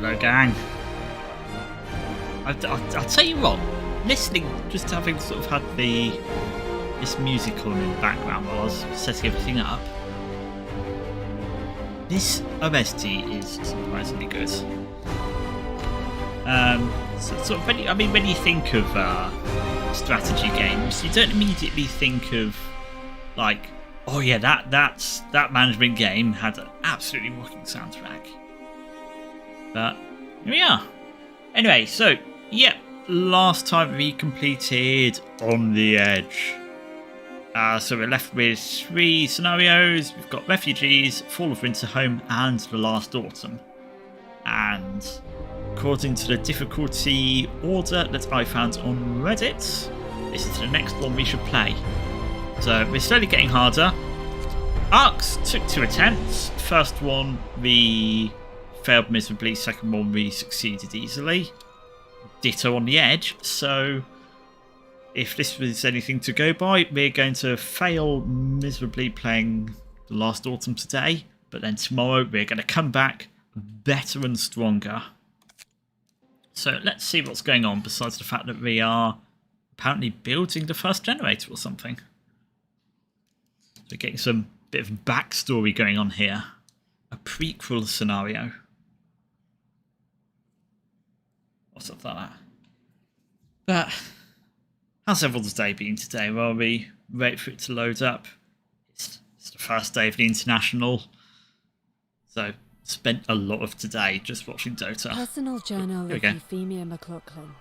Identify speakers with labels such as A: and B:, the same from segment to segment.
A: Hello, gang. I'll tell you what, listening, just having sort of had this music on in the background while I was setting everything up, this OST is surprisingly good. When you think of strategy games, you don't immediately think of like, oh yeah, that management game had an absolutely rocking soundtrack. But here we are. Anyway, so yeah, last time we completed On the Edge. So we're left with 3 scenarios. We've got Refugees, Fall of Winterhome, and The Last Autumn. And according to the difficulty order that I found on Reddit, this is the next one we should play. So we're slowly getting harder. Arcs took 2 attempts. First one we failed miserably, second one we succeeded easily. Ditto On the Edge. So if this was anything to go by, we're going to fail miserably playing The Last Autumn today, but then tomorrow we're going to come back better and stronger. So let's see what's going on, besides the fact that we are apparently building the first generator or something. So we're getting some bit of backstory going on here. A prequel scenario. Or something like that. But how's everyone's day been today? While we wait for it to load up. It's the first day of the International. So spent a lot of today just watching Dota.
B: Personal Journal of Euphemia McLaughlin,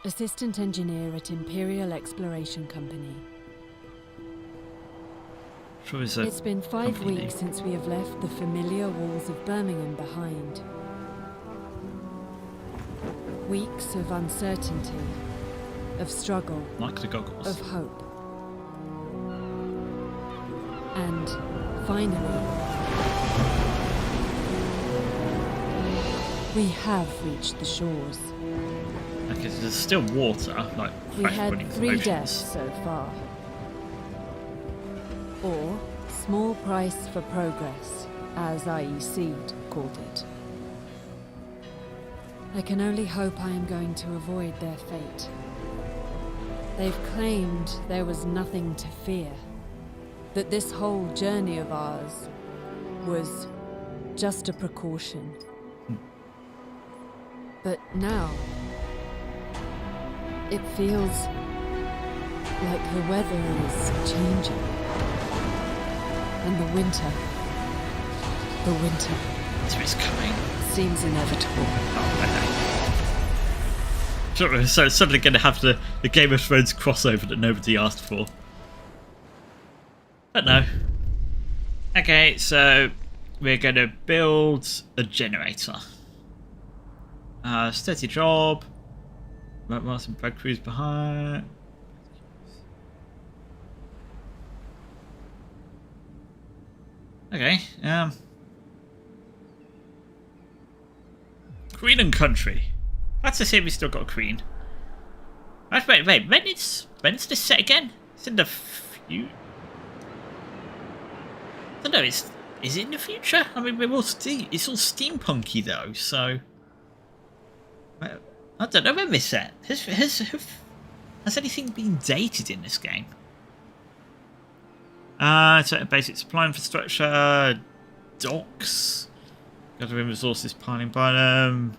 B: Assistant Engineer at Imperial Exploration Company.
A: Sure
B: it's been 5 weeks since we have left the familiar walls of Birmingham behind. Weeks of uncertainty, of struggle,
A: like the goggles,
B: of hope. And finally, we have reached the shores.
A: Okay, so there's still water, like
B: we had 3 deaths so far. Or small price for progress, as IEC called it. I can only hope I am going to avoid their fate. They've claimed there was nothing to fear, that this whole journey of ours was just a precaution. But now, it feels like the weather is changing. And the winter
A: it's coming.
B: Seems inevitable.
A: Sure, so it's suddenly going to have the Game of Thrones crossover that nobody asked for. But no. Okay, so we're going to build a generator. Steady job. Might some bread crews behind. Okay, Queen and Country. That's to say we still got a queen. Wait, when is this set again? It's in the future. I don't know, is it in the future? I mean, it's all steampunky though, so I don't know when we're set. Has anything been dated in this game? So basic supply infrastructure, docks, gathering resources, piling by them,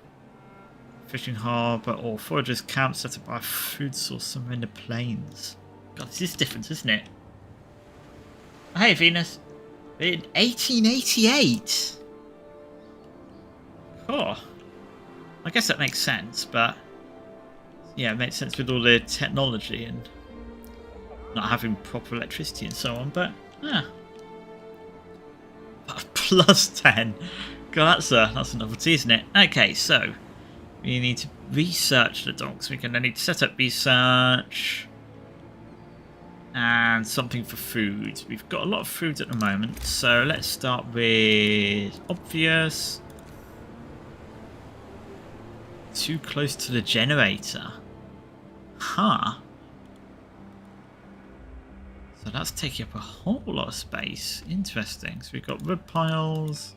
A: fishing harbour, or foragers camp set up by a food source somewhere in the plains. God, this is different, isn't it? Oh, hey, Venus. In 1888. Oh, I guess that makes sense, but yeah, it makes sense with all the technology and not having proper electricity and so on, but yeah. Plus 10. God, that's a novelty, isn't it? Okay, so we need to research the docks. We're going to need to set up research and something for food. We've got a lot of food at the moment, so let's start with obvious. Too close to the generator. Huh. So that's taking up a whole lot of space. Interesting. So we've got wood piles.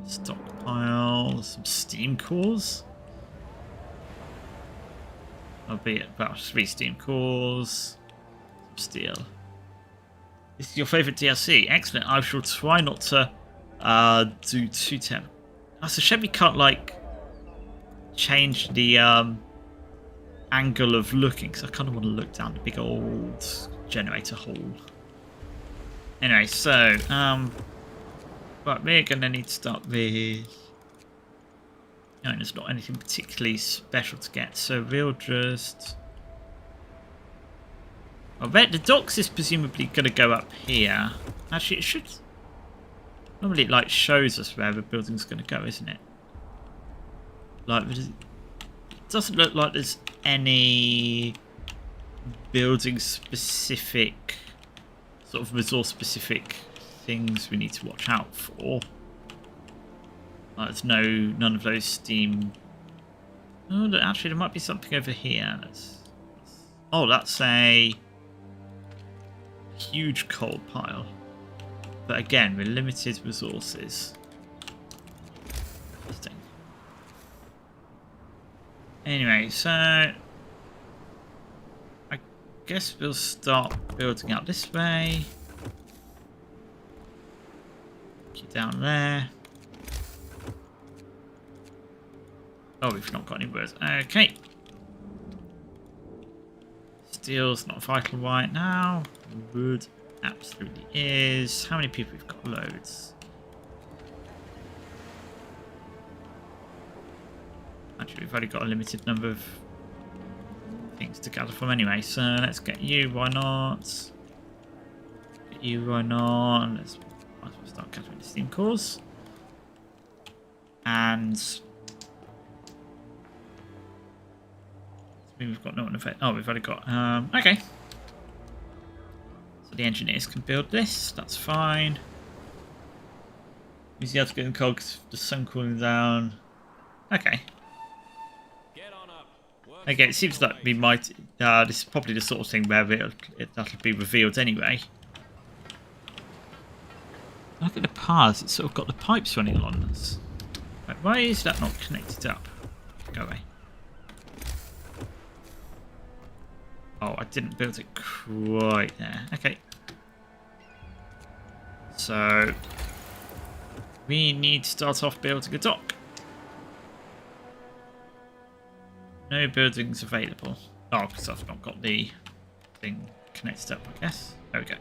A: Stockpile, some steam cores. I'll be at about 3 steam cores. Some steel. This is your favourite DLC. Excellent. I shall try not to do too terrible. So shame we can't like change the angle of looking, because I kind of want to look down the big old generator hole. Anyway, so but we're gonna need to start with. No, there's not anything particularly special to get, so we'll just. I bet the docks is presumably gonna go up here. Actually, it should. Normally, it like shows us where the building's gonna go, isn't it? Like, it doesn't look like there's any building specific, sort of resource specific things we need to watch out for. There's none of those steam. Oh, actually, there might be something over here. Oh, that's a huge coal pile. But again, with limited resources. Interesting. Anyway, so I guess we'll start building out this way. Get down there. Oh, we've not got any words. Okay. Steel's not vital right now. Wood absolutely is. How many people we've got? Loads. Actually, we've only got a limited number of things to gather from anyway. So let's get you. Why not? Get you. Why not? Let's might as well start gathering the steam cores. And we've got no one effect. Oh, we've already got. Okay. So the engineers can build this. That's fine. Use the outgoing cogs. The sun cooling down. Okay. Okay, it seems like we might. This is probably the sort of thing where that'll be revealed anyway. Look at the paths. It's sort of got the pipes running along us. Right, why is that not connected up? Go away. Oh, I didn't build it quite there. Okay. So we need to start off building a dock. No buildings available. Oh, because I've not got the thing connected up, I guess. There we go.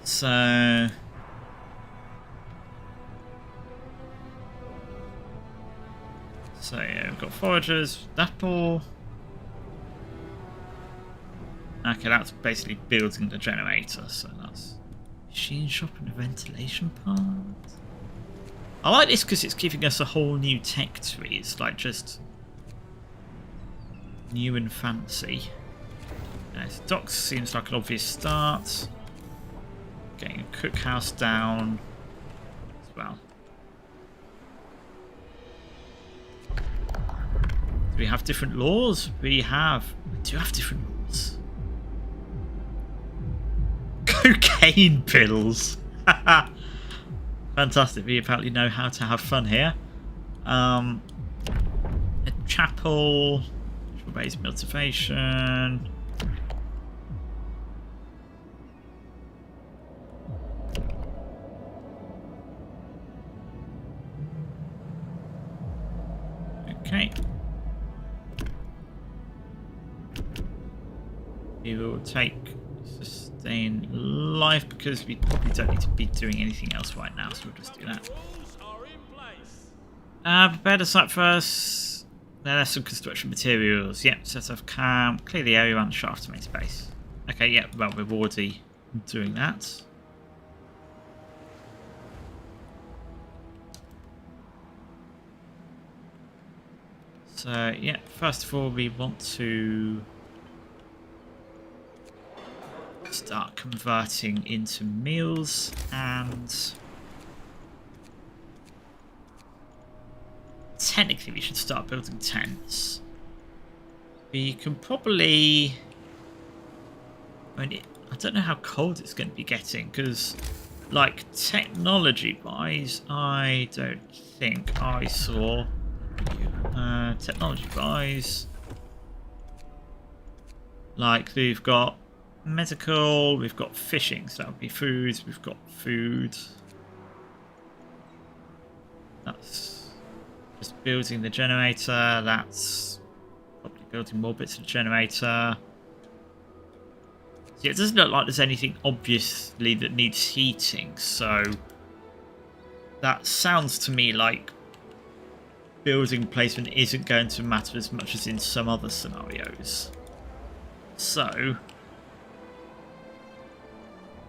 A: So yeah, we've got foragers, apple. Okay, that's basically building the generator, so that's machine shop and the ventilation part. I like this because it's giving us a whole new tech tree. It's like just new and fancy. So docks seems like an obvious start. Getting a cookhouse down as well. Do we have different laws? We do have different laws. Cocaine pills. Fantastic. We apparently know how to have fun here. A chapel, which will raise motivation. Okay. We will take sustain life because we probably don't need to be doing anything else right now, so we'll just do that. Prepare the site first. There's some construction materials. Yep, set up camp. Clear the area around the shaft to make space. Okay, yeah, well, we're already doing that. So, yeah, first of all, we want to start converting into meals, and technically we should start building tents. We can probably, I mean, I don't know how cold it's going to be getting, because, like, technology-wise, I don't think I saw... technology-wise... Like, we've got medical, we've got fishing, so that would be food, we've got food. That's just building the generator, that's probably building more bits of the generator. Yeah, it doesn't look like there's anything obviously that needs heating, so that sounds to me like building placement isn't going to matter as much as in some other scenarios. So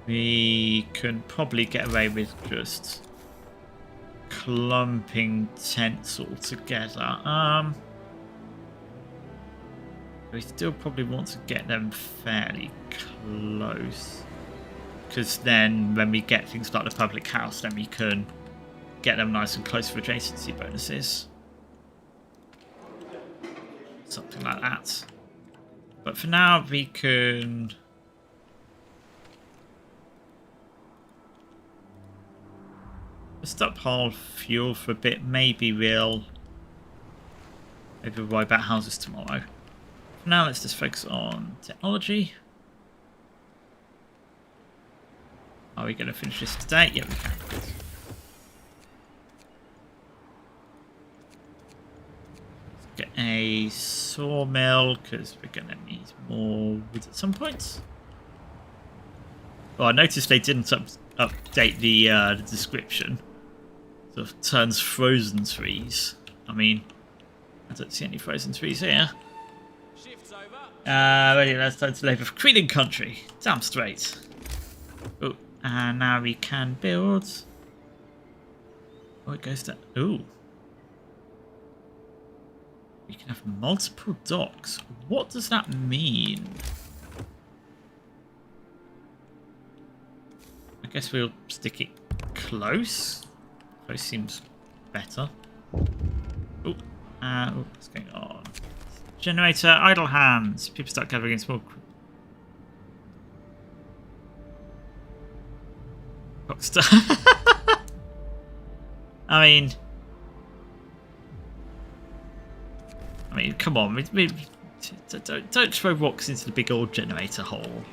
A: we can probably get away with just clumping tents all together. We still probably want to get them fairly close, because then when we get things like the public house, then we can get them nice and close for adjacency bonuses. Something like that. But for now, we can... stockpile fuel for a bit. Maybe we'll buy Bathhouses tomorrow. For now, let's just focus on technology. Are we going to finish this today? Yeah, we can. Let's get a sawmill, because we're going to need more wood at some point. Well, I noticed they didn't update the description. Sort of turns frozen trees. I mean, I don't see any frozen trees here. Ready, let's turn to labour for Queen Country. Damn straight. Oh, and now we can build. Oh, it goes to... Ooh. We can have multiple docks. What does that mean? I guess we'll stick it close. Close seems better. Oh, what's going on? Generator, idle hands. People start gathering in small. Rockstar. I mean, come on. Don't throw rocks into the big old generator hole.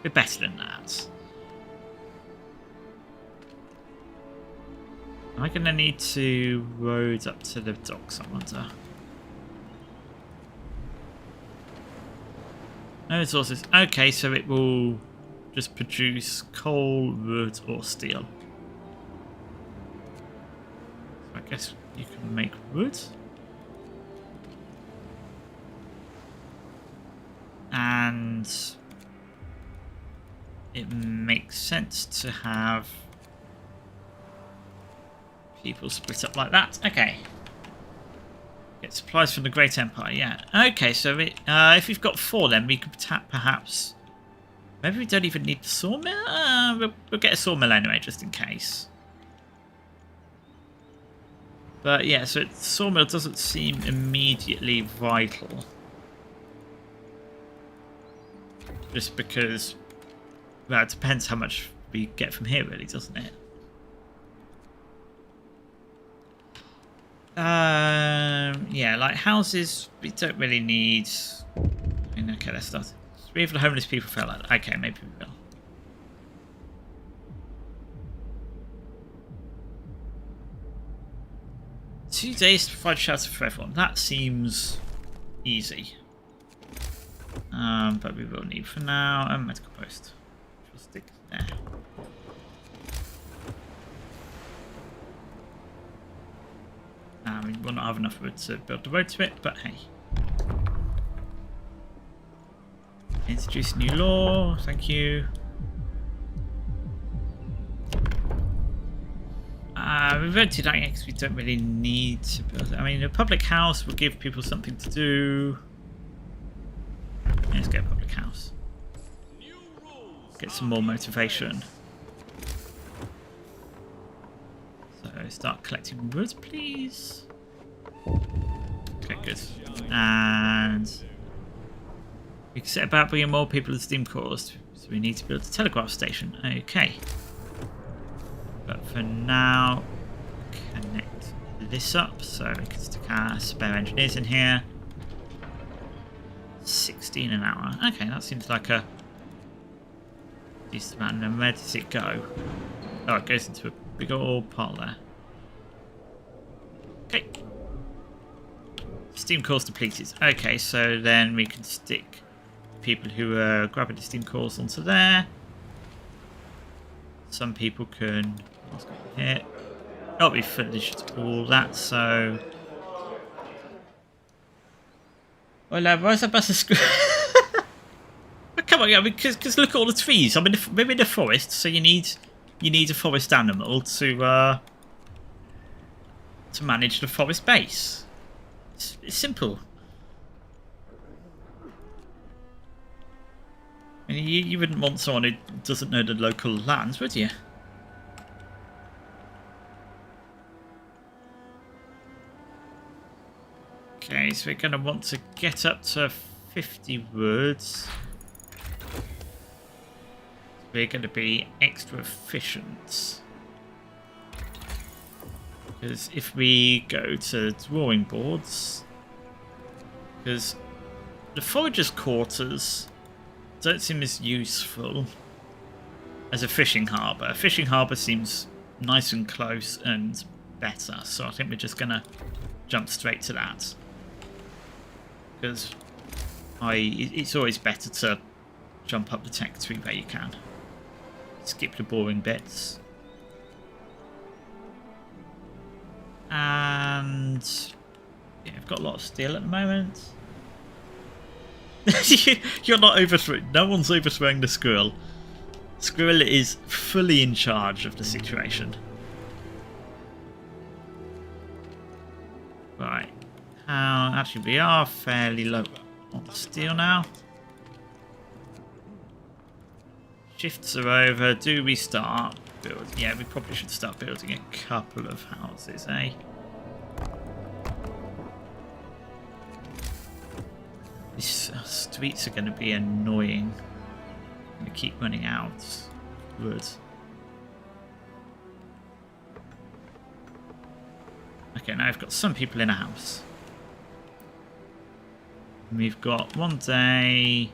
A: We're better than that. Am I going to need to road up to the docks, I wonder? No resources. Okay, so it will just produce coal, wood, or steel. So I guess you can make wood. And it makes sense to have people split up like that. Okay. Get supplies from the Great Empire, yeah. Okay, so if we've got 4 then we could perhaps... Maybe we don't even need the sawmill? We'll get a sawmill anyway, just in case. But yeah, so sawmill doesn't seem immediately vital. Just because... Well, it depends how much we get from here, really, doesn't it? Yeah, like houses, we don't really need... I mean, okay, let's start. 3 of the homeless people fell out. Okay, maybe we will. Two days to provide shelter for everyone. That seems easy. But we will need for now a medical post. We'll stick there. We will not have enough wood to build the road to it, but hey. Introduce new law, thank you. We rented out because we don't really need to build it. I mean, a public house will give people something to do. Let's get a public house. Get some more motivation. So start collecting wood, please. Okay, good. And We can set about bringing more people to Steam cores, so we need to build a telegraph station. Okay. But for now, connect this up so we can stick our spare engineers in here. 16 an hour. Okay, that seems like a decent amount. And then where does it go? Oh, it goes into a big old pot there. Okay. Steam cores depleted. Okay, so then we can stick people who are grabbing the Steam cores onto there. Some people can... What's going on here? Oh, we finished all that, so... Well, why is that bus a screw? Come on, yeah, because look at all the trees. We're in the forest, so you need a forest animal to manage the forest base. It's simple. I mean, you wouldn't want someone who doesn't know the local lands, would you? Okay, so we're going to want to get up to 50 words. We're going to be extra efficient. Because if we go to drawing boards, because the foragers' quarters don't seem as useful as a fishing harbour. A fishing harbour seems nice and close and better, so I think we're just going to jump straight to that. Because it's always better to jump up the tech tree where you can. Skip the boring bits. And yeah, I've got a lot of steel at the moment. You're not overthrowing. No one's overthrowing the squirrel. Squirrel is fully in charge of the situation. Right. Actually, we are fairly low on steel now. Shifts are over. Do we start building? Yeah, we probably should start building a couple of houses, eh? These streets are going to be annoying. We keep running out of wood. Okay, now I've got some people in a house. And we've got one day.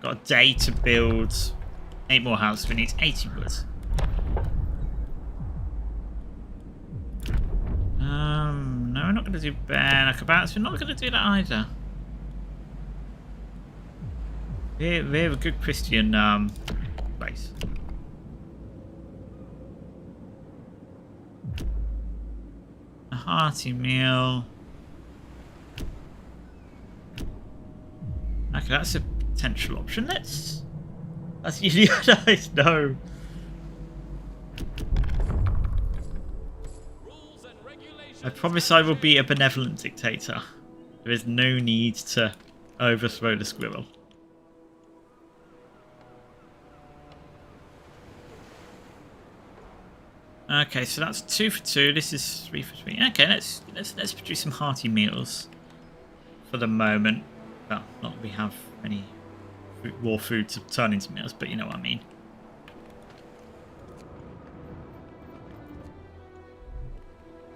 A: Got a day to build 8 more houses. We need 80 wood. No, we're not going to do bare knucklebaits. We're not going to do that either. We're a good Christian place. A hearty meal. Okay, that's a potential option. That's usually nice. No. I promise I will be a benevolent dictator. There is no need to overthrow the squirrel. Okay, so that's 2 for 2. This is 3 for 3. Okay, let's produce some hearty meals for the moment. Well, not that we have any raw food to turn into meals, but you know what I mean.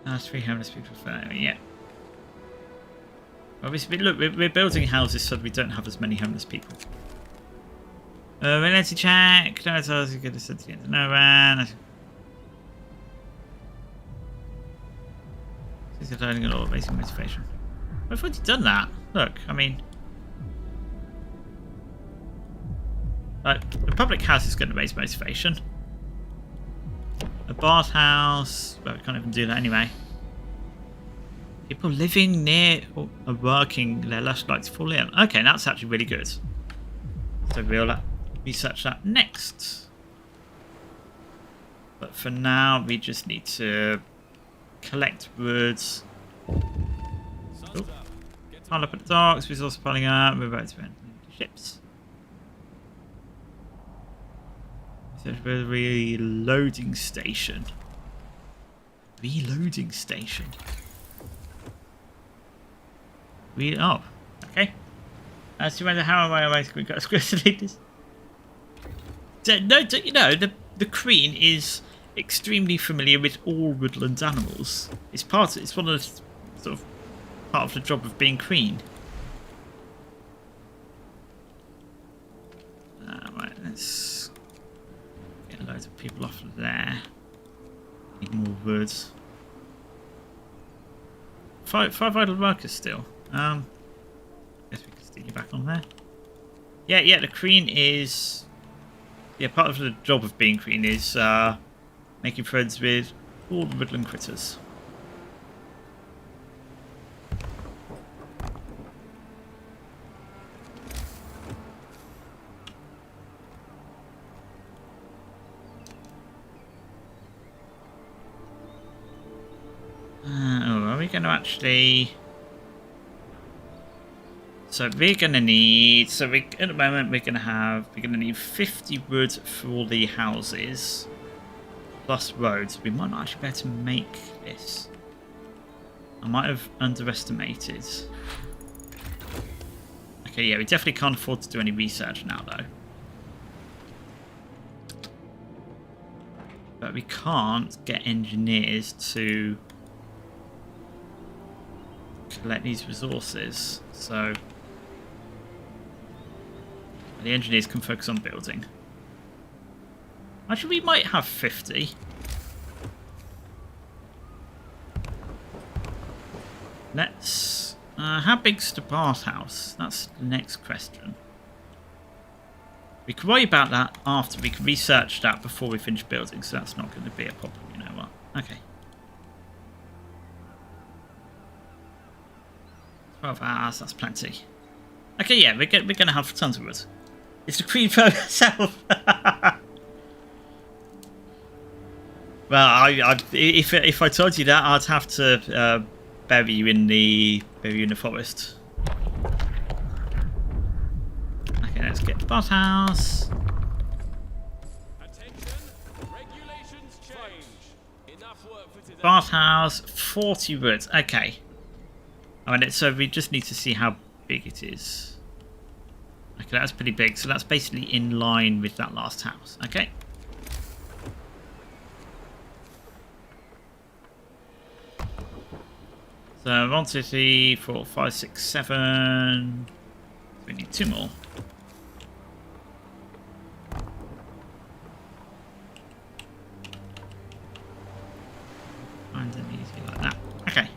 A: That's 3 homeless people for yeah. Obviously, look, we're building houses so that we don't have as many homeless people. Reality check. No, it's always good to send to no man. He's learning a lot of basic motivation. I've already done that. Look, I mean, the public house is going to raise motivation. A bathhouse, well, we can't even do that anyway. People living near or are working their lush lights fall in. Okay, that's actually really good. So we'll research that next. But for now, we just need to collect woods. Oh. Pile up at the docks, resource piling up, we're about to end ships. So we're reloading station. Reloading station. Oh, okay. As you wonder how am I going to squid No, you know, the Queen is extremely familiar with all woodland animals. It's one of the sort of part of the job of being Queen. Right, let's get loads of people off of there. Need more wood. Five idle workers still. Guess we can stick you back on there. Yeah, the Queen is... Yeah, part of the job of being Queen is making friends with all the woodland critters. Are we going to actually... So we're going to need... at the moment we're going to need 50 wood for all the houses. Plus roads. We might not actually be able to make this. I might have underestimated. Okay, yeah, we definitely can't afford to do any research now though. But we can't get engineers to collect these resources, so the engineers can focus on building. Actually, we might have 50. Let's... how big's the bathhouse? That's the next question. We can worry about that after. We can research that before we finish building, so that's not going to be a problem, you know what? Okay. 12 hours, that's plenty. Okay, yeah, we're going to have tons of wood. It's the Queen herself. Well, if I told you that, I'd have to bury you in the forest. Okay, let's get the bathhouse.
C: Regulations change. Enough work for today.
A: Bathhouse, 40 wood. Okay. I mean, so we just need to see how big it is. Okay, that's pretty big. So that's basically in line with that last house. Okay. So 1, 2, 3, 4, 5, 6, 7. We need 2 more. Find them easy like that. Okay.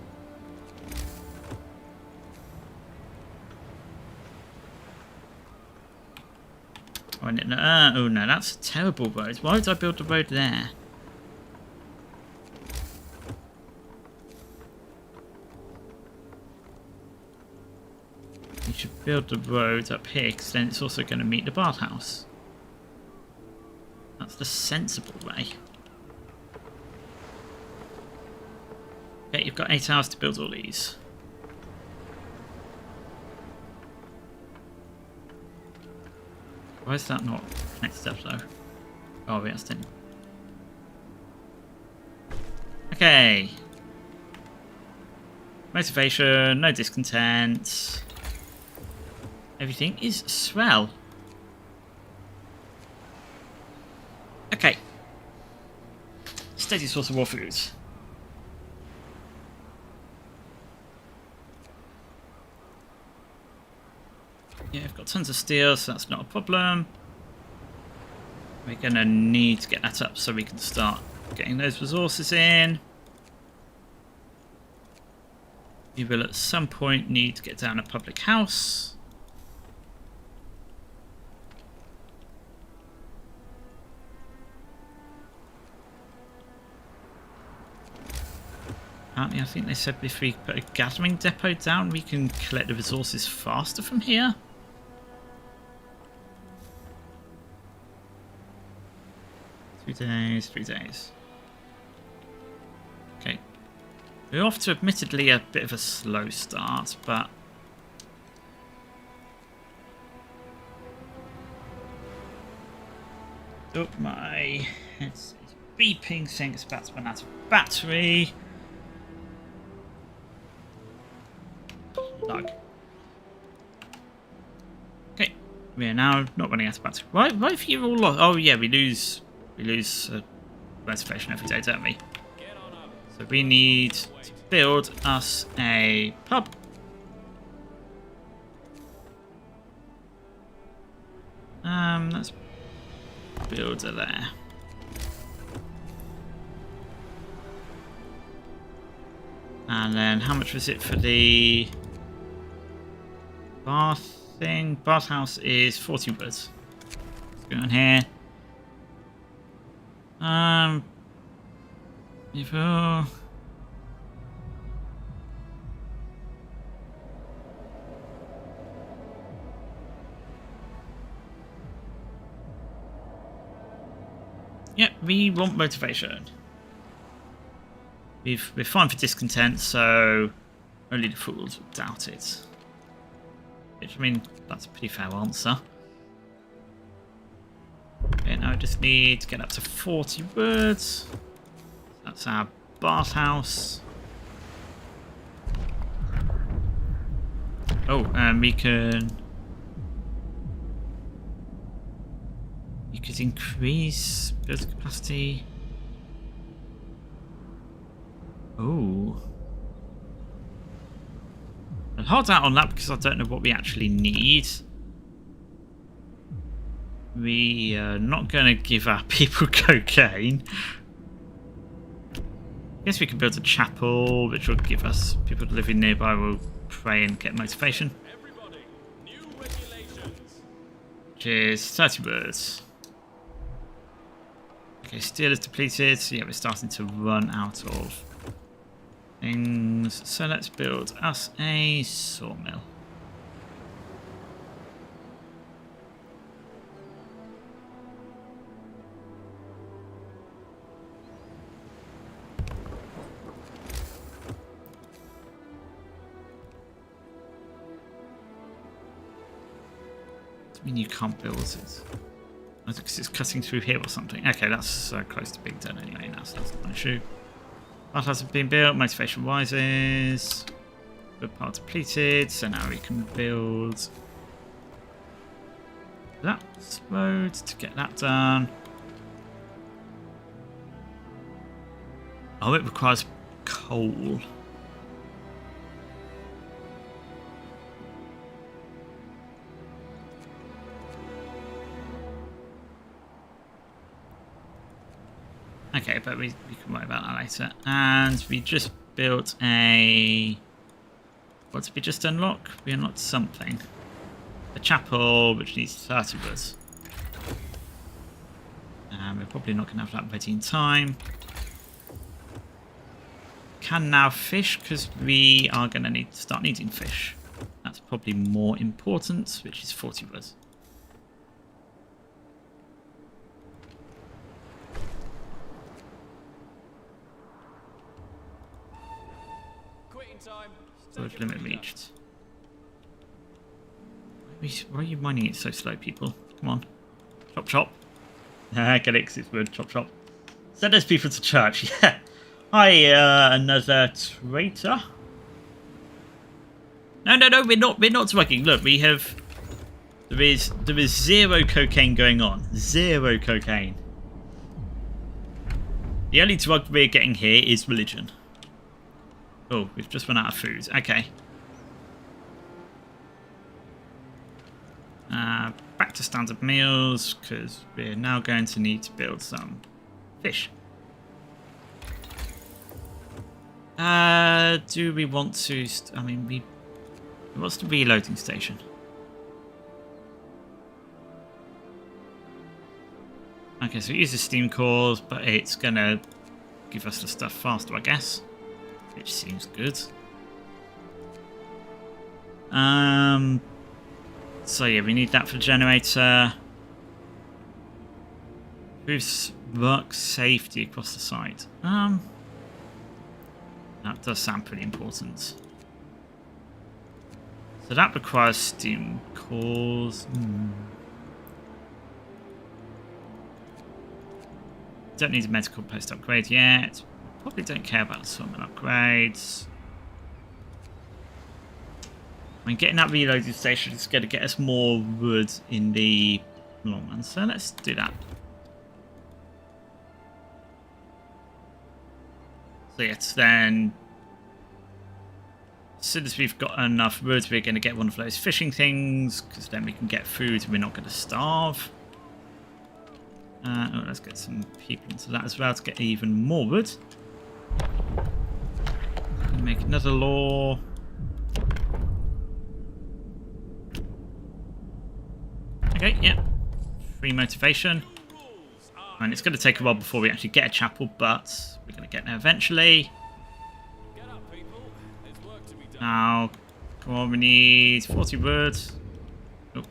A: Oh no, that's a terrible road. Why did I build the road there? You should build the road up here, because then it's also going to meet the bathhouse. That's the sensible way. Okay, you've got 8 hours to build all these. Why is that not connected up though? Oh, yeah, it's 10. Okay. Motivation, no discontent. Everything is swell. Okay. Steady source of war foods. Yeah, I've got tons of steel, so that's not a problem. We're going to need to get that up so we can start getting those resources in. We will at some point need to get down a public house. Apparently, I think they said if we put a gathering depot down, we can collect the resources faster from here. 2 days, 3 days. Okay. We're off to admittedly a bit of a slow start, but... Oh, my headset's beeping, saying it's about to run out of battery. Lug. we're now not running out of battery. Why if you're all lost? Oh yeah, we lose motivation every day, don't we? So we need to build us a pub. Let's build it there. And then how much was it for the bath thing? Bathhouse is 40 woods. Let's go in here. Yep, we want motivation. We're fine for discontent, so only the fools would doubt it. Which, I mean, that's a pretty fair answer. Okay, now I just need to get up to 40 words. That's our bathhouse. Oh, and we could increase build capacity. Oh. I'll hold out on that because I don't know what we actually need. We are not going to give our people cocaine. I guess we can build a chapel, which will give us people living nearby will pray and get motivation.
C: Everybody, new regulations.
A: Which is 30 words. Okay, steel is depleted. So yeah, we're starting to run out of things. So let's build us a sawmill. I mean, you can't build it. Because it's cutting through here or something. Okay, that's so close to being done anyway now, so that's not an issue. That hasn't been built. Motivation rises. Good part depleted. So now we can build that road to get that done. Oh, it requires coal. Okay, but we can worry about that later. And we just built a... What did we just unlock? We unlocked something. A chapel, which needs 30 woods. And we're probably not going to have that ready in time. Can now fish, because we are going to need to start needing fish. That's probably more important, which is 40 woods. Storage limit reached. Why are you mining it so slow, people? Come on. Chop, chop. Get it, 'cause it's wood. Chop, chop. Send those people to church. Yeah. Hi, another traitor. No, we're not drugging. Look, we have... There is zero cocaine going on. Zero cocaine. The only drug we're getting here is religion. Oh, we've just run out of food. Okay. Back to standard meals, because we're now going to need to build some fish. Do we want to... I mean, what's the reloading station? Okay, so it uses steam cores, but it's going to give us the stuff faster, I guess. Which seems good. So yeah, we need that for the generator. Boosts work safety across the site. That does sound pretty important. So that requires steam cores. Don't need a medical post upgrade yet. Probably don't care about the sawmill upgrades. And getting that reloading station is going to get us more wood in the long run. So let's do that. So yes, then as soon as we've got enough wood, we're going to get one of those fishing things, because then we can get food and we're not going to starve. Let's get some people into that as well to get even more wood. Make another law. Okay, yeah. Free motivation. And it's going to take a while before we actually get a chapel, but we're going to get there eventually.
C: Get up, people. There's work to be done.
A: Now, come on, we need 40 words. Oh.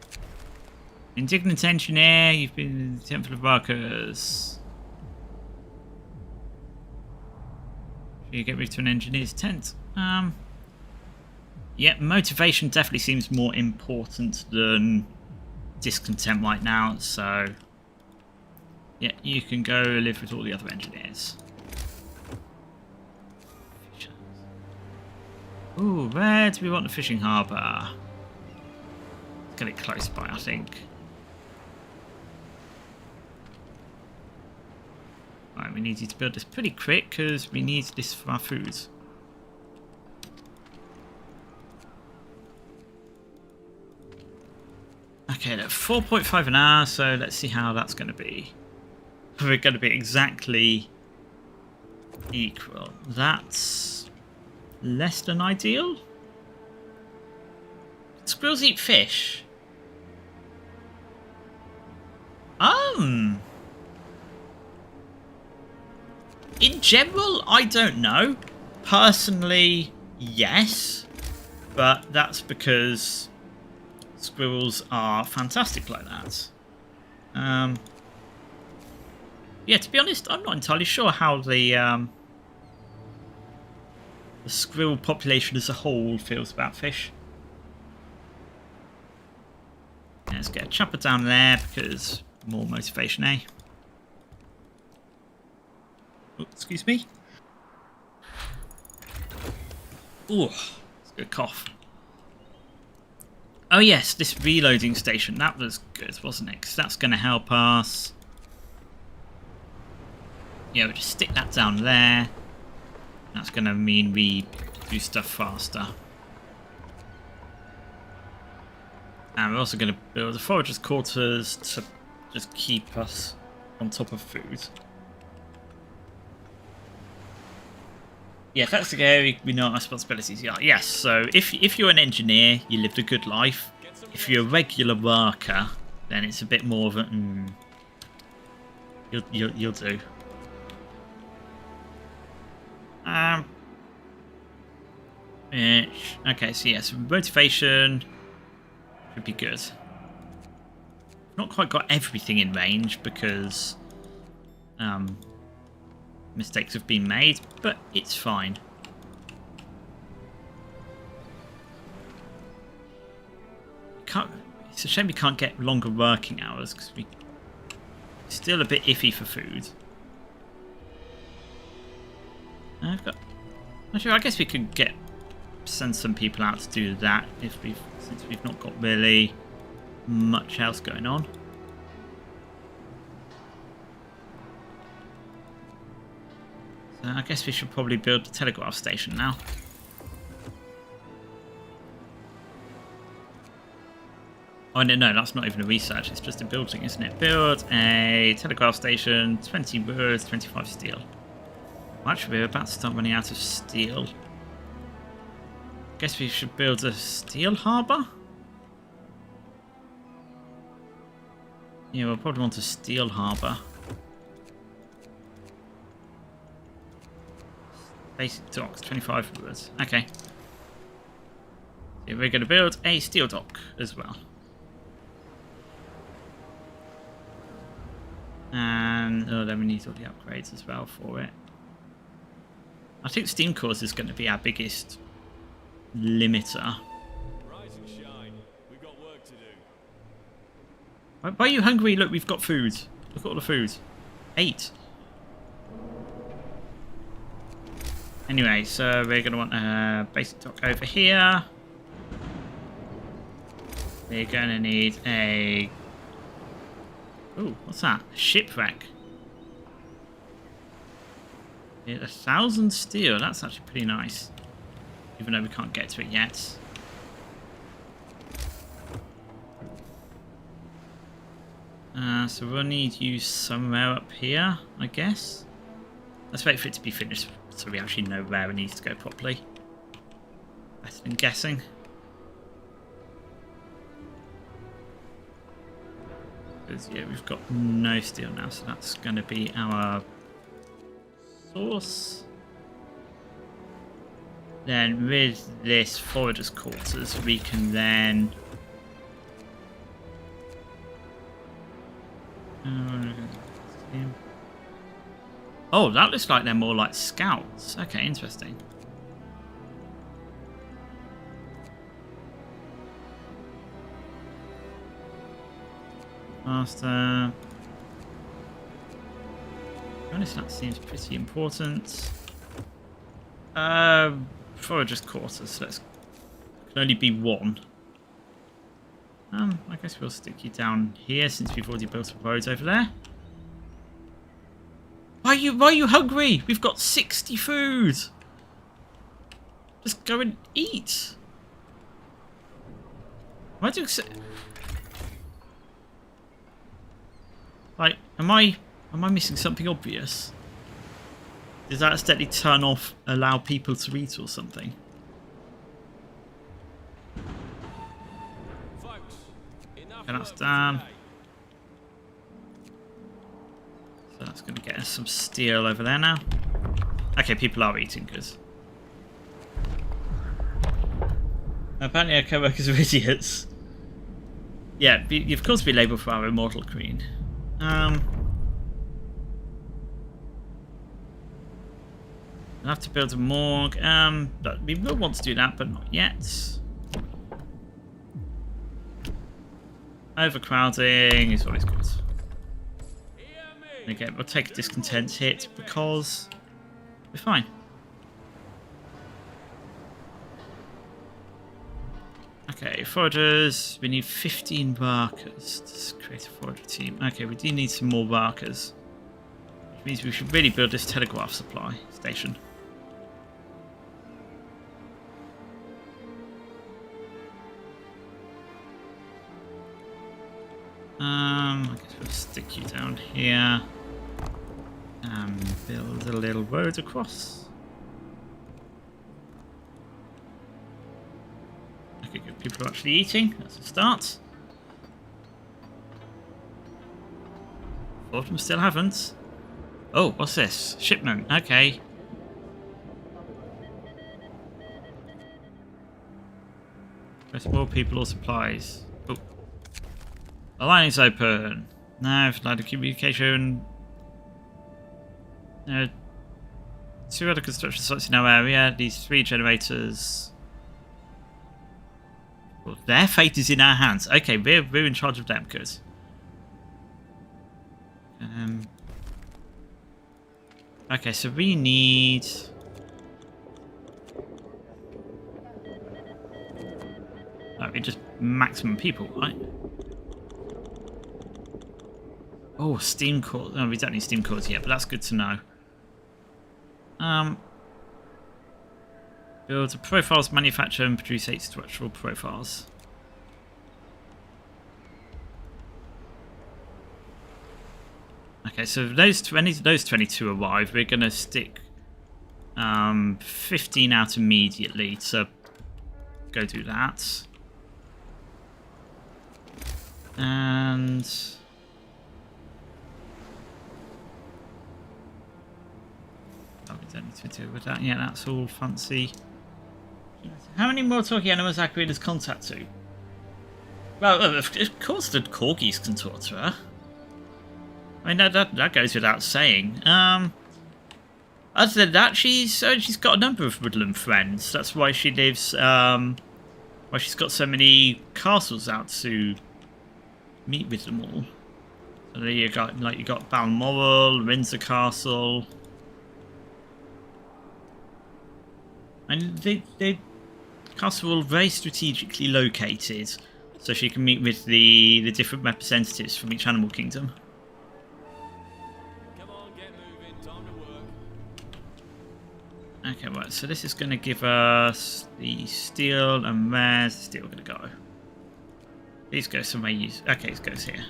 A: Indignant engineer, you've been in the Temple of Workers. Should you get rid to an engineer's tent? Yeah, motivation definitely seems more important than discontent right now, so yeah, you can go live with all the other engineers. Ooh, where do we want the fishing harbour? Let's get it close by, I think. Right, we need you to build this pretty quick because we need this for our food. Okay, look, 4.5 an hour, so let's see how that's going to be. We're going to be exactly equal. That's less than ideal. Squirrels eat fish. In general, I don't know. Personally, yes. But that's because squirrels are fantastic like that. Yeah, to be honest, I'm not entirely sure how the squirrel population as a whole feels about fish. Yeah, let's get a chopper down there because more motivation, eh? Oh, excuse me. Ooh, it's a good cough. Oh yes, this reloading station, that was good, wasn't it? Because that's going to help us. Yeah, we'll just stick that down there. That's going to mean we do stuff faster. And we're also going to build the foragers' quarters to just keep us on top of food. Yeah, if that's the area, we know what our responsibilities are. Yes, so if you're an engineer, you lived a good life. If you're a regular worker, then it's a bit more of a you'll do. Okay, so yes, motivation should be good. Not quite got everything in range because mistakes have been made, but it's fine. It's a shame we can't get longer working hours because we're still a bit iffy for food. Actually, I guess we could send some people out to do that since we've not got really much else going on. So I guess we should probably build a telegraph station now. Oh no, that's not even a research, it's just a building, isn't it? Build a telegraph station, 20 wood, 25 steel. Actually, we're about to start running out of steel. Guess we should build a steel harbour? Yeah, we'll probably want a steel harbour. Basic docks, 25 wood. Okay. So we're going to build a steel dock as well. And then we need all the upgrades as well for it. I think steam cores is going to be our biggest limiter.
C: Rise and shine. We've got work to do.
A: Why are you hungry? Look, we've got food. Look at all the food. 8. Anyway, so we're going to want a basic dock over here. We're gonna need a... Ooh, what's that? Shipwreck. Yeah, 1,000 steel. That's actually pretty nice. Even though we can't get to it yet. So we'll need you somewhere up here, I guess. Let's wait for it to be finished so we actually know where it needs to go properly. Better than guessing. Because, yeah, we've got no steel now, so that's going to be our source. Then with this forager's quarters, we can then... Oh, that looks like they're more like scouts. Okay, interesting. Master. Honestly, that seems pretty important. Forager's quarters. So can only be one. I guess we'll stick you down here since we've already built a road over there. Why are you hungry? We've got 60 food. Just go and eat. Why do you say... Like, am I missing something obvious? Does that steadily turn off, allow people to eat or something? And that's done. So that's going to get us some steel over there now. Okay, people are eating, good. Apparently our co-workers are idiots. Yeah, of course be labelled for our immortal queen. I'll have to build a morgue. But we will want to do that, but not yet. Overcrowding is always good. Okay, we'll take a discontent hit because we're fine. Okay, foragers. We need 15 workers to create a forager team. Okay, we do need some more workers. Which means we should really build this telegraph supply station. I guess we'll stick you down here and build a little road across. Okay, good. People are actually eating. That's a start. 4 of them still haven't. Oh, what's this? Shipment. Okay. Press more people or supplies. Oh. The line is open. Now, line of communication. 2 other construction sites in our area. These 3 generators. Well, their fate is in our hands. Okay, we're in charge of them. Good. Okay, so we need. We just maximum people, right? Oh, steam cores. No, we don't need steam cores yet, but that's good to know. Build a profiles, manufacture and produce 8 structural profiles. Okay, so those 22 arrive. We're gonna stick 15 out immediately to go do that. And oh, we don't need to deal with that. Yeah, that's all fancy. How many more talking animals Aquarius contact to? Well, of course the corgis can talk to her. I mean, that goes without saying. Other than that, she's got a number of woodland friends. That's why she lives. Why she's got so many castles out to meet with them all. So there you got Balmoral, Windsor Castle, and they castle all very strategically located. so she can meet with the different representatives from each animal kingdom.
C: Come on, get moving. Time to work.
A: Okay, right, so this is going to give us the steel, and where's the steel going to go? Please go somewhere okay, it goes here.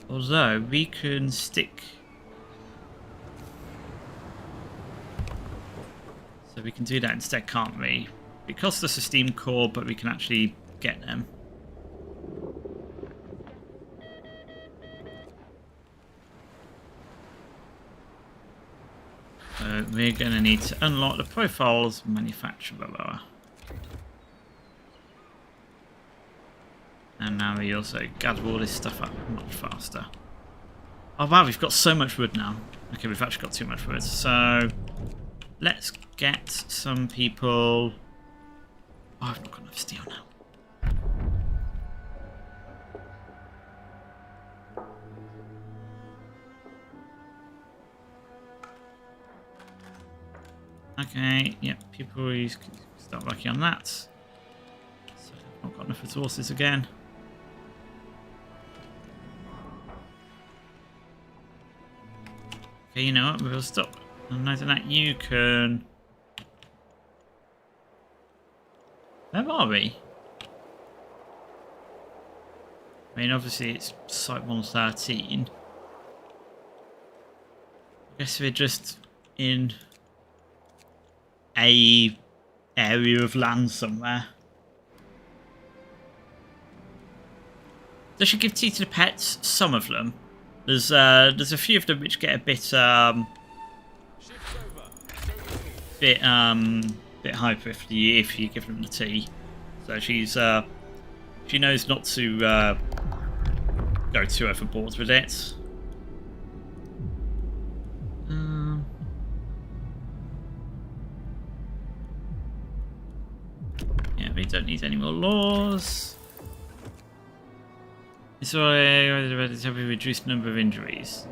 A: Although, we can stick... So we can do that instead, can't we? It costs us a steam core, but we can actually get them. So we're going to need to unlock the profiles manufacturer. And now we also gather all this stuff up much faster. Oh wow, we've got so much wood now. Okay, we've actually got too much wood. So let's get some people... Oh, I've not got enough steel now. Okay, yep, people start working on that. So I've not got enough resources again. Okay, you know what, we'll stop. And other than that, you can... Where are we? I mean, obviously it's Site 113. I guess we're just in a area of land somewhere. Does she give tea to the pets? Some of them. There's a few of them which get a bit bit hyper if you give them the tea. So she knows not to go too overboard with it. Yeah, we don't need any more laws. It's already to have a reduced number of injuries.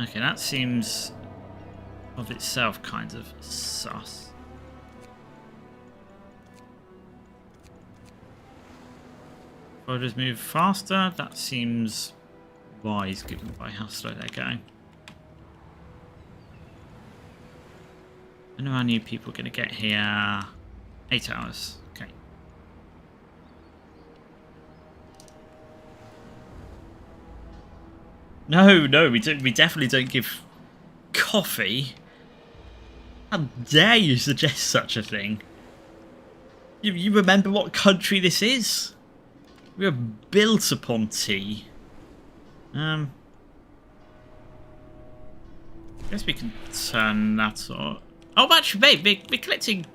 A: Okay, that seems of itself kind of sus. If I just move faster, that seems wise given by how slow they're going. I know how new people are going to get here. 8 hours. Okay. No, we definitely don't give coffee. How dare you suggest such a thing? You remember what country this is? We are built upon tea. I guess we can turn that on. Oh, actually, mate, we're collecting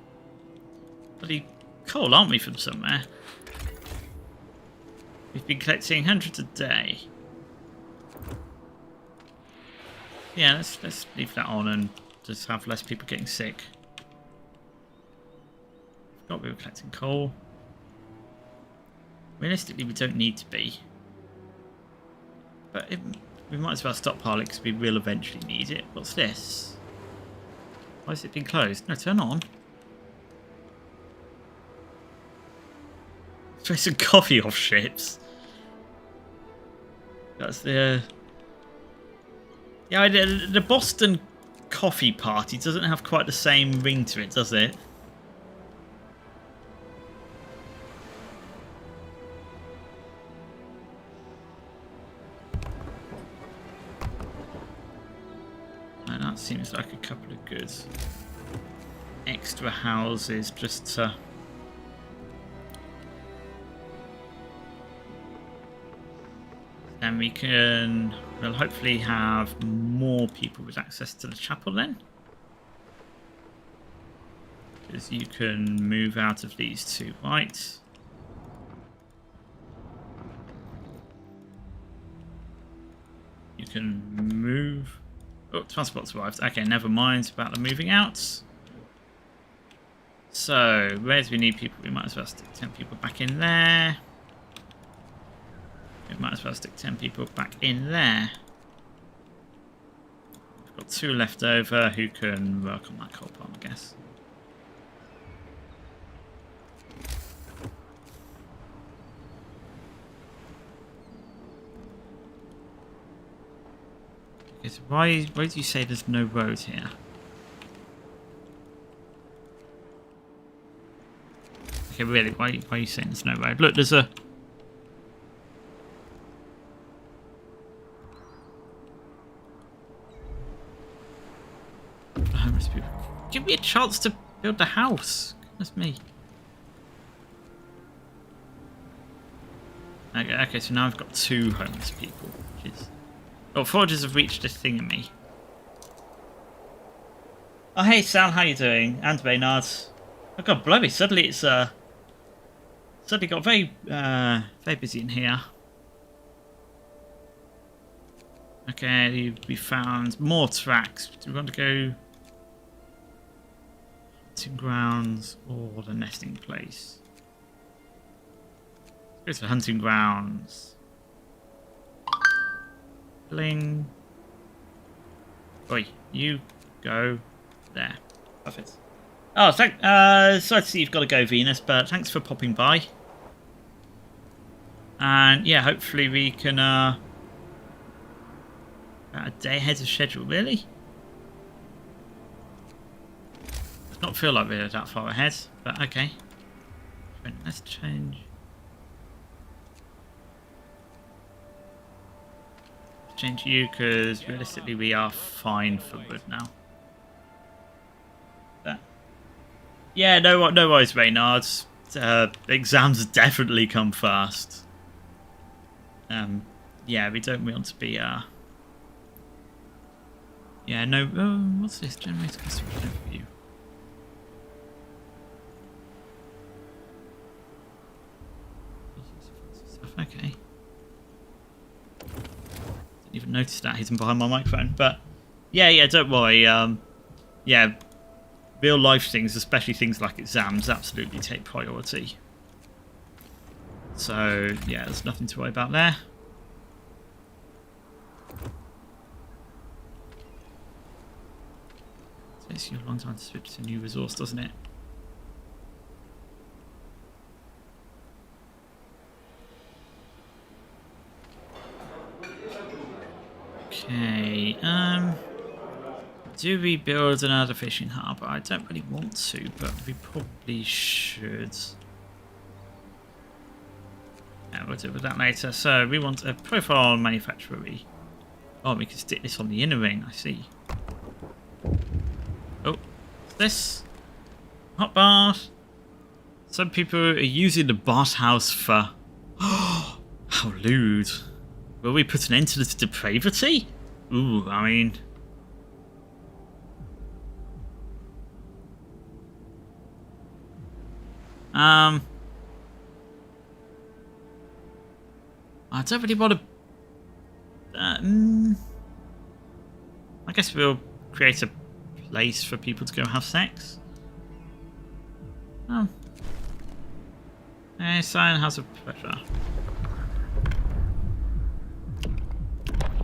A: bloody coal, aren't we, from somewhere? We've been collecting hundreds a day. Yeah, let's leave that on and just have less people getting sick. Forgot we were collecting coal. Realistically, we don't need to be. But we might as well stockpile it because we will eventually need it. What's this? Why has it been closed? No, turn on. Try some coffee off ships. That's the... Yeah, the Boston Coffee Party doesn't have quite the same ring to it, does it? And that seems like a couple of good extra houses just to... And we can, well, hopefully have more people with access to the chapel then. Because you can move out of these two, right? You can move... Oh, transport's arrived. Okay, never mind about the moving out. So, where do we need people? We might as well stick 10 people back in there. We might as well stick 10 people back in there. We've got 2 left over who can work on that coal palm, I guess. Okay, so why do you say there's no road here? Okay, really, why are you saying there's no road? Look, there's a... homeless people. Give me a chance to build the house. Goodness me. Okay, so now I've got 2 homeless people, which is... Oh, foragers have reached a thingamy. Oh, hey Sal, how you doing? And Maynard. Oh god, bloody! Suddenly it's suddenly got very busy in here. Okay, we found more tracks. Do we want to go hunting grounds or the nesting place? Let's go to the hunting grounds. Bling. Oi, you go there. Perfect. Oh, sorry to see you've got to go, Venus, but thanks for popping by. And yeah, hopefully we can about a day ahead of schedule, really. Does not feel like we're that far ahead, but okay. Let's change. Change you, because realistically we are fine for wood now. But yeah, no worries, Reynard. Exams definitely come first. Yeah, we don't want to be yeah, no. What's this? Generate customer overview. Okay. Even noticed that hidden behind my microphone, but yeah, don't worry. Yeah, real life things, especially things like exams, absolutely take priority. So yeah, there's nothing to worry about there. It takes you a long time to switch to a new resource, doesn't it? Okay, do we build another fishing harbour? I don't really want to, but we probably should. Yeah, we'll deal with that later. So we want a profile manufacturer. Oh, we can stick this on the inner ring, I see. Oh, what's this? Hot bath. Some people are using the bathhouse for... Oh, how lewd. Will we put an end to this depravity? Ooh, I mean... I don't really want to... I guess we'll create a place for people to go have sex. Oh. Hey, sign House of Pleasure.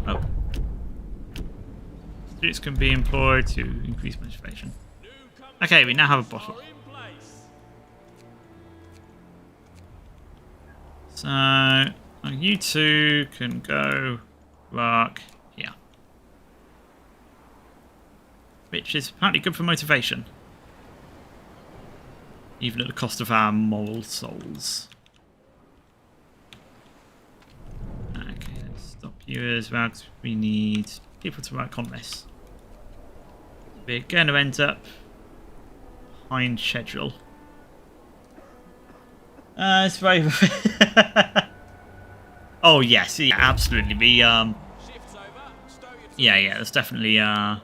A: Oh. Streets can be employed to increase motivation. Okay, we now have a bottle. So, you two can go work here. Which is apparently good for motivation. Even at the cost of our moral souls. Okay, let's stop you as well, because we need people to work on this. We're going to end up behind schedule. It's very... Oh yes, yeah, absolutely. We yeah, there's definitely I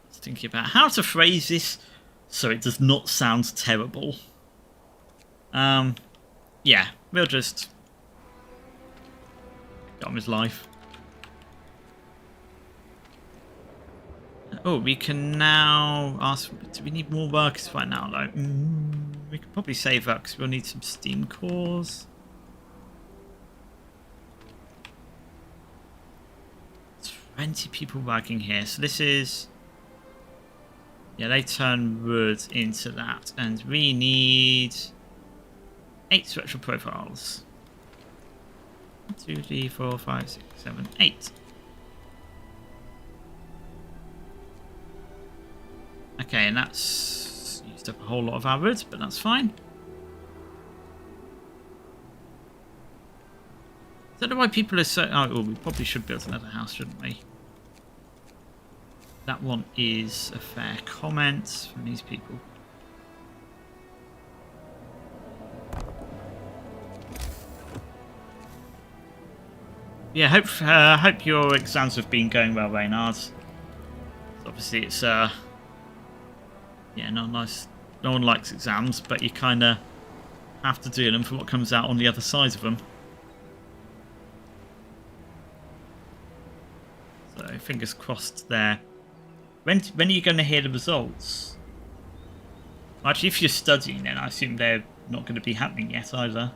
A: was thinking about how to phrase this so it does not sound terrible. Yeah, we'll just get on with life. Oh, we can now ask... Do we need more workers right now, though? We can probably save up, because we'll need some steam cores. 20 people working here. So this is... Yeah, they turn wood into that. And we need... 8 structural profiles. 1, 2, 3, 4, 5, 6, 7, 8. Okay, and that's used up a whole lot of our wood, but that's fine. I don't know why people are so... Oh, well, we probably should build another house, shouldn't we? That one is a fair comment from these people. Yeah, hope your exams have been going well, Reynard. Obviously, it's yeah, not nice. No one likes exams, but you kind of have to do them for what comes out on the other side of them. So fingers crossed there. When are you going to hear the results? Actually, if you're studying, then I assume they're not going to be happening yet either.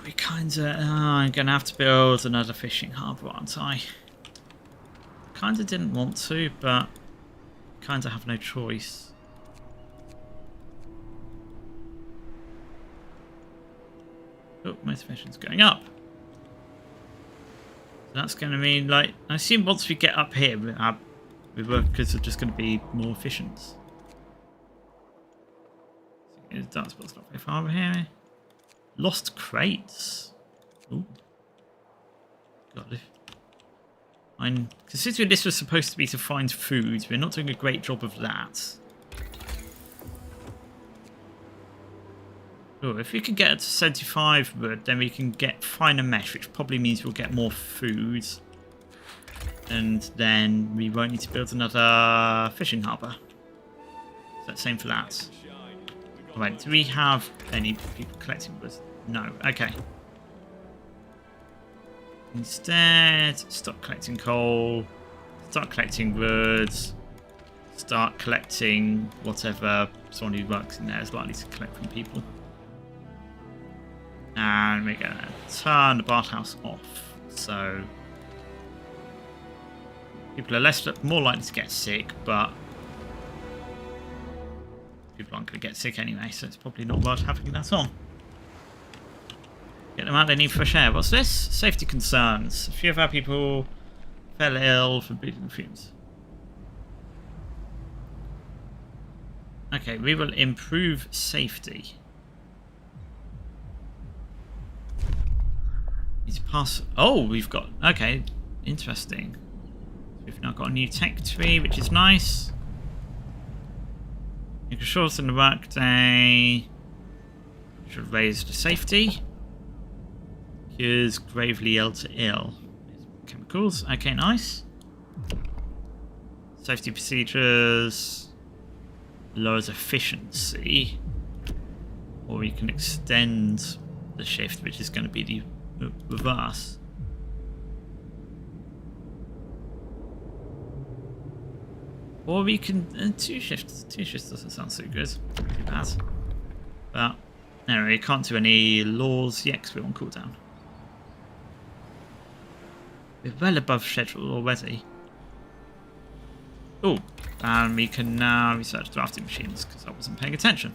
A: We kinda... I'm gonna have to build another fishing harbour, aren't I? Kinda didn't want to, but kinda have no choice. Oh, motivation's going up. That's gonna mean, like, I assume once we get up here, we workers are just gonna be more efficient. That's what's not very far over here. Lost crates. Ooh. God. I'm considering this was supposed to be to find food. We're not doing a great job of that. Oh, if we can get to 75 wood, then we can get finer mesh, which probably means we'll get more food. And then we won't need to build another fishing harbour. So same for that. Right, do we have any people collecting wood? No. Okay. Instead, stop collecting coal, start collecting wood, start collecting whatever someone who works in there is likely to collect from people. And we're going to turn the bathhouse off. So people are more likely to get sick, but people aren't going to get sick anyway, so it's probably not worth having that on. Get them out, they need fresh air. What's this? Safety concerns. A few of our people fell ill from breathing fumes. Okay, we will improve safety. Need to pass... Oh, we've got... Okay, interesting. We've now got a new tech tree, which is nice. You can shorten the workday. Should raise the safety. Cures gravely ill to ill. Chemicals. Okay, nice. Safety procedures. Lowers efficiency. Or we can extend the shift, which is going to be the reverse. Or we can... two shifts. Two shifts doesn't sound so good. Too bad. But, anyway, we can't do any laws yet because we're on cooldown. We're well above schedule already. Oh, and we can now research drafting machines because I wasn't paying attention.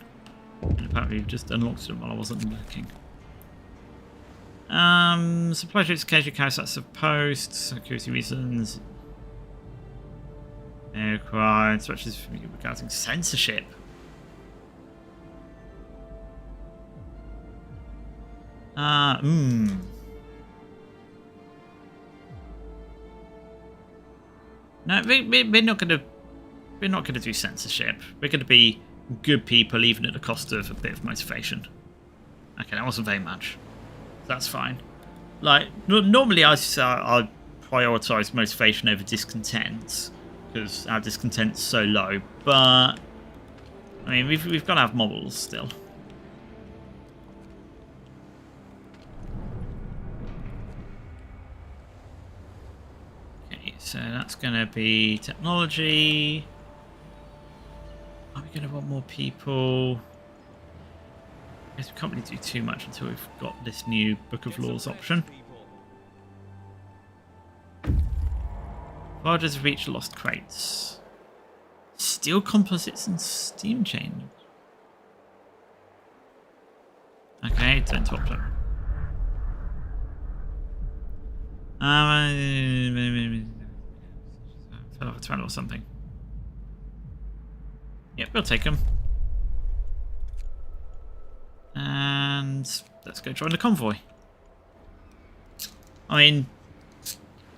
A: And apparently we just unlocked them while I wasn't looking. Supply troops occasionally carry sets of posts, security reasons. Required stretches regarding censorship. No, we're not gonna do censorship. We're gonna be good people, even at the cost of a bit of motivation. Okay, that wasn't very much. That's fine. Like normally, I prioritize motivation over discontent because our discontent's so low. But I mean, we've got to have models still. So that's going to be technology. Are we going to want more people? I guess we can't really do too much until we've got this new Book of Laws option. Why does it reach lost crates? Steel composites and steam chain. Okay, turn to option. Fell off a tunnel or something. Yep, we'll take them. And let's go join the convoy. I mean,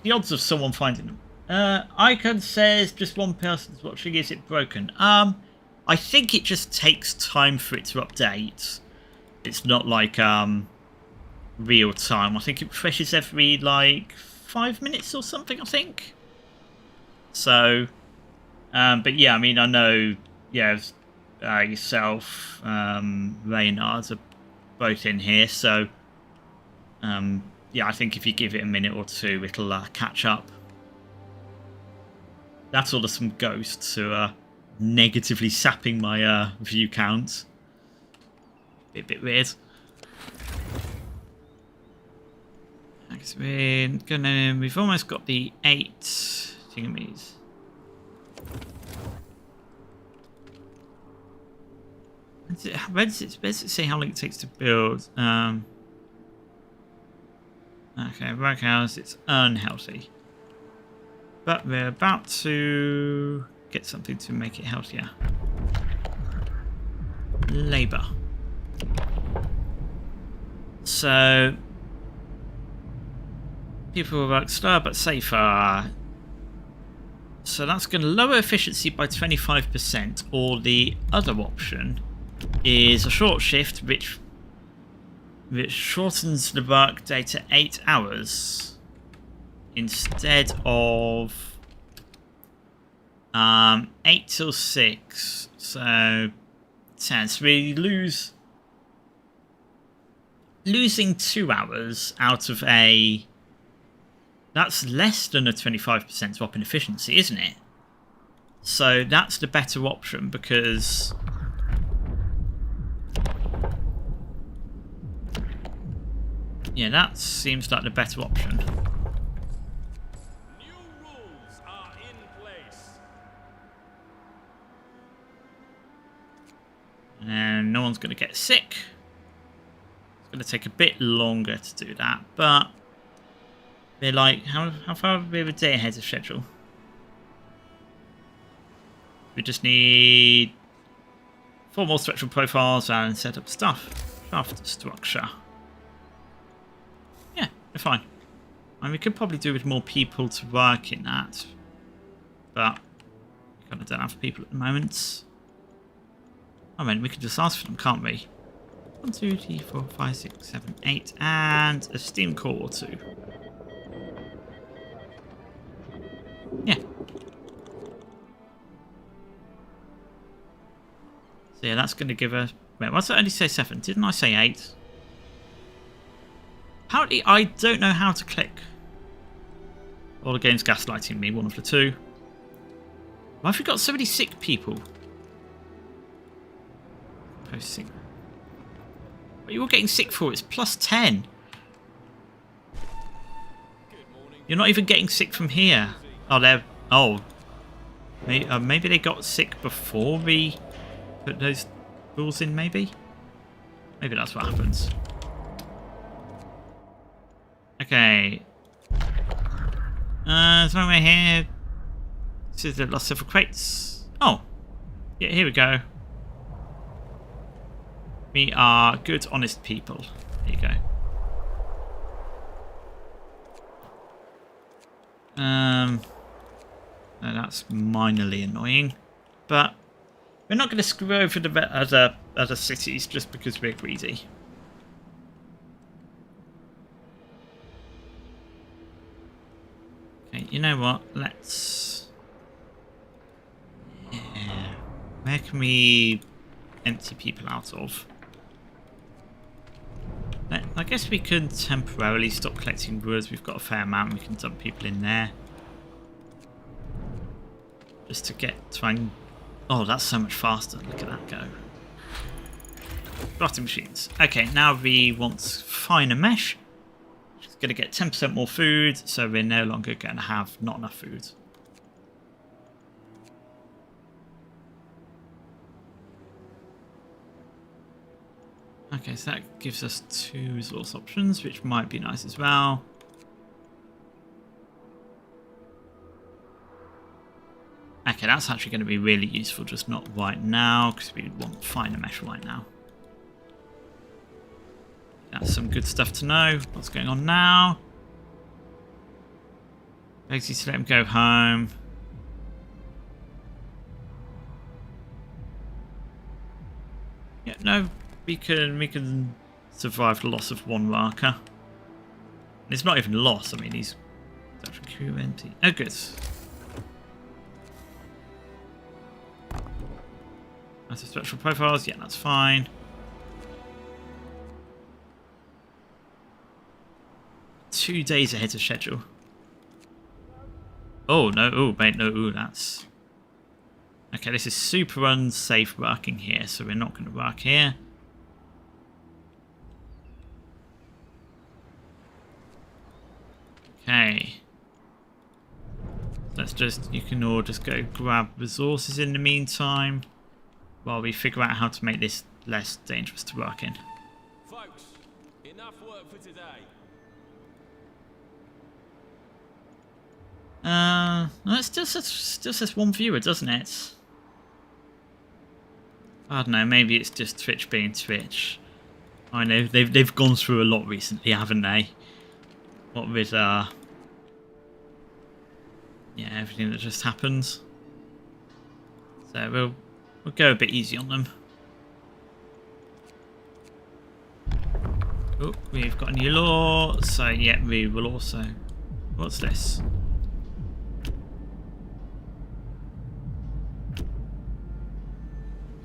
A: the odds of someone finding them. Icon says just one person's watching. Is it broken? I think it just takes time for it to update. It's not like real time. I think it refreshes every like 5 minutes or something, I think. So, but yeah, I mean, I know, yeah, yourself, Reynard are both in here, so yeah, I think if you give it a minute or two, it'll catch up. That's all of some ghosts who are negatively sapping my view count. Bit weird. We've almost got the 8 thingamies. Where does it say how long it takes to build? Okay, Bathhouse, it's unhealthy. But we're about to get something to make it healthier. Labour. So, people will work slower but safer. So that's going to lower efficiency by 25%, or the other option is a short shift which shortens the work day to 8 hours instead of 8 till 6. So 10. So we losing 2 hours out of a... That's less than a 25% drop in efficiency, isn't it? So that's the better option because... Yeah, that seems like the better option.
C: New rules are in place.
A: And no one's going to get sick. It's going to take a bit longer to do that, but... They're like, how far are we a day ahead of schedule? We just need 4 more structural profiles and set up shaft structure. Yeah, we're fine. I mean, we could probably do with more people to work in that, but we kind of don't have people at the moment. I mean, we could just ask for them, can't we? 1, 2, 3, 4, 5, 6, 7, 8, and a steam core or 2. Yeah. So yeah, that's going to give us... Wait, what's that only say 7? Didn't I say 8? Apparently, I don't know how to click. Or the game's gaslighting me, one of the two. Why have we got so many sick people? Posting. What are you all getting sick for? It's plus 10. You're not even getting sick from here. Oh, they're... Oh. Maybe they got sick before we put those rules in, maybe? Maybe that's what happens. Okay. So we're here. This is the lost silver crates. Oh. Yeah, here we go. We are good, honest people. There you go. No, that's minorly annoying, but we're not going to screw over the other cities just because we're greedy. Okay, you know what? Let's... Yeah. Where can we empty people out of? I guess we could temporarily stop collecting wood. We've got a fair amount. We can dump people in there. Just to try and... Oh, that's so much faster. Look at that go. Crafting machines. Okay, now we want finer mesh. It's going to get 10% more food, so we're no longer going to have not enough food. Okay, so that gives us 2 resource options, which might be nice as well. Okay, that's actually going to be really useful, just not right now, because we want finer mesh right now. That's some good stuff to know. What's going on now? Begs you to let him go home. Yeah, no, we can survive the loss of 1 marker. And it's not even loss. I mean, he's actually crew empty. Oh, good. That's the structural profiles. Yeah, that's fine. Two days ahead of schedule. Oh, no. Oh, mate, no. Ooh, that's... Okay, this is super unsafe working here, so we're not going to work here. Okay. Let's just... You can all just go grab resources in the meantime, while we figure out how to make this less dangerous to work in.
C: Folks, enough work for today.
A: It still says 1 viewer, doesn't it? I don't know, maybe it's just Twitch being Twitch. I know, they've gone through a lot recently, haven't they? What with, yeah, everything that just happened. So we'll go a bit easy on them. Oh, we've got a new law, so yeah, we will also... What's this?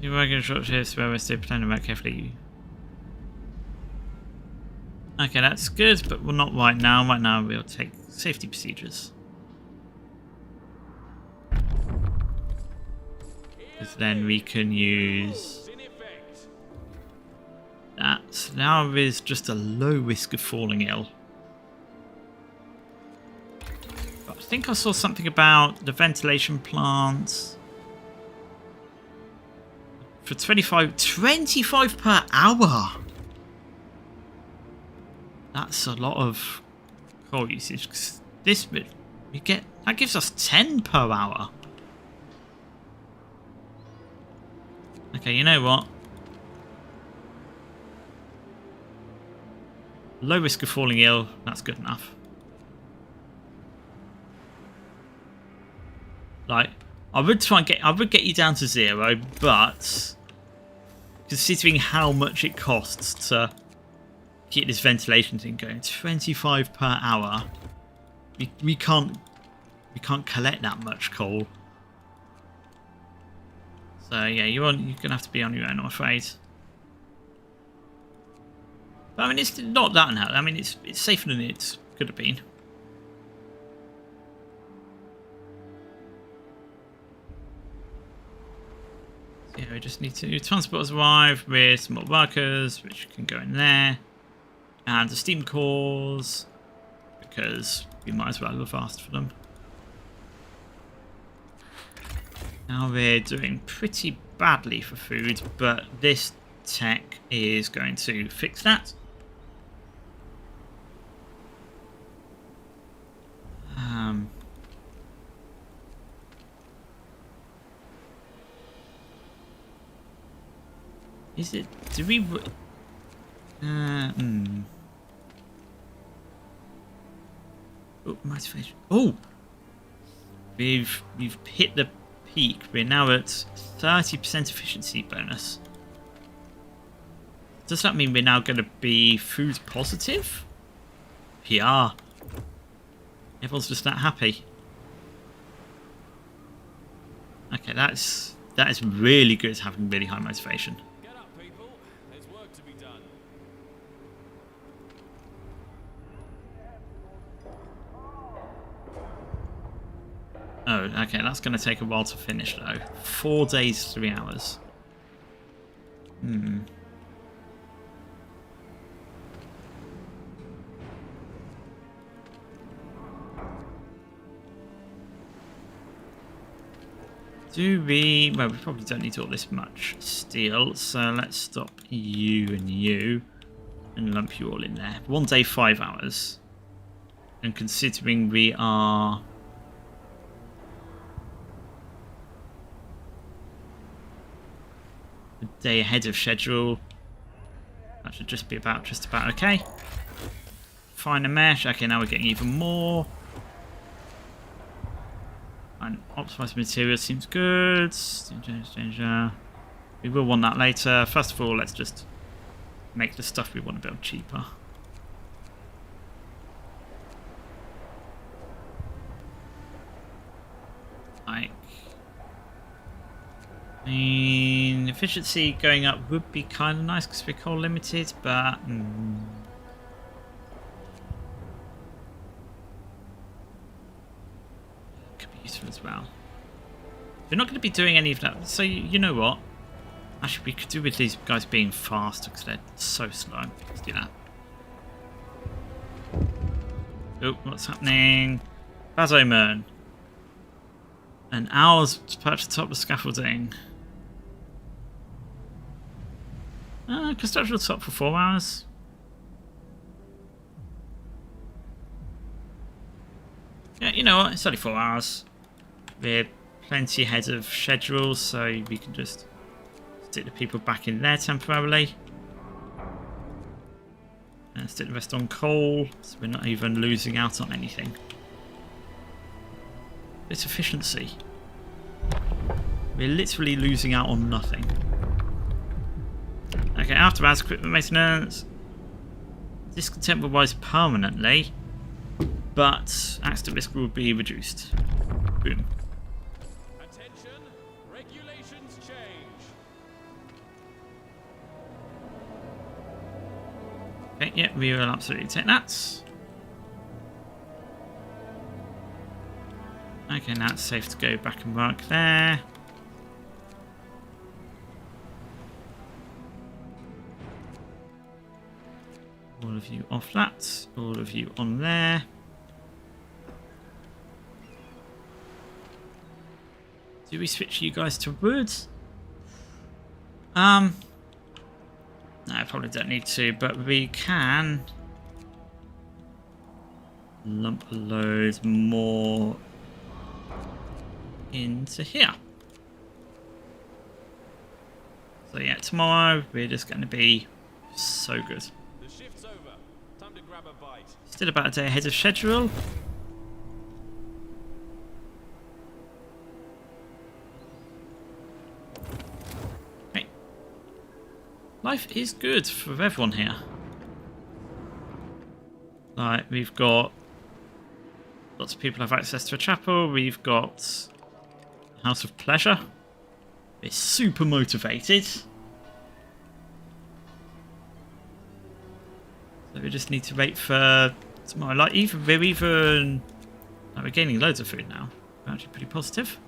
A: You're working short shifts where we're still planning about carefully. Okay, that's good, but we're not right now. Right now, we'll take safety procedures. Because then we can use that. So now there is just a low risk of falling ill. But I think I saw something about the ventilation plants. For 25 per hour. That's a lot of coal usage. This bit we get that gives us 10 per hour. Okay, you know what? Low risk of falling ill. That's good enough. Like, I would get you down to 0, but considering how much it costs to keep this ventilation thing going, 25 per hour, we can't collect that much coal. So yeah, you're gonna have to be on your own, I'm afraid. But I mean, it's not that unhealthy. I mean, it's safer than it could have been. Yeah, we just need to transport arrive with some more workers, which can go in there, and the steam cores, because we might as well have asked for them. Now we're doing pretty badly for food, but this tech is going to fix that. Is it? Do we? Oh, motivation. Oh, we've hit the peak. We're now at 30% efficiency bonus. Does that mean we're now going to be food positive? PR. Everyone's just that happy. Okay, that is really good, having really high motivation.
C: Get up, people. There's work to be done.
A: Oh, okay, that's going to take a while to finish, though. 4 days, 3 hours. Do we... Well, we probably don't need all this much steel, so let's stop you and you and lump you all in there. 1 day, 5 hours. And considering we are... a day ahead of schedule, that should just be about okay. Finer mesh. Okay, now we're getting even more. And optimized material seems good. We will want that later. First of all, let's just make the stuff we want to build cheaper. Like, I mean, efficiency going up would be kind of nice because we're coal limited, but could be useful as well. We're not going to be doing any of that, so you know what? Actually, we could do with these guys being fast because they're so slow. Let's do that. Oh, what's happening? Bazoman. An hour's perched atop the scaffolding. Construction will stop for 4 hours. Yeah, you know what? It's only 4 hours. We're plenty ahead of schedule, so we can just stick the people back in there temporarily. And stick the rest on coal, so we're not even losing out on anything. It's efficiency. We're literally losing out on nothing. Okay, after hours equipment maintenance. Discontent will rise permanently, but accident risk will be reduced. Boom.
C: Attention, regulations change.
A: Okay, yeah, we will absolutely take that. Okay, now it's safe to go back and work there. All of you off that. All of you on there. Do we switch you guys to wood? No, I probably don't need to, but we can lump a load more into here. So yeah, tomorrow we're just going to be so good.
C: The shift's over. Time to grab a bite.
A: Still about a day ahead of schedule. Hey. Life is good for everyone here. Like, we've got lots of people have access to a chapel. We've got House of Pleasure. We're super motivated. So we just need to wait for tomorrow. Like, we're gaining loads of food now. We're actually pretty positive.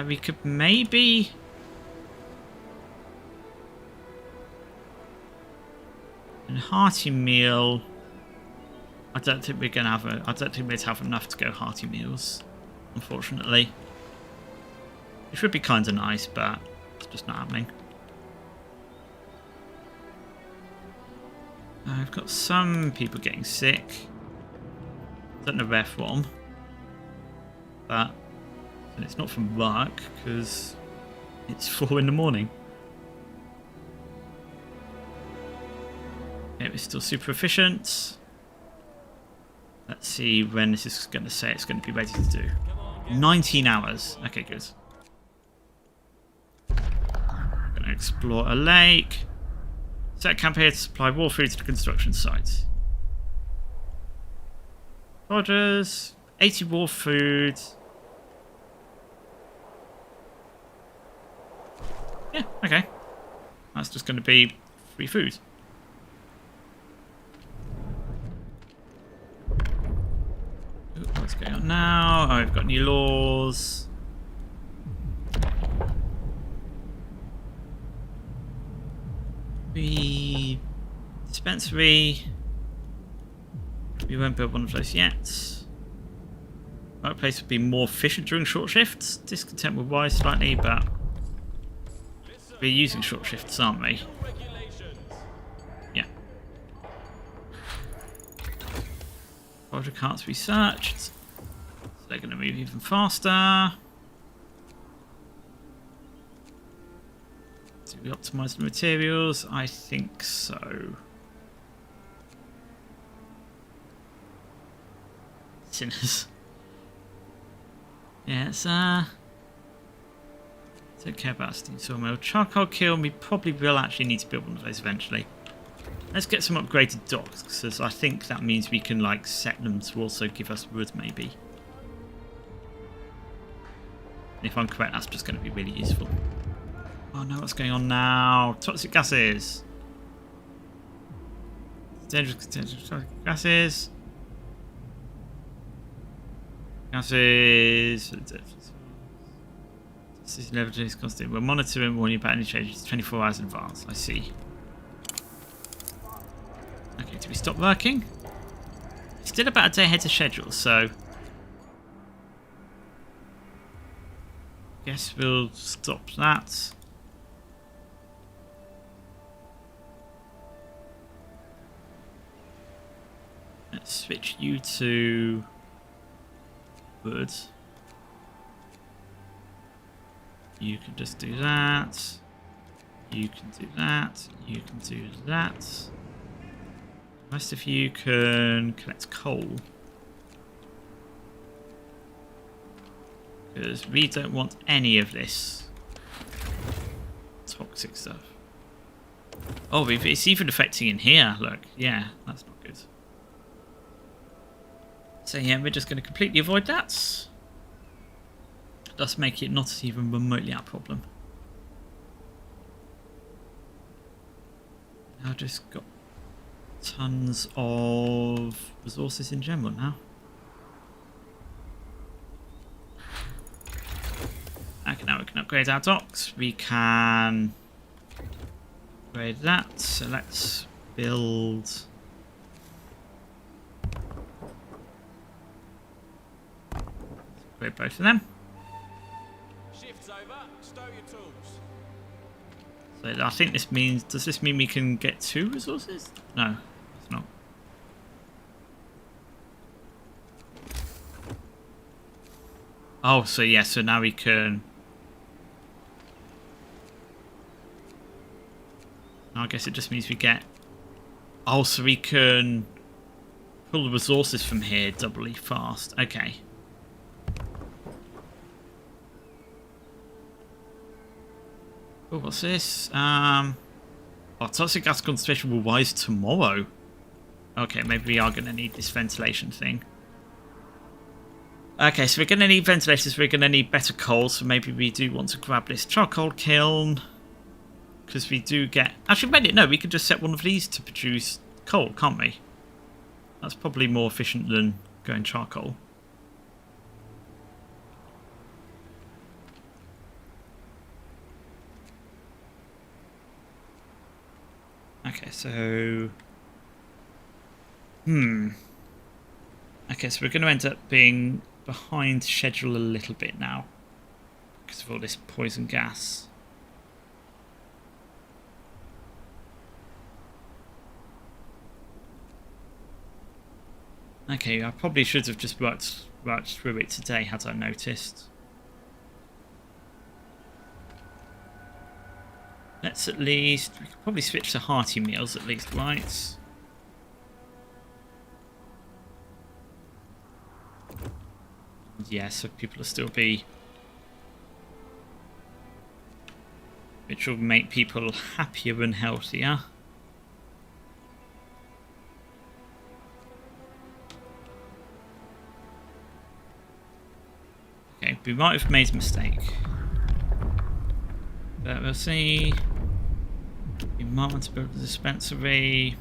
A: We could maybe a hearty meal. I don't think we're gonna have I don't think we'd have enough to go hearty meals, unfortunately. It would be kind of nice, but it's just not happening. I've got some people getting sick. Don't know where from, but it's not from work because it's 4 in the morning. Yeah, we're still super efficient. Let's see when this is going to say it's going to be ready to do. 19 hours. Okay, good. Going to explore a lake. Set camp here to supply war food to the construction site. Rogers. 80 war food. Yeah, okay. That's just going to be free food. Ooh, what's going on now? Oh, we've got new laws. Dispensary. We won't build one of those yet. Workplace would be more efficient during short shifts. Discontent will rise slightly, but we're using short shifts, aren't we? Yeah. Project carts researched. So they're going to move even faster. Do we optimize the materials? I think so. Sinners. Yeah, it's don't care about steam sawmill. Charcoal kiln, we probably will actually need to build one of those eventually. Let's get some upgraded docks, because I think that means we can like set them to also give us wood maybe. If I'm correct, that's just going to be really useful. Oh no, what's going on now? Toxic gases. Dangerous toxic gases. Gases. This is level constant. We're monitoring and warning about any changes 24 hours in advance. I see. Okay, do we stop working? Still about a day ahead of schedule, so guess we'll stop that. Let's switch you to wood. You can just do that. You can do that. You can do that. The rest of you can collect coal. Because we don't want any of this toxic stuff. Oh, it's even affecting in here. Look, yeah, that's not good. So yeah, we're just going to completely avoid that. Thus make it not even remotely our problem. I've just got tons of resources in general now. Okay, now we can upgrade our docks. We can upgrade that. So let's build. Upgrade both of them.
C: Shift's over. Stow your tools.
A: So I think this means. Does this mean we can get 2 resources? No, it's not. Oh, so yeah. So now we can. I guess it just means we get. Oh, so we can pull the resources from here doubly fast. Okay. Oh, what's this? Oh, toxic gas concentration will rise tomorrow. Okay, maybe we are going to need this ventilation thing. Okay, so we're going to need ventilation, so we're going to need better coal, so maybe we do want to grab this charcoal kiln. Because we do get... Actually, no, we could just set one of these to produce coal, can't we? That's probably more efficient than going charcoal. Okay, so... Okay, so we're going to end up being behind schedule a little bit now. Because of all this poison gas. Okay, I probably should have just worked through it today had I noticed. Let's at least... We could probably switch to hearty meals at least, right? Yeah, so people will still be... Which will make people happier and healthier. Okay, we might have made a mistake. But we'll see. We might want to build a dispensary.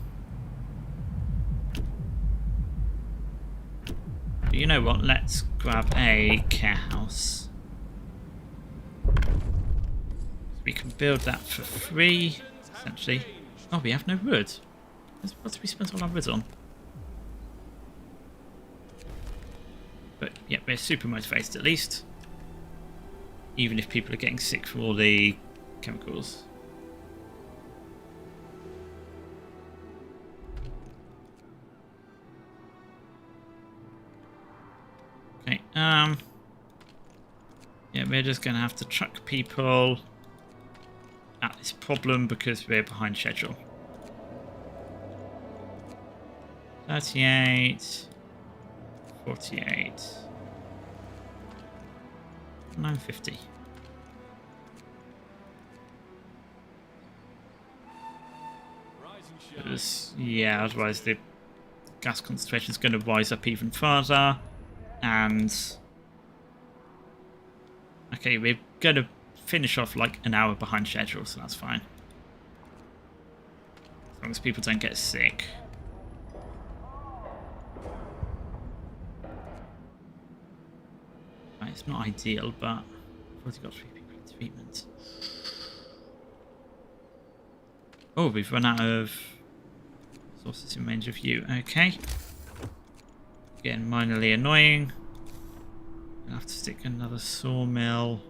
A: But you know what? Let's grab a care house. We can build that for free, essentially. Oh, we have no wood. What did we spend all our wood on? But yeah, we're super motivated at least. Even if people are getting sick from all the chemicals. Okay, yeah, we're just going to have to truck people at this problem because we're behind schedule. 38, 48, 950. Because, yeah, otherwise the gas concentration is going to rise up even further. And okay, we're going to finish off like an hour behind schedule, so that's fine. As long as people don't get sick. Right, it's not ideal, but I've already got 3 people in treatment. Oh, we've run out of sources in range of view. Okay. Getting minorly annoying. I'll have to stick another sawmill.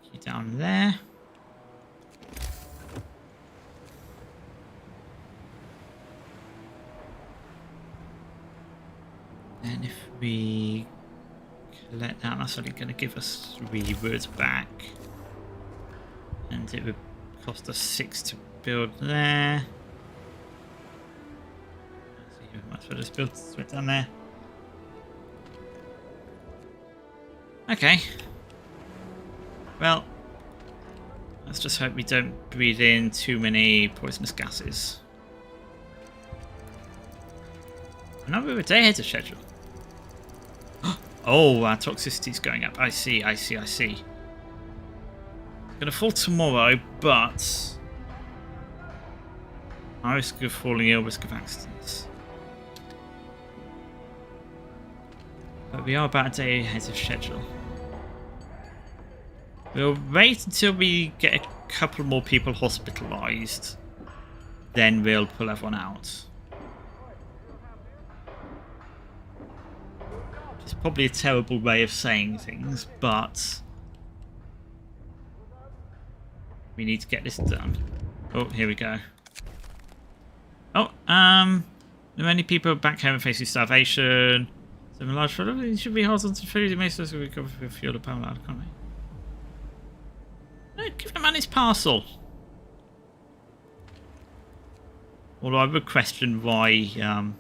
A: Stick you down there. And if we collect that, that's only going to give us 3 words back. And it would cost us 6 to build there. So you might as well just build straight down there. Okay. Well, let's just hope we don't breathe in too many poisonous gases. Now we're a day ahead of schedule. Oh, our toxicity's going up. I see. Gonna fall tomorrow, but high risk of falling ill, risk of accidents. But we are about a day ahead of schedule. We'll wait until we get a couple more people hospitalised. Then we'll pull everyone out. It's probably a terrible way of saying things, but we need to get this done. Oh, here we go. Oh, many people back home facing starvation. Some large food should be held onto food. It makes us recover for fuel to power out, can't we? No, give the man his parcel. Although I would question why.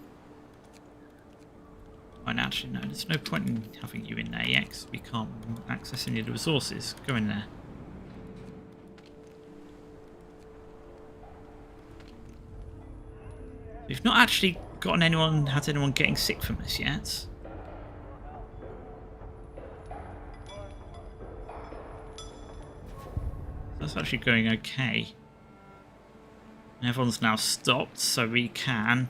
A: Actually, no, there's no point in having you in there yet, because we can't access any of the resources. Go in there. We've not actually had anyone getting sick from this yet. That's actually going okay. And everyone's now stopped, so we can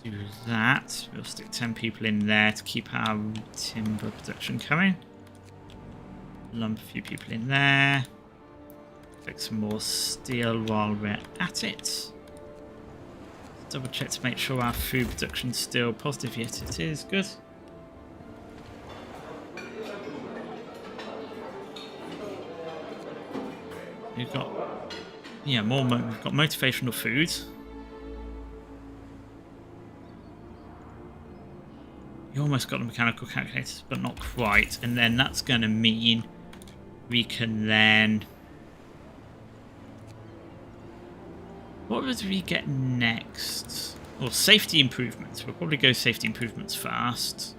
A: do that. We'll stick 10 people in there to keep our timber production coming. Lump a few people in there. Fix some more steel while we're at it. Double check to make sure our food production's still positive. Yes, it is. Good. We've got, yeah, we've got motivational food. You almost got the mechanical calculators, but not quite. And then that's going to mean we can then... What would we get next? Well, safety improvements. We'll probably go safety improvements first.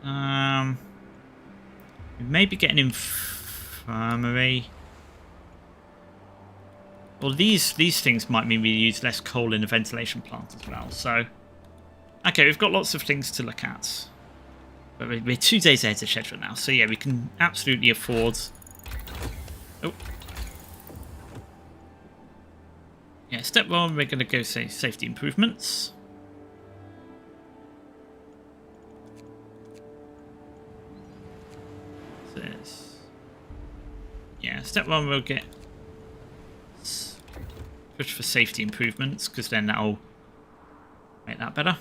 A: We may be getting infirmary. Well, these things might mean we use less coal in the ventilation plant as well. So, okay, we've got lots of things to look at. But we're 2 days ahead of schedule now. So yeah, we can absolutely afford... Oh. Yeah, step 1, we're going to go say safety improvements. step one, we'll get push for safety improvements, because then that'll make that better.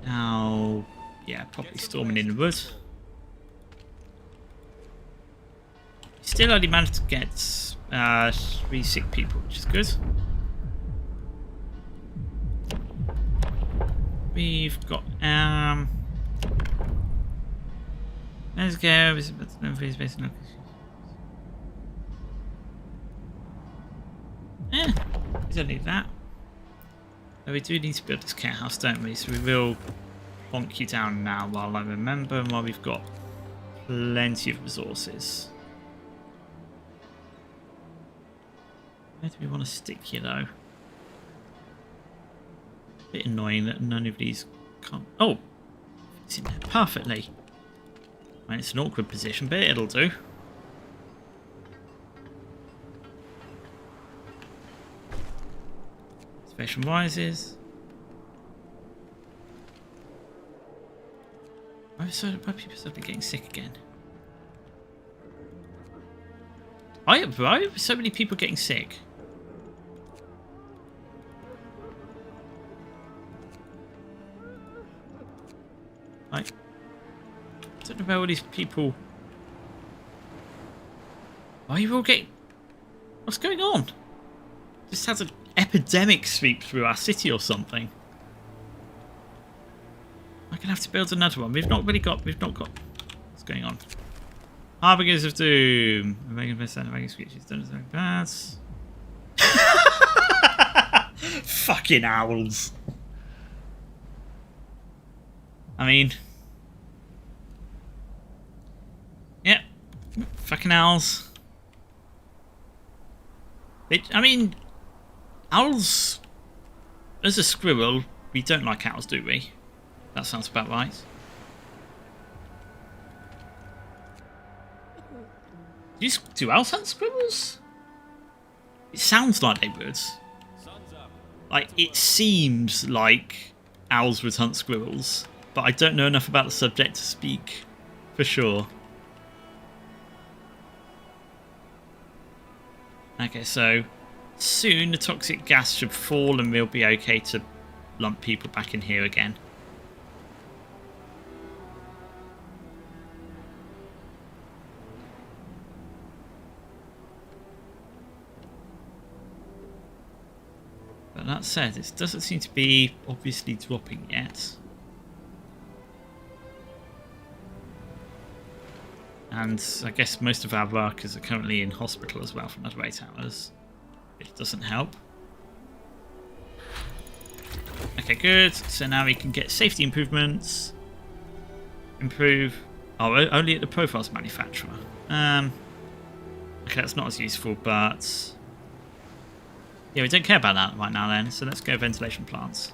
A: Now, yeah, probably storming in the wood. Still only managed to get 3 sick people, which is good. We've got let's go. We don't need that. But we do need to build this care house, don't we? So we will plonk you down now while I remember and while we've got plenty of resources. Where do we want to stick you though? Bit annoying that none of these can't. Oh! It's in there perfectly. I mean, it's an awkward position, but it'll do. Observation rises. Why are people suddenly getting sick again? Why are so many people getting sick? I don't know about all these people. Why are you all getting... What's going on? Just has an epidemic sweep through our city or something. I'm gonna have to build another one. We've not got... What's going on? Harbingers of Doom. Fucking owls. I mean... Yeah. Fucking owls. I mean... Owls... As a squirrel, we don't like owls, do we? That sounds about right. Do owls hunt squirrels? It sounds like they would. Like, it seems like owls would hunt squirrels. But I don't know enough about the subject to speak for sure. Okay, so soon the toxic gas should fall and we'll be okay to lump people back in here again. But that said, it doesn't seem to be obviously dropping yet. And I guess most of our workers are currently in hospital as well for another 8 hours, which doesn't help. Okay, good. So now we can get safety improvements. Improve. Oh, only at the profiles manufacturer. Okay, that's not as useful, but yeah, we don't care about that right now then. So let's go ventilation plants.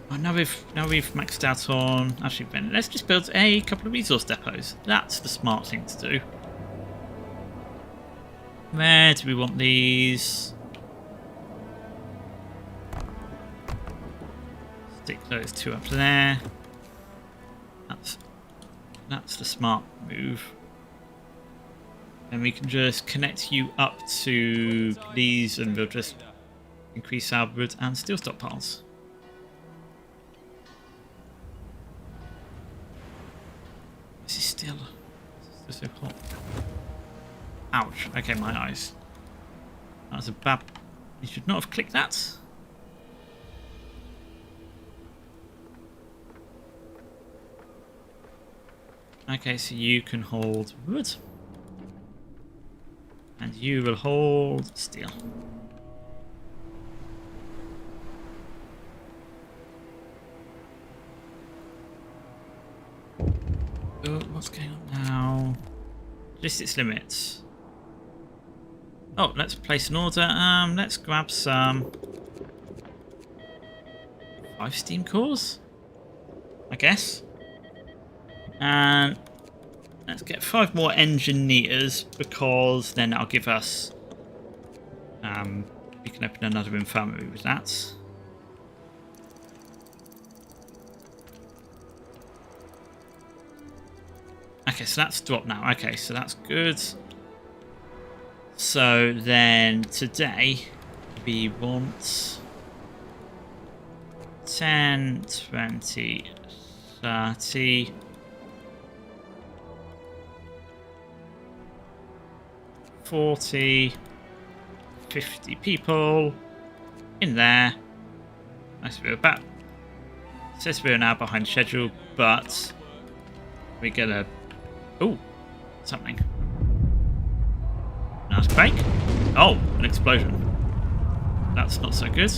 A: Oh, now we've maxed out on... Actually, let's just build a couple of resource depots. That's the smart thing to do. Where do we want these? Stick those 2 up there. That's the smart move. And we can just connect you up to these and we'll just increase our wood and steel stockpiles. This is still so hot. Ouch. Okay, my eyes. That was a bad... You should not have clicked that. Okay, so you can hold wood. And you will hold steel. Oh, what's going on now? Logistics limits. Oh, let's place an order. Let's grab some 5 steam cores, I guess. And let's get 5 more engineers because then that'll give us. We can open another infirmary with that. Okay, so that's dropped now. Okay, so that's good. So then today we want 10, 20, 30, 40, 50 people in there. Nice, we're about. It says we're now behind schedule, but we're gonna. Oh, something. Nice quake. Oh, an explosion. That's not so good.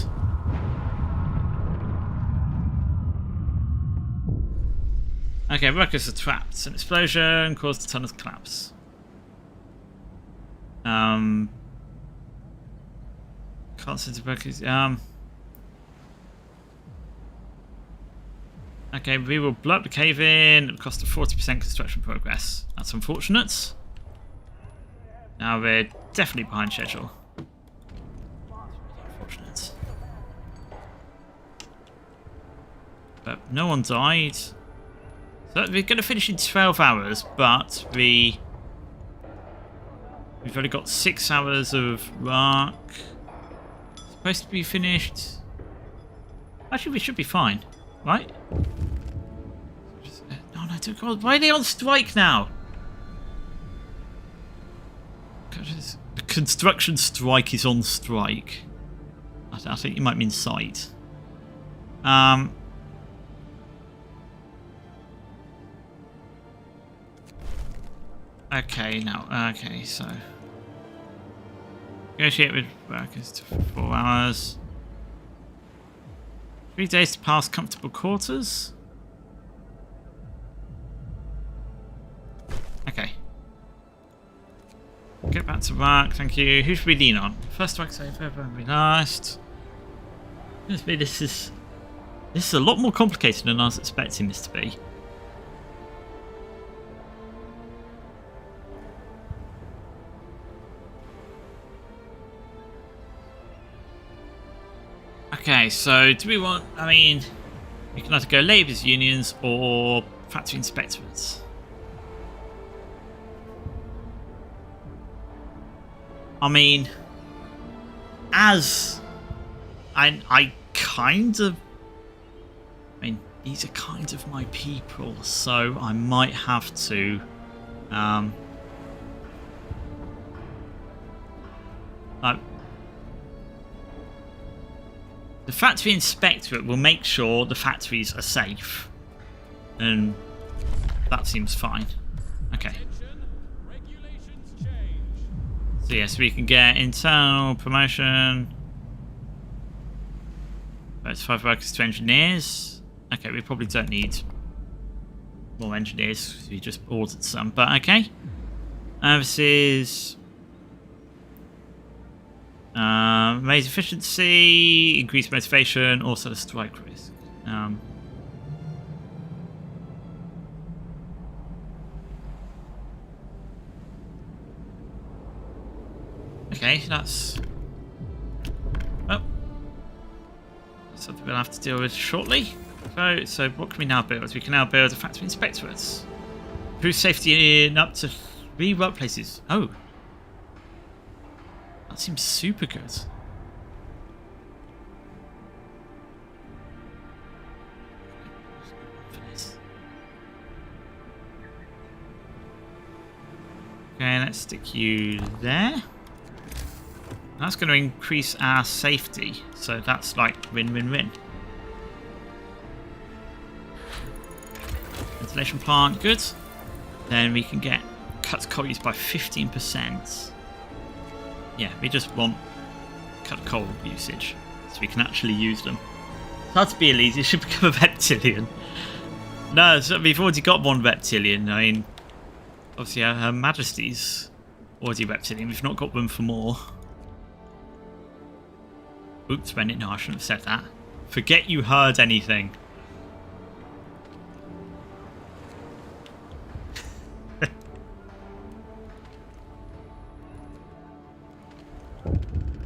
A: Okay, workers are trapped. An explosion caused the tunnel to collapse. Can't send the workers. Okay, we will blow up the cave in at the cost of 40% construction progress. That's unfortunate. Now we're definitely behind schedule. Unfortunate. But no one died. So we're going to finish in 12 hours, but we've only got 6 hours of work. Supposed to be finished. Actually, we should be fine, right? No, dear God, why are they on strike now? The construction strike is on strike. I think you might mean site. Okay, now, okay, so negotiate with workers to 4 hours. 3 days to pass comfortable quarters. Okay. Get back to work, thank you. Who should we lean on? First strike save ever and be last. This is a lot more complicated than I was expecting this to be. Okay, so do we want, I mean, we can either go labourers unions or factory inspectorates. I mean, as I kind of, I mean, these are kind of my people, so I might have to, the factory inspectorate will make sure the factories are safe, and that seems fine. Okay. So yes, we can get internal promotion. That's 5 workers to engineers. Okay, we probably don't need more engineers because we just ordered some, but okay. This is raise efficiency, increase motivation, also the strike risk. Okay, that's something we'll have to deal with shortly. So what can we now build? We can now build a factory inspectorate. Improve safety in up to 3 workplaces. Oh. That seems super good. Okay, let's stick you there. That's going to increase our safety, so that's like win-win-win. Ventilation plant, good. Then we can get cut coal use by 15%. Yeah, we just want cut coal usage, so we can actually use them. It's hard to be elite, it should become a reptilian. No, so we've already got one reptilian. I mean, obviously Her Majesty's already reptilian, we've not got room for more. Oops, no, I shouldn't have said that. Forget you heard anything.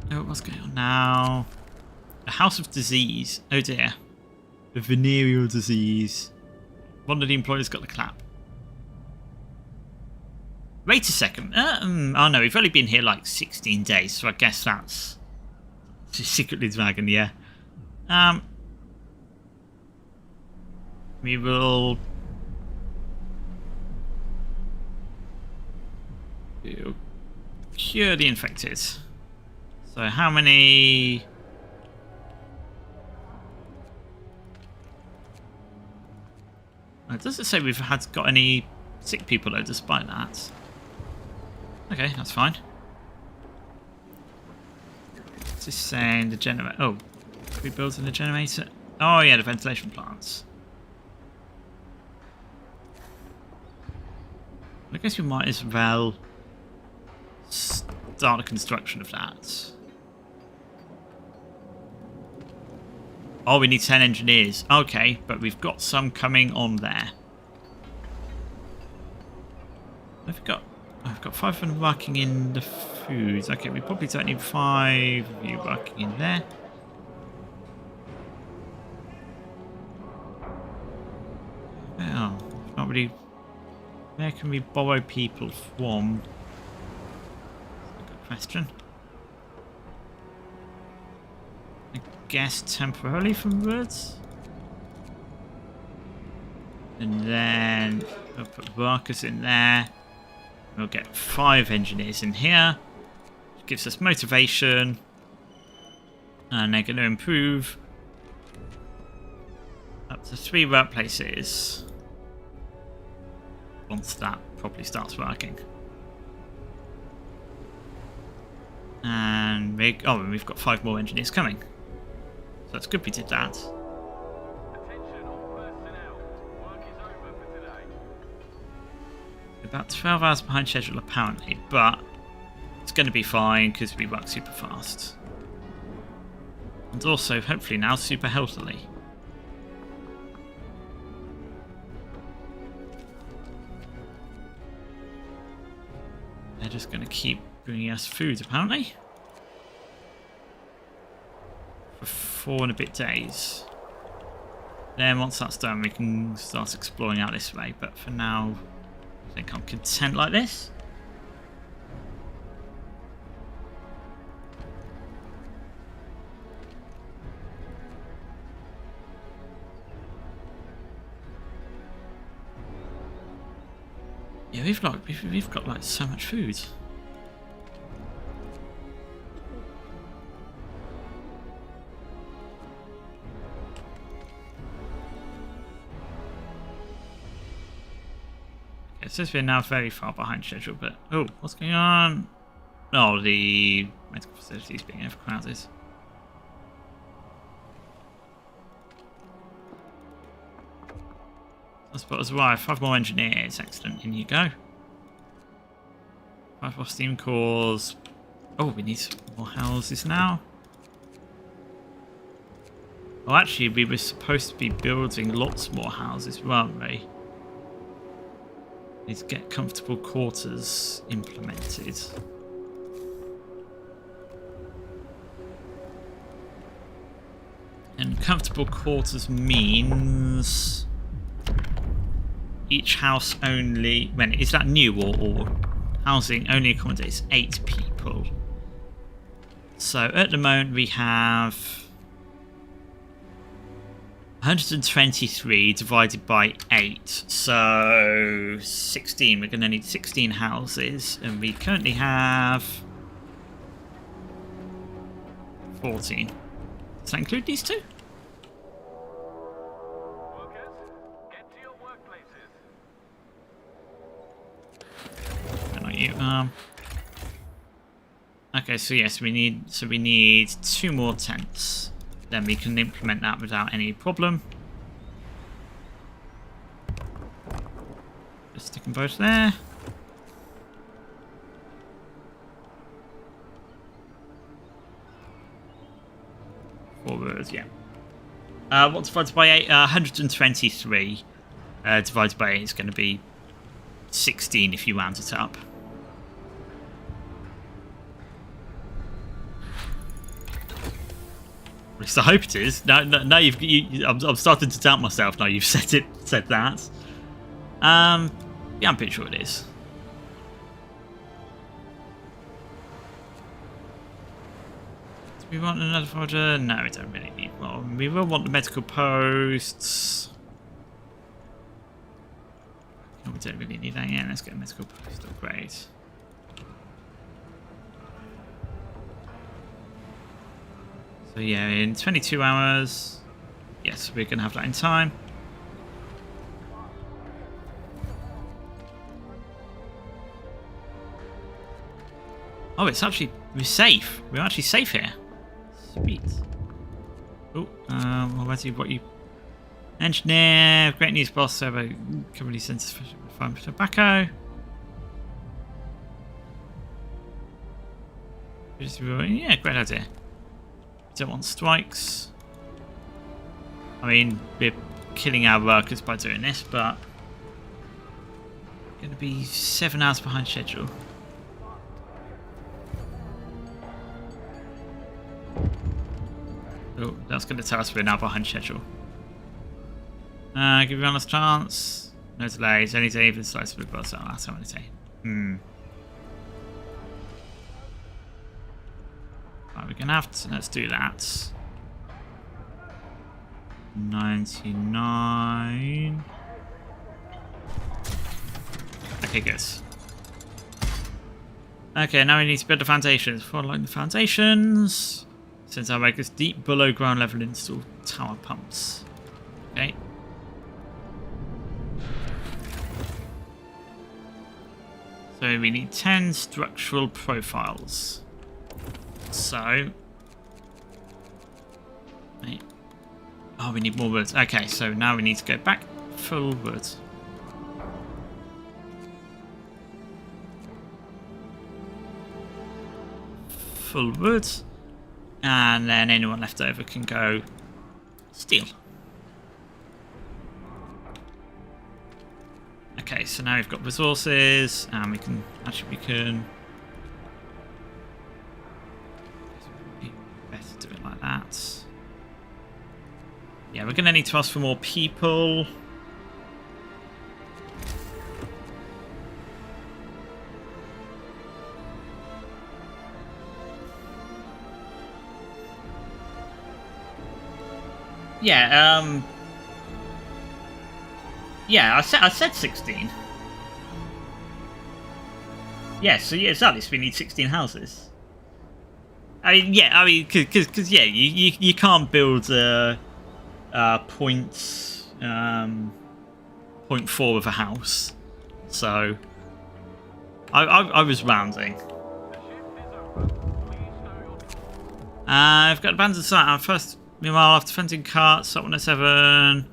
A: Oh, what's going on now? A house of disease. Oh dear. A venereal disease. One of the employees got the clap. Wait a second. Oh no, we've only been here like 16 days, so I guess that's secretly dragon. Yeah. We will cure the infected. So how many? It doesn't say we've got any sick people though, despite that. Okay, that's fine. It's just saying the generator. Oh, we building the generator. Oh yeah, the ventilation plants. I guess we might as well start the construction of that. Oh, we need 10 engineers. Okay, but we've got some coming on there. I've got 5 of them working in the foods. Okay, we probably don't need 5 of you working in there. Well, not really. Where can we borrow people from? That's a good question. I guess temporarily from woods. And then we'll put workers in there. We'll get 5 engineers in here. Which gives us motivation. And they're going to improve up to 3 workplaces once that properly starts working. And we've got 5 more engineers coming. So it's good we did that.
C: Attention all personnel. Work is over for today.
A: About 12 hours behind schedule apparently, but it's going to be fine because we work super fast. And also, hopefully now, super healthily. They're just going to keep bringing us food, apparently. For 4 and a bit days. Then once that's done, we can start exploring out this way. But for now, I think I'm content like this. Yeah, we've got like so much food. Okay, it says we're now very far behind schedule, but oh, what's going on? Oh, the medical facility is being overcrowded. That's why 5 more engineers. Excellent. In you go. 5 more steam cores. Oh, we need some more houses now. Well, actually, we were supposed to be building lots more houses, weren't we? Need to get comfortable quarters implemented. And comfortable quarters means each house only, is that new or housing only accommodates 8 people. So at the moment we have 123 divided by 8, so 16. We're going to need 16 houses, and we currently have 14. Does that include these 2? Okay, so yes, we need 2 more tents. Then we can implement that without any problem. Just stick them both there. Forward, yeah. What's divided by 8? 123 divided by 8 is going to be 16 if you round it up. At least I hope it is. Now I'm starting to doubt myself. Now you've said that. Yeah, I'm pretty sure it is. We want another forger? No, we don't really need one. We will want the medical posts. No, we don't really need that. Yeah, let's get a medical post upgrade. So yeah, in 22 hours. Yes, we're going to have that in time. Oh, it's actually, we're safe. We're actually safe here. Sweet. Oh, what you... Engineer, great news, boss. Servo currently sends for tobacco. Yeah, great idea. Don't want strikes. I mean, we're killing our workers by doing this, but going to be 7 hours behind schedule. Oh, that's going to tell us we're now behind schedule. Give everyone a chance. No delays. Any day even slice with bus. That's how many day. Right, we're going to have to. Let's do that. 99. Okay, good. Okay, now we need to build the foundations. Following the foundations. Since our workers deep below ground level, install tower pumps. Okay. So we need 10 structural profiles. So. Wait. Oh, we need more wood. Okay, so now we need to go back full wood. Full wood. And then anyone left over can go steel. Okay, so now we've got resources, and we can better do it like that. Yeah, we're going to need to ask for more people. Yeah, yeah, I said 16. Yeah, so yeah, exactly. So we need 16 houses. I mean, yeah, because yeah, you can't build point 0.4 of a house. So I was rounding. I've got abandoned site. Our first, meanwhile, after fencing carts, Salt 107.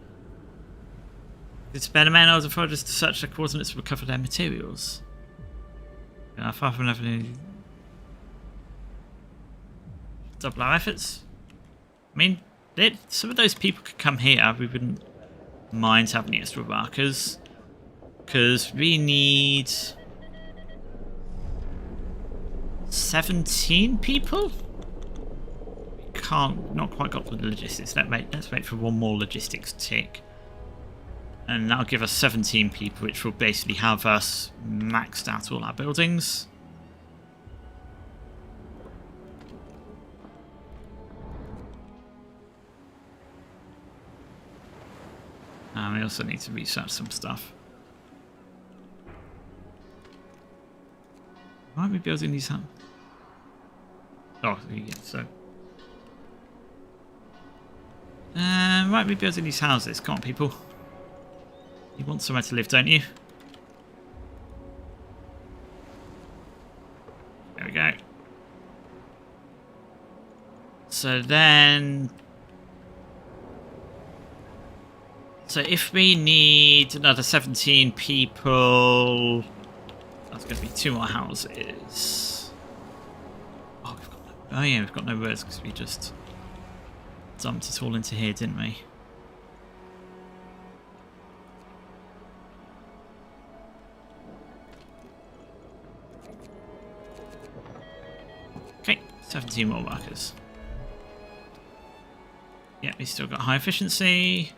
A: It's better men or the foragers to search their coordinates to recover their materials. Far from having double our efforts. I mean, some of those people could come here. We wouldn't mind having extra workers, because we need 17 people. We not quite got the logistics. Let's wait for one more logistics tick. And that'll give us 17 people, which will basically have us maxed out all our buildings. And we also need to research some stuff. Why are we building these houses? Oh, yeah, so. Why are we building these houses? Come on, people. You want somewhere to live, don't you? There we go. So then... So if we need another 17 people... That's going to be 2 more houses. Oh, we've got no words because we just dumped it all into here, didn't we? Okay, 17 more workers. Yeah, we still got high efficiency.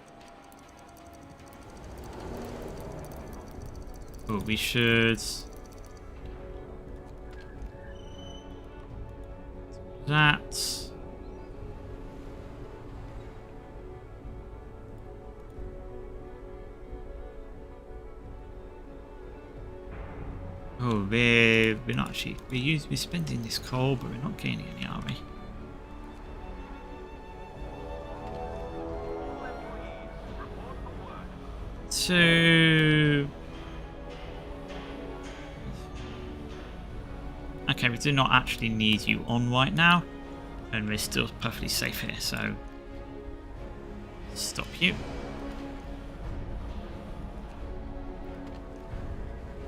A: Oh, we should... That. Oh, we're not actually we're spending this coal, but we're not gaining any, are we? So okay, we do not actually need you on right now, and we're still perfectly safe here. So stop you.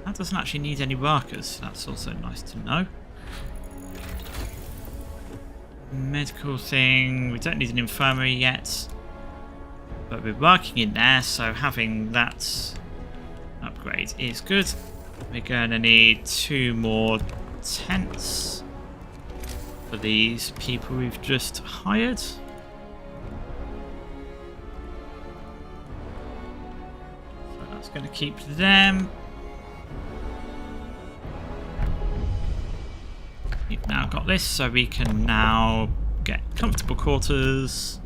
A: That doesn't actually need any workers. That's also nice to know. Medical thing. We don't need an infirmary yet. But we're working in there, so having that upgrade is good. We're going to need 2 more tents for these people we've just hired. So that's going to keep them. You've now got this, so we can now get comfortable quarters.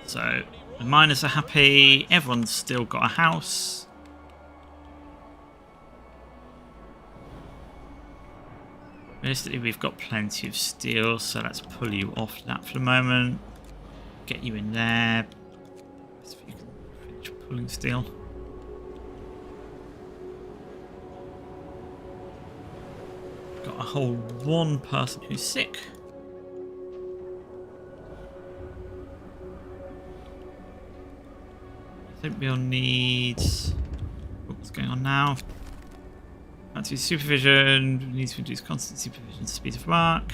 A: So the miners are happy, everyone's still got a house. Realistically, we've got plenty of steel, so let's pull you off that for the moment. Get you in there. See if you can finish pulling steel. Got a whole 1 person who's sick. I think we'll need... what's going on now? That's supervision. We need to reduce constant supervision to speed of work.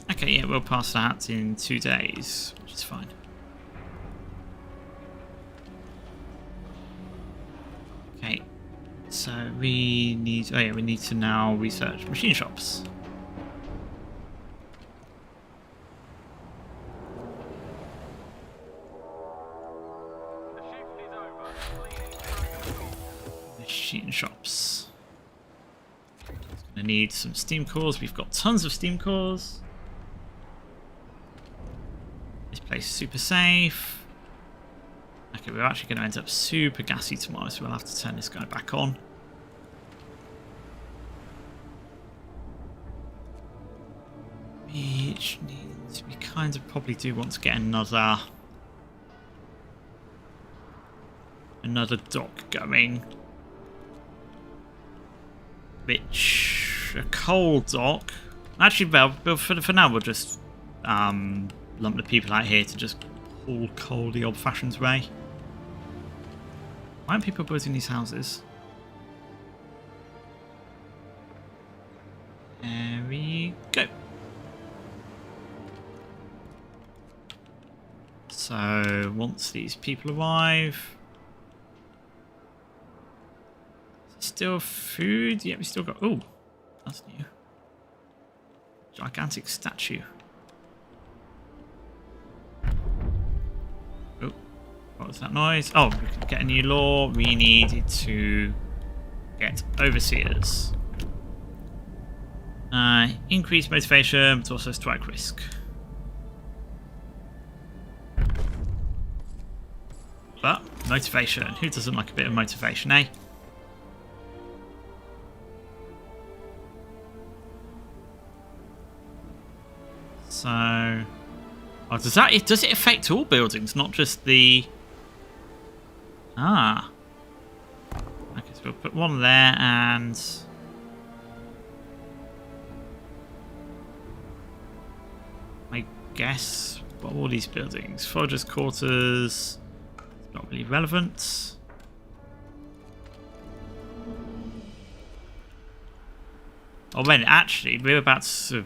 A: Okay, yeah, we'll pass that in 2 days, which is fine. Okay, so we need... oh yeah, we need to now research machine shops. Machine shops. Gonna need some steam cores. We've got tons of steam cores. This place is super safe. Okay, we're actually going to end up super gassy tomorrow, so we'll have to turn this guy back on. Which means we kind of probably do want to get another dock going. Which a coal dock. Actually, well, for now we'll just lump the people out here to just haul coal the old-fashioned way. Why aren't people building these houses? There we go. So once these people arrive. Still food? Yeah, we still got... oh, that's new. Gigantic statue. Oh, what was that noise? Oh, we can get a new law. We needed to get overseers. Increase motivation, but also strike risk. But motivation. Who doesn't like a bit of motivation, eh? So, oh, does it affect all buildings, not just the... ah. Okay, so we'll put one there and... I guess, what are all these buildings? Foragers' quarters, it's not really relevant. Oh, wait, actually, we're about to...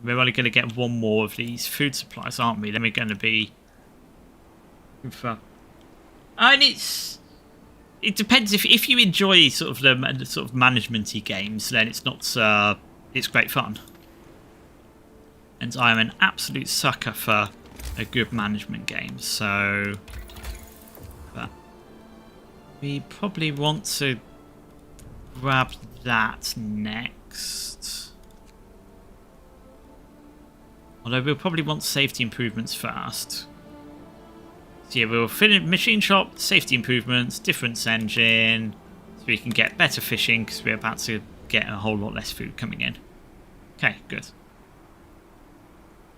A: we're only going to get 1 more of these food supplies, aren't we? Then we're going to be... and it depends. If you enjoy sort of the sort of management-y games, then it's not... it's great fun. And I am an absolute sucker for a good management game, so... but we probably want to grab that next. Although we'll probably want safety improvements first. So yeah, we'll finish machine shop, safety improvements, difference engine, so we can get better fishing because we're about to get a whole lot less food coming in. Okay, good.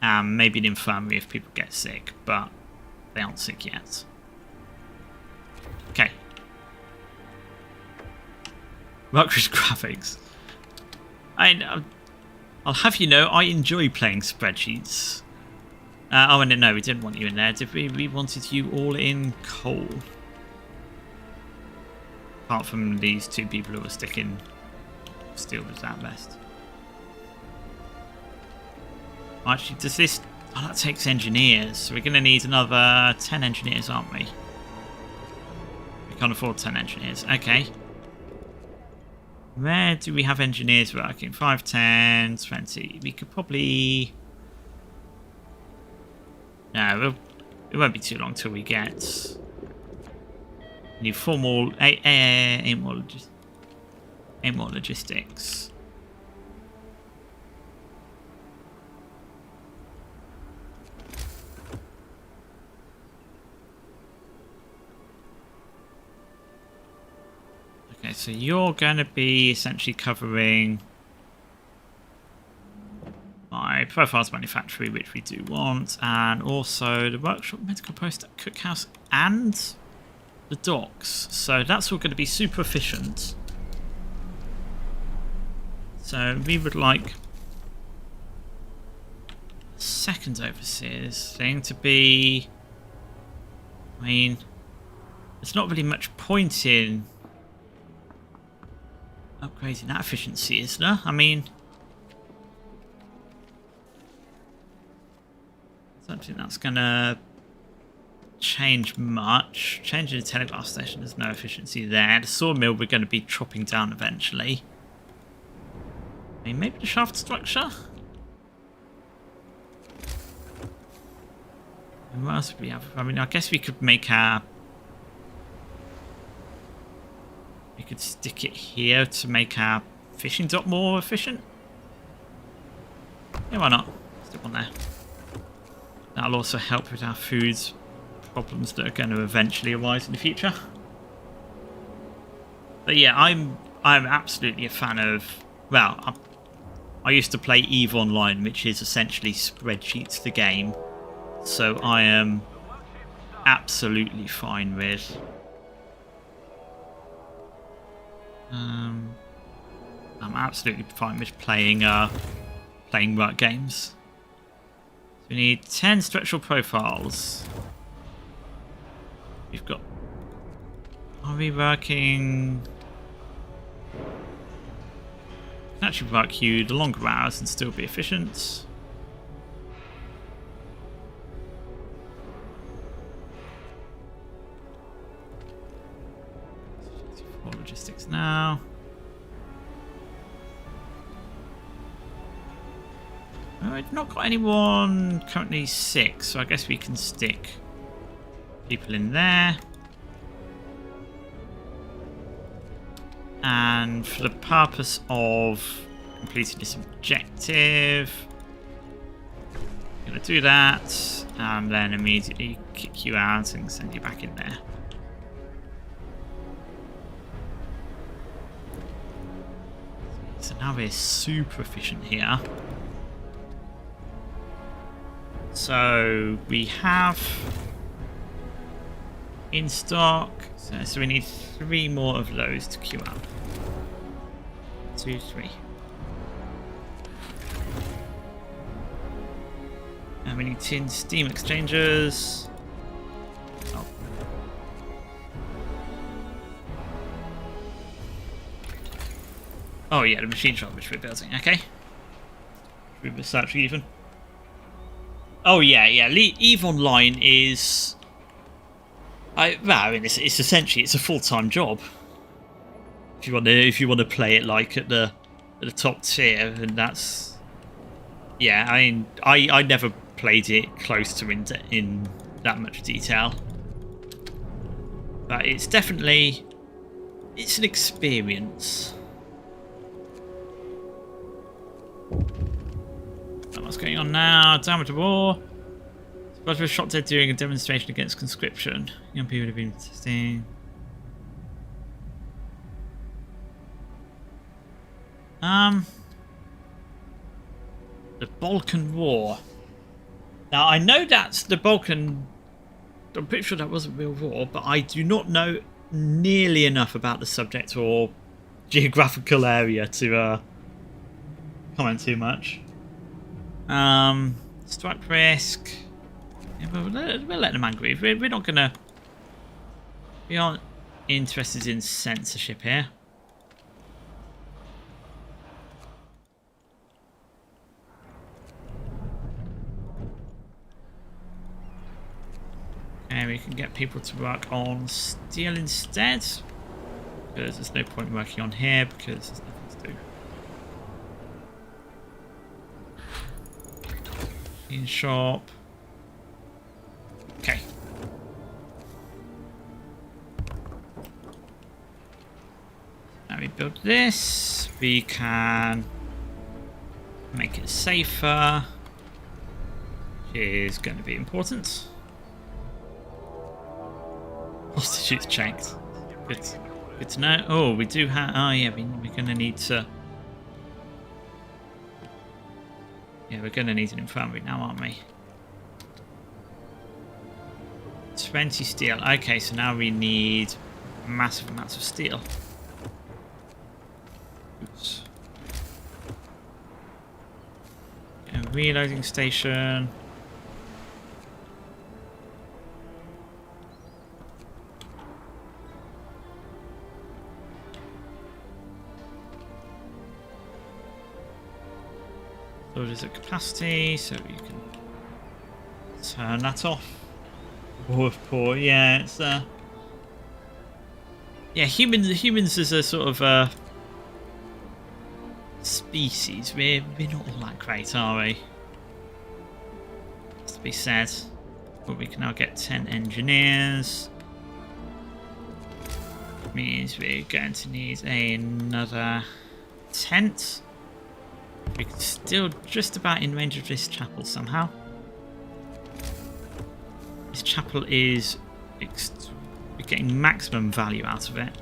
A: Maybe an infirmary if people get sick, but they aren't sick yet. Okay. Rutgers graphics. I'll have you know, I enjoy playing spreadsheets. Oh, and no, we didn't want you in there, did we? We wanted you all in coal. Apart from these two people who are sticking steel was at best. Actually, does this... Oh, that takes engineers. So we're going to need another 10 engineers, aren't we? We can't afford 10 engineers. Okay. Where do we have engineers working? 5, 10, 20. We could probably... No, it won't be too long till we get... Need 4 more... 8 more logistics. Okay, so you're going to be essentially covering my profiles manufactory, which we do want, and also the workshop, medical post, cookhouse, and the docks. So that's all going to be super efficient. So we would like a second overseer's thing to be... I mean, there's not really much point in upgrading that efficiency, is there? I mean, I don't think that's gonna change much. Changing the telegraph station, there's no efficiency there. The sawmill we're going to be chopping down eventually. I mean, maybe the shaft structure? And what else would we have? I mean, I guess we could make our... We could stick it here to make our fishing dock more efficient. Yeah, why not? Stick one there. That'll also help with our food problems that are going to eventually arise in the future. But yeah, I'm absolutely a fan of... Well, I used to play EVE Online, which is essentially spreadsheets the game. So I am absolutely fine with... I'm absolutely fine with playing work games. So we need 10 structural profiles. We've got... Are we working... Can actually work you the longer hours and still be efficient. Logistics now. Oh, I've not got anyone currently sick, so I guess we can stick people in there. And for the purpose of completing this objective, I'm going to do that and then immediately kick you out and send you back in there. So now we're super efficient here. So we have in stock, so we need 3 more of those to queue up. 2, 3. And we need 10 steam exchangers. Oh yeah, the machine shop which we're building. Okay. Should we search even? Oh yeah. EVE Online is... I mean, it's essentially it's a full-time job. If you want to play it like at the top tier, and that's... Yeah, I mean, I never played it close to in that much detail. But it's definitely... It's an experience. what's going on now. Down with the war. Supposed was shot dead during a demonstration against conscription. Young people have been protesting. The Balkan War. Now I know that's the Balkan. I'm pretty sure that was a real war, but I do not know nearly enough about the subject or geographical area to comment too much. Strike risk. Yeah, we'll let them angry. We're not gonna. We aren't interested in censorship here. And we can get people to work on steel instead. Because there's no point working on here because there's nothing to do. In shop. Okay. Now we build this. We can make it safer. Which is going to be important. Prostitutes checked. Good to know. Oh, we do have. Oh, yeah, we're going to need to. Yeah, we're going to need an infirmary now, aren't we? 20 steel. Okay, so now we need massive amounts of steel. Oops. A reloading station. So there's a capacity, so you can turn that off. Wolf paw, yeah, it's yeah, humans as a sort of species, we're not all that great, are we? Has to be said. But we can now get 10 engineers. Means we're going to need another tent. We're still just about in range of this chapel somehow. This chapel is we're getting maximum value out of it.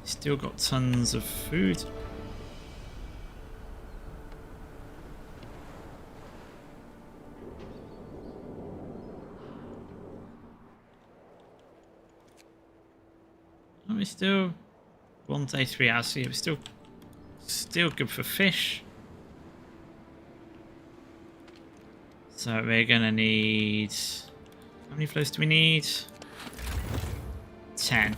A: Still got tons of food. Are we still 1 day 3 hours? So yeah, we're still good for fish. So we're gonna need. How many flows do we need? 10.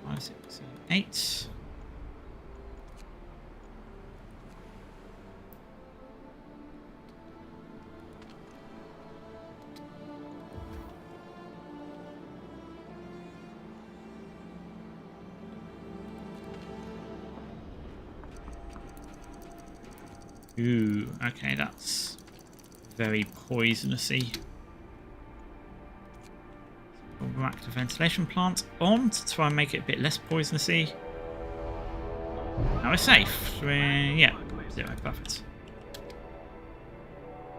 A: 5, 6, 7, 8. Ooh, okay, that's very poisonousy. We'll whack the ventilation plant on to try and make it a bit less poisonousy. Now we're safe. Yeah, 0, perfect.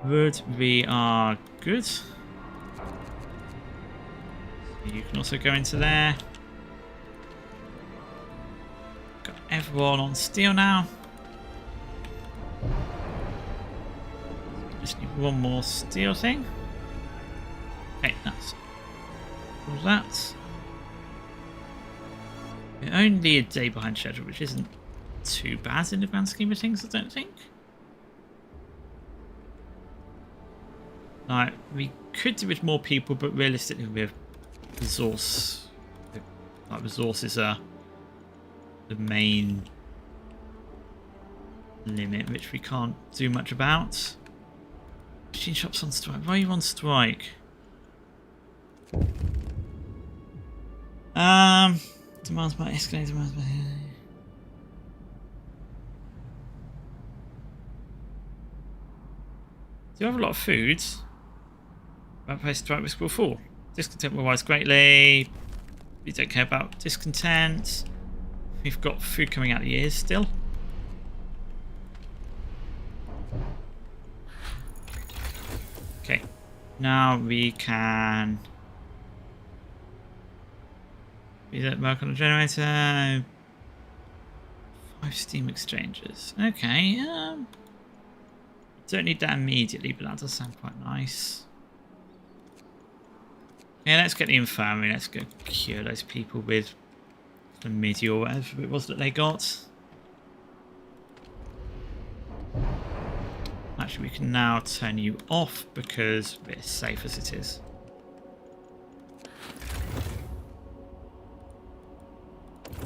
A: Wood, we are good. You can also go into there. Got everyone on steel now. Just need one more steel thing. Okay, that's all that. We're only a day behind schedule, which isn't too bad in the grand scheme of things, I don't think. Like, we could do with more people, but realistically, we're resources are the main limit, which we can't do much about. Machine shop's on strike. Why are you on strike? Demands by escalator. Demands by. Do you have a lot of food? Rapid strike risk will fall. Discontent will rise greatly. We don't care about discontent. We've got food coming out the ears still. Okay, now we can work on the generator. 5 steam exchangers. Okay, don't need that immediately, but that does sound quite nice. Yeah, let's get the infirmary. Let's go cure those people with chlamydia or whatever it was that they got. Actually, we can now turn you off because we're safe as it is.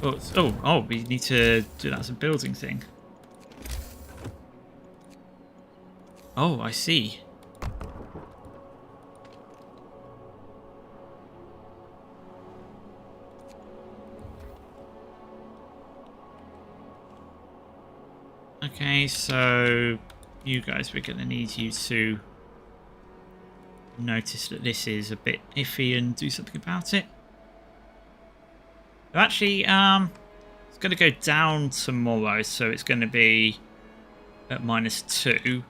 A: Oh, we need to do that as a building thing. Oh, I see. Okay, so you guys, we're going to need you to notice that this is a bit iffy and do something about it. Actually, it's going to go down tomorrow, so it's going to be at -2.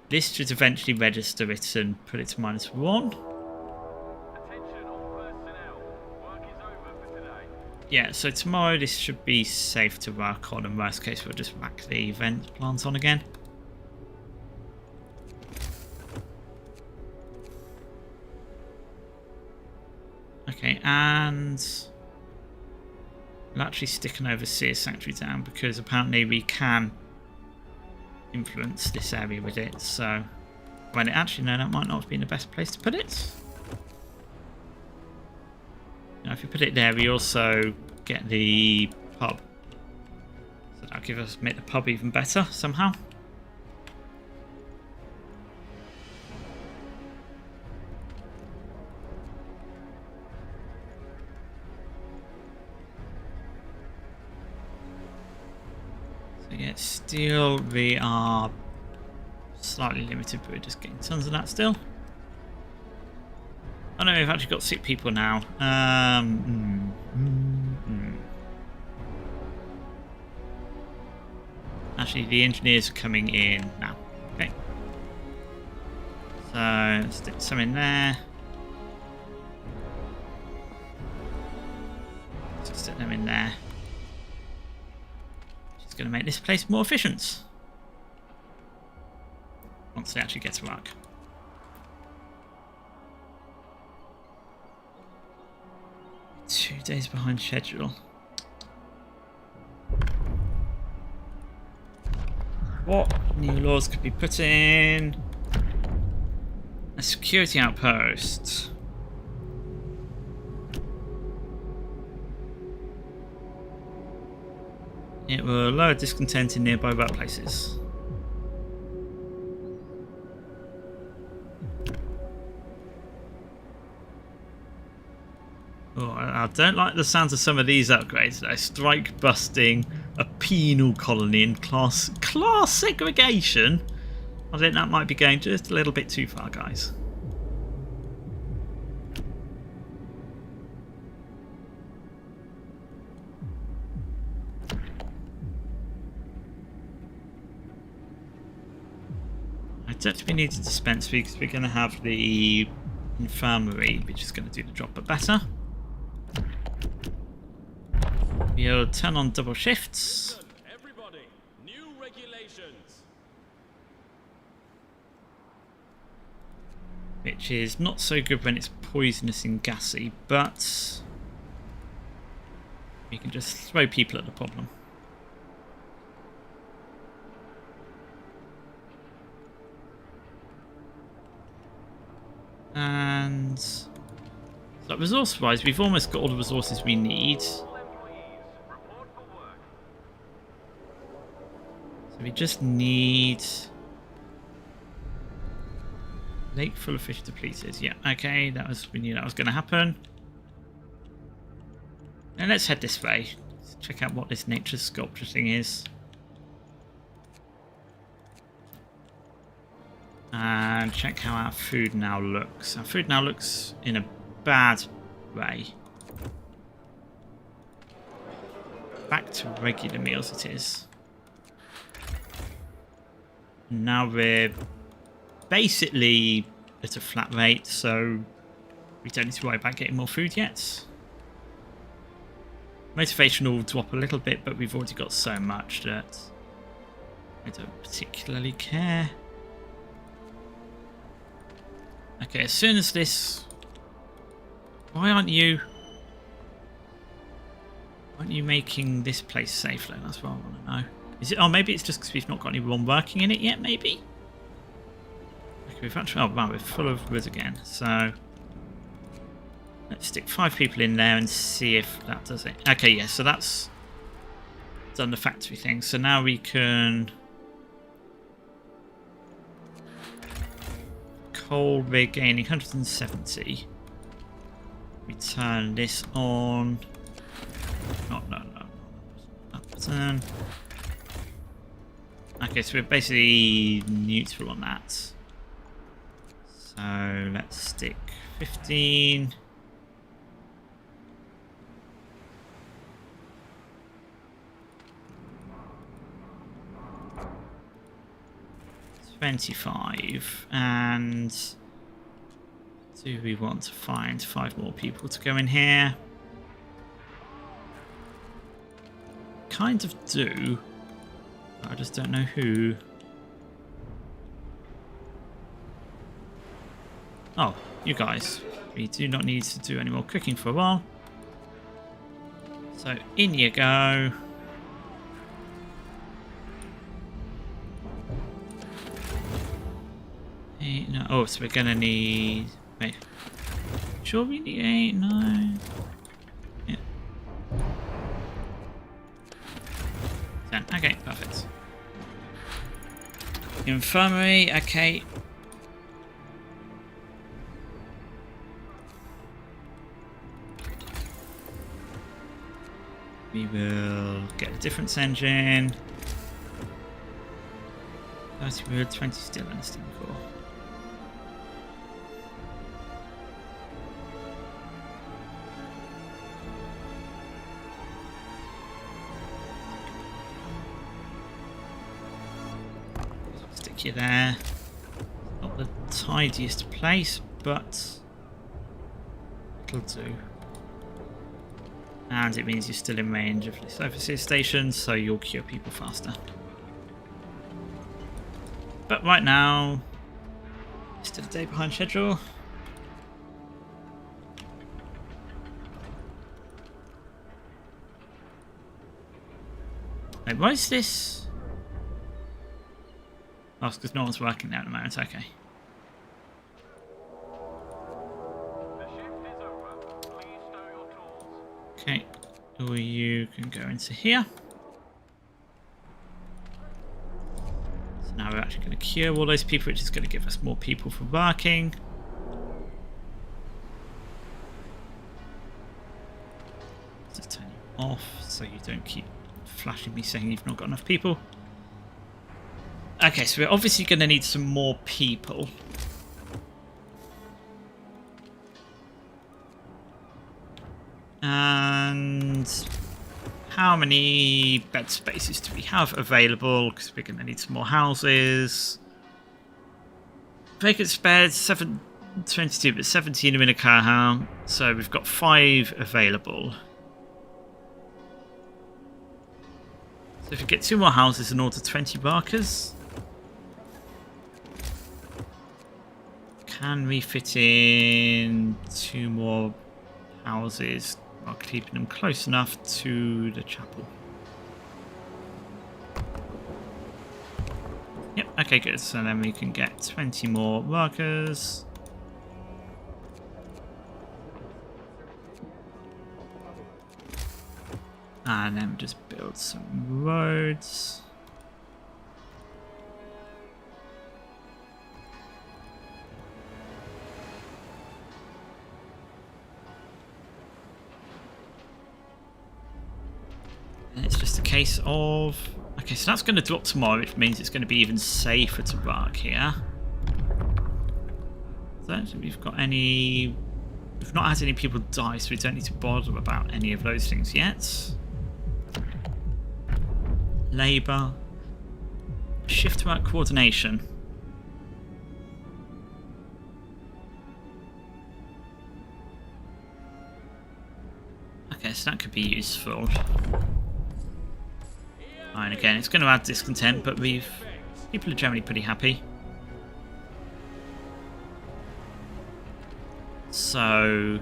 A: This should eventually register it and put it to -1.
C: Attention all personnel. Work is over for today.
A: Yeah, so tomorrow this should be safe to work on. In worst case, we'll just whack the event plant on again. Okay, and we'll actually stick an overseer sanctuary down because apparently we can influence this area with it. So, well, actually, no, that might not have been the best place to put it. Now, if you put it there, we also get the pub. So that'll make the pub even better somehow. Yeah, still we are slightly limited, but we're just getting tons of that still. Oh no, we've actually got sick people now. Actually, the engineers are coming in now. Okay. So let's stick some in there. Let's stick them in there. It's going to make this place more efficient once they actually get to work. Two days behind schedule. What new laws could be put in? A security outpost. It will lower discontent in nearby workplaces. Oh, I don't like the sounds of some of these upgrades though. Strike busting, a penal colony, and class segregation. I think that might be going just a little bit too far, guys. I don't think we need to dispense because we're going to have the infirmary, which is going to do the job but better. We'll turn on double shifts.
C: Everybody, new regulations.
A: Which is not so good when it's poisonous and gassy, but we can just throw people at the problem. And so resource-wise, we've almost got all the resources we need.
C: All employees, report for work.
A: So we just need lake full of fish depleted. Yeah, okay, we knew that was going to happen. Now let's head this way. Let's check out what this nature sculpture thing is. And check how our food now looks. Our food now looks in a bad way. back to regular meals it is. Now we're basically at a flat rate, so we don't need to worry about getting more food yet. Motivation will drop a little bit, but we've already got so much that I don't particularly care. Okay, as soon as this... Why aren't you making this place safe though? That's what I want to know. Is it? Oh, maybe it's just because we've not got anyone working in it yet, maybe? Okay, we've actually... Oh, wow, we're full of wood again. So, let's stick 5 people in there and see if that does it. Okay, yeah, so that's done the factory thing. So now we can... Coal, we're gaining 170. We turn this on. No. That button. Okay, so we're basically neutral on that. So let's stick 15. $25, and do we want to find 5 more people to go in here? Kind of do, but I just don't know who. Oh, you guys, we do not need to do any more cooking for a while. So in you go. No, oh, so we're gonna need... Wait. Sure we need 8? No. Yeah. 10. Okay, perfect. Infirmary, okay. We will get a difference engine. 30 wood, 20 steel and a steam core. Stick you there. Not the tidiest place, but it'll do. And it means you're still in range of this overseer station, so you'll cure people faster. But right now, still a day behind schedule. Wait, what is this? Oh, it's because no one's working there at the moment, okay.
C: The shift is over. Please stow your tools.
A: Okay, or you can go into here. So now we're actually going to cure all those people, which is going to give us more people for working. Just turn you off so you don't keep flashing me saying you've not got enough people. Okay, so we're obviously going to need some more people. And how many bed spaces do we have available? Because we're going to need some more houses. Vacant beds, 722, but 17 are in a car home. So we've got 5 available. So if we get 2 more houses and order 20 workers, can we fit in 2 more houses while keeping them close enough to the chapel? Yep, okay, good. So then we can get 20 more workers. And then just build some roads. And it's just a case of... Okay, so that's going to drop tomorrow, which means it's going to be even safer to work here. So I don't think we've got any... We've not had any people die, so we don't need to bother about any of those things yet. labour. Shift work coordination. Okay, so that could be useful. And again, it's going to add discontent, but people are generally pretty happy. So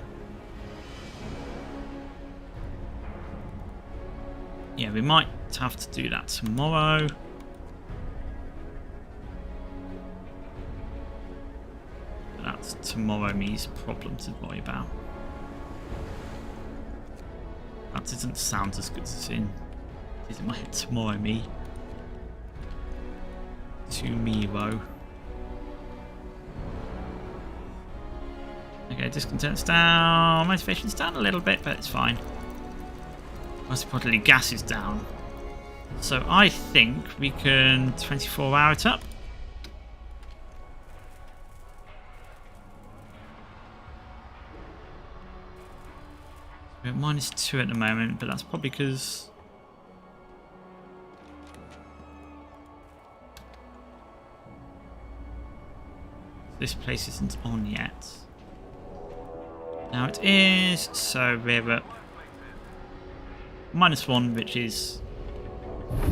A: yeah, we might have to do that tomorrow. But that's tomorrow me's problem to worry about. That doesn't sound as good as in my head. Tomorrow me. Tomorrow. Okay, discontent's down. Motivation's down a little bit, but it's fine. Most importantly, gas is down. So I think we can 24-hour it up. We're at -2 at the moment, but that's probably because this place isn't on yet. Now it is, so we're at -1, which is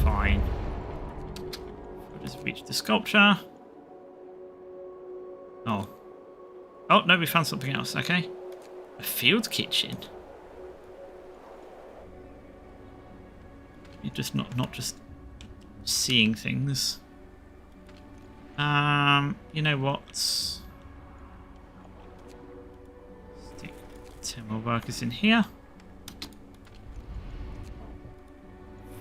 A: fine. We'll just reach the sculpture. Oh. Oh, no, we found something else, okay. A field kitchen. You're just not just seeing things. You know what? Stick 10 more workers in here.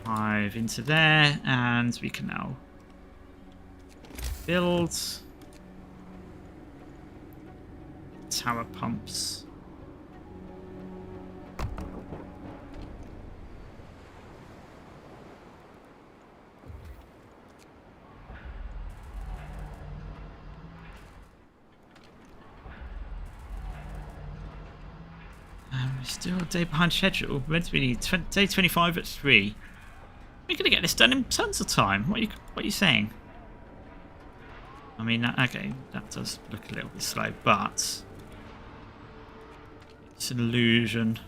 A: 5 into there, and we can now build tower pumps. We're still a day behind schedule. We're meant to be day 25 at 3. We're gonna get this done in tons of time. What are you saying? I mean, okay, that does look a little bit slow, but it's an illusion.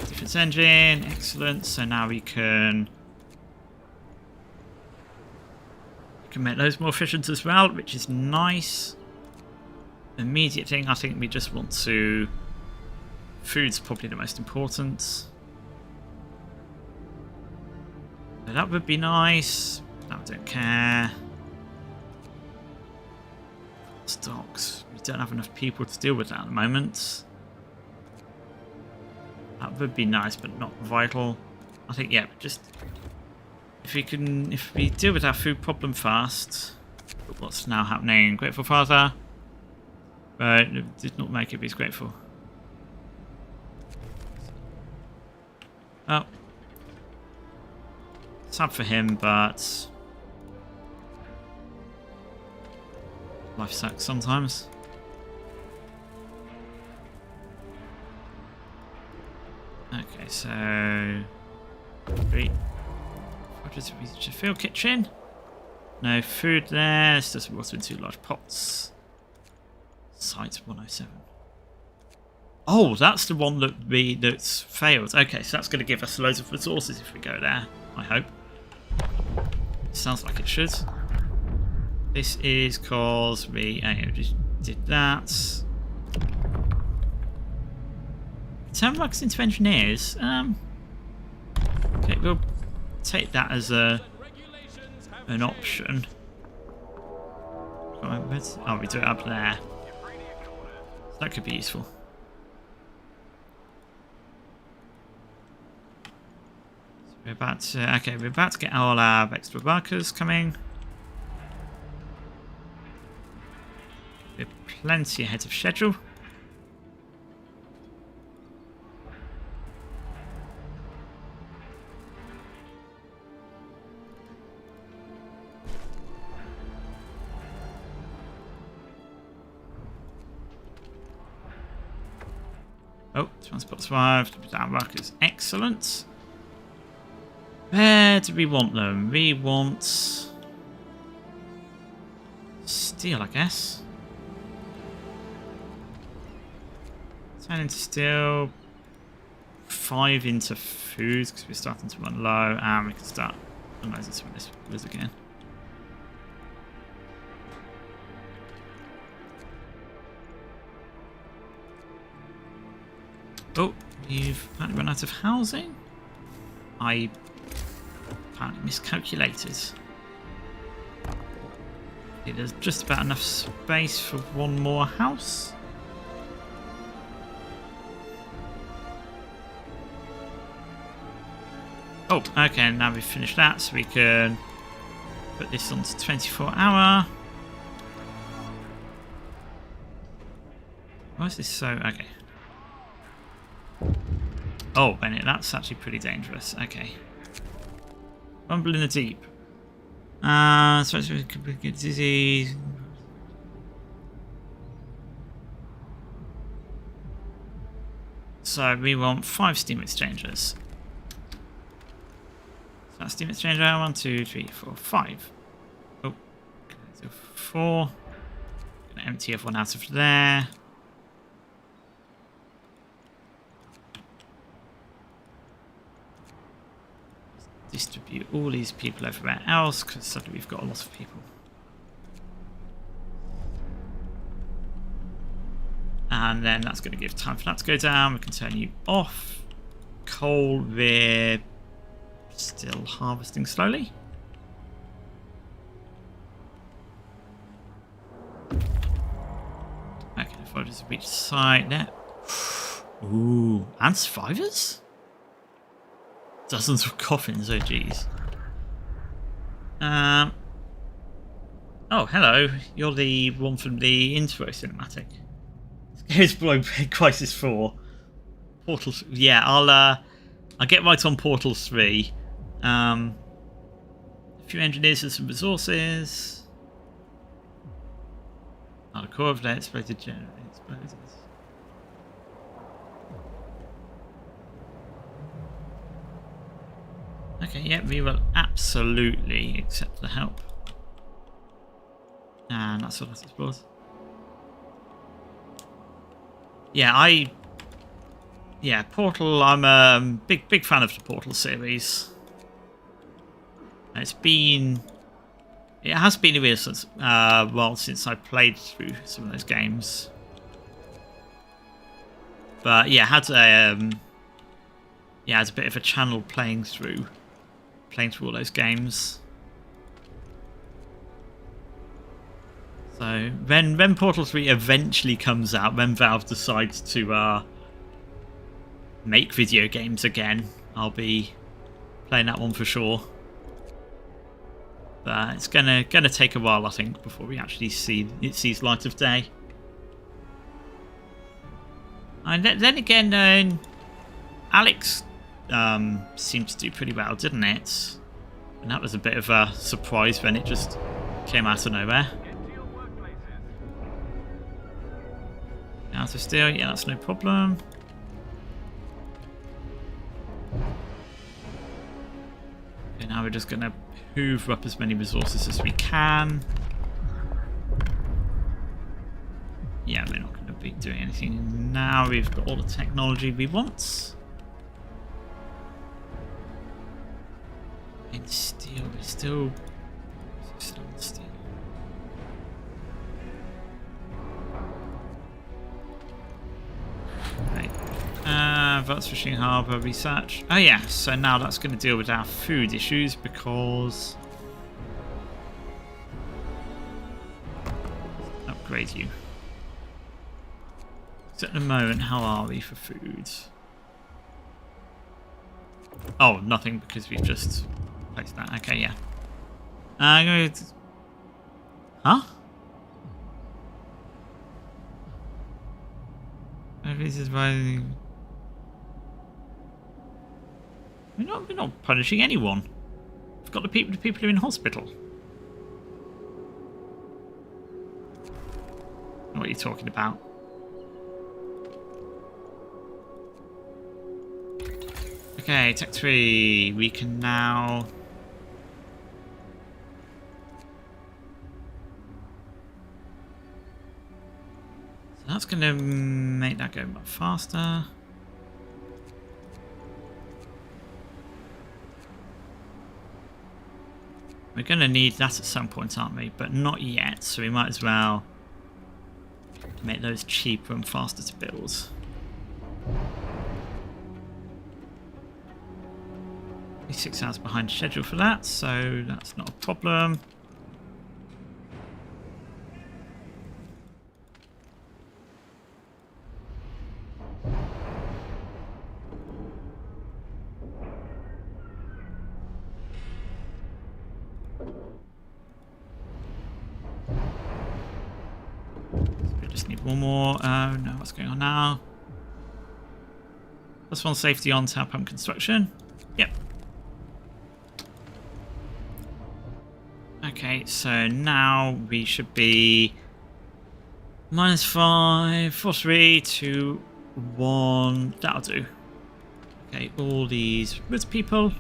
A: Defense engine, excellent. So now we can make those more efficient as well, which is nice. Immediate thing, I think we just want to. Food's probably the most important. So that would be nice. I don't care. Stocks. We don't have enough people to deal with that at the moment. That would be nice, but not vital. I think, yeah, just if we deal with our food problem fast. But what's now happening? Grateful Father. Right, it did not make it, but he's grateful. Oh. Sad for him, but life sucks sometimes. Okay, so 3. What does it reach? A field kitchen? No food there. This does water in 2 large pots. Site 107. Oh, that's the one that's failed. Okay, so that's going to give us loads of resources if we go there. I hope. Sounds like it should. This is because we just did that. 10 bucks into engineers. Okay, we'll take that as an option. Oh, we do it up there. That could be useful. So we're about to, okay, we're about to get all our extra workers coming. We're plenty ahead of schedule. Oh, transport survived. Down workers, excellent. Where do we want them? We want steel, I guess. 10 into steel, 5 into food because we're starting to run low, and we can start analysing some of this was again. Oh, we've apparently run out of housing. I apparently miscalculated. Okay, there's just about enough space for one more house. Oh, okay, now we've finished that, so we can put this on to 24-hour. Why is this so... okay. Oh, Bennett, that's actually pretty dangerous. Okay. Rumble in the deep. Disease. So we want 5 steam exchangers. So that's steam exchanger. 1, 2, 3, 4, 5. Oh, so 4. Gonna empty everyone out of there. Distribute all these people everywhere else because suddenly we've got a lot of people. And then that's going to give time for that to go down. We can turn you off. Coal, we're still harvesting slowly. Okay, if I just reach the site there. Ooh, and survivors? Dozens of coffins, oh jeez. Oh, hello. You're the one from the intro cinematic. Here's Below Crisis 4. Portal... yeah, I'll get right on Portal 3. A few engineers and some resources. Not a core of that exploded generate explosives. Okay, yeah, we will absolutely accept the help. And that's all that explores. Yeah, yeah, Portal, I'm a big fan of the Portal series. It has been a while since, since I played through some of those games. But yeah, had a bit of a channel playing through all those games. So when Portal 3 eventually comes out, when Valve decides to make video games again, I'll be playing that one for sure. But it's gonna take a while, I think, before we actually see it sees light of day. And then again, Alex seemed to do pretty well, didn't it? And that was a bit of a surprise when it just came out of nowhere.
C: Get to your workplaces.
A: Out of steel, yeah, that's no problem. Okay, now we're just gonna hoover up as many resources as we can. Yeah, we're not going to be doing anything now. We've got all the technology we want. In steel, we're still on steel. Right. Advanced Fishing Harbour research. Oh yeah, so now that's going to deal with our food issues because... upgrade you. So at the moment, how are we for food? Oh, nothing because we've just placed that. Okay, yeah. Huh? This is why we're not punishing anyone. We've got the people who are in hospital. What are you talking about? Okay, Tech 3. We can now... So that's going to make that go a lot faster. We're going to need that at some point, aren't we? But not yet, so we might as well make those cheaper and faster to build. We're 6 hours behind schedule for that, so that's not a problem. Just need one more. Oh no, what's going on now? +1 safety on tower pump construction. Yep. Okay, so now we should be -5, 4, 3, 2, 1. That'll do. Okay, all these woods people.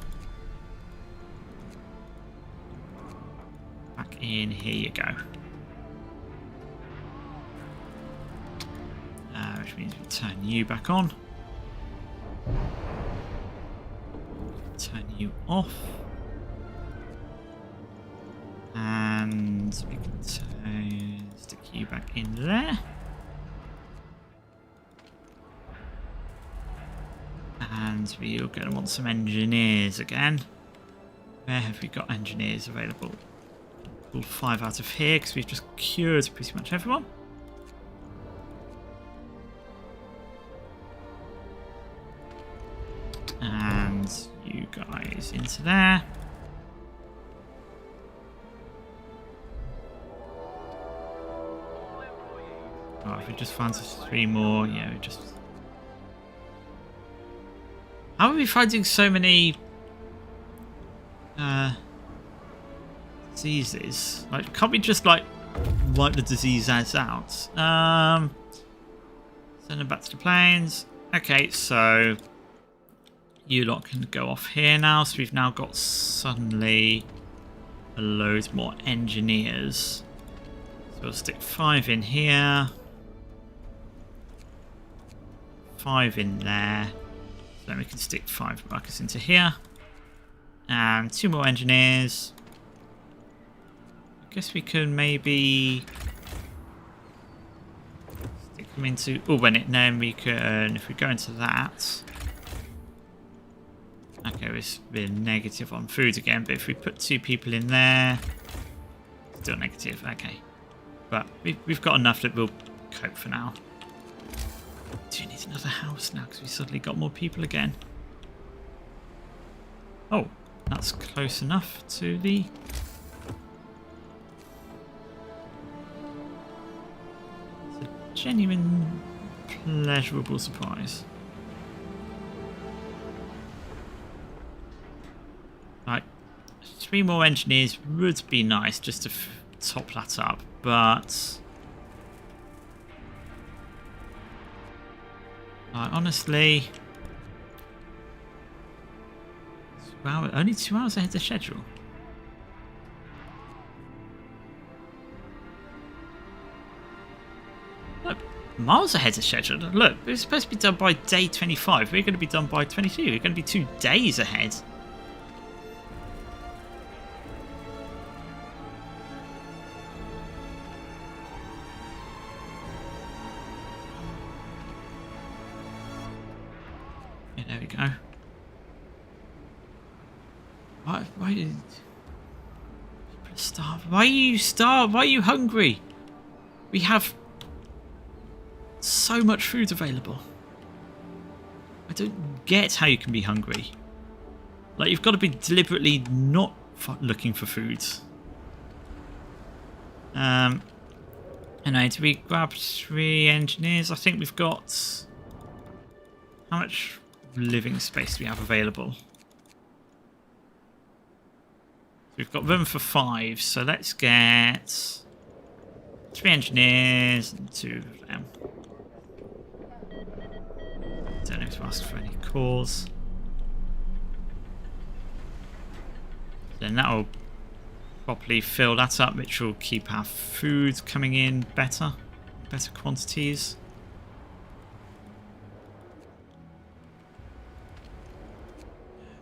A: Back in, here you go. Which means we turn you back on. Turn you off. And we can stick you back in there. And we're going to want some engineers again. Where have we got engineers available? Pull 5 out of here because we've just cured pretty much everyone. And you guys into there. Oh, if we just found 3 more, yeah, we just... How are we finding so many diseases? Like, can't we just like wipe the diseases out? Send them back to the plains. Okay, so you lot can go off here now. So we've now got suddenly a load more engineers. So we'll stick 5 in here, 5 in there. So then we can stick 5 workers into here. And 2 more engineers. I guess we can maybe stick them into... Oh, then we can... If we go into that... Okay, we're negative on food again, but if we put 2 people in there... Still negative, okay. But we've got enough that we'll cope for now. Do you need another house now because we suddenly got more people again? Oh, that's close enough to the... It's a genuine, pleasurable surprise. Right, 3 more engineers would be nice just to top that up, but... honestly, only 2 hours ahead of schedule. Look, miles ahead of schedule. Look, we're supposed to be done by day 25. We're going to be done by 22. We're going to be 2 days ahead. There we go. Why did you starve? Why are you starved? Why are you hungry? We have so much food available. I don't get how you can be hungry. Like, you've got to be deliberately not looking for food. Anyway, do we grab 3 engineers? I think we've got... How much living space do we have available? We've got room for 5, so let's get 3 engineers and 2 of them. Don't have to ask for any calls. Then that'll properly fill that up, which will keep our food coming in better quantities.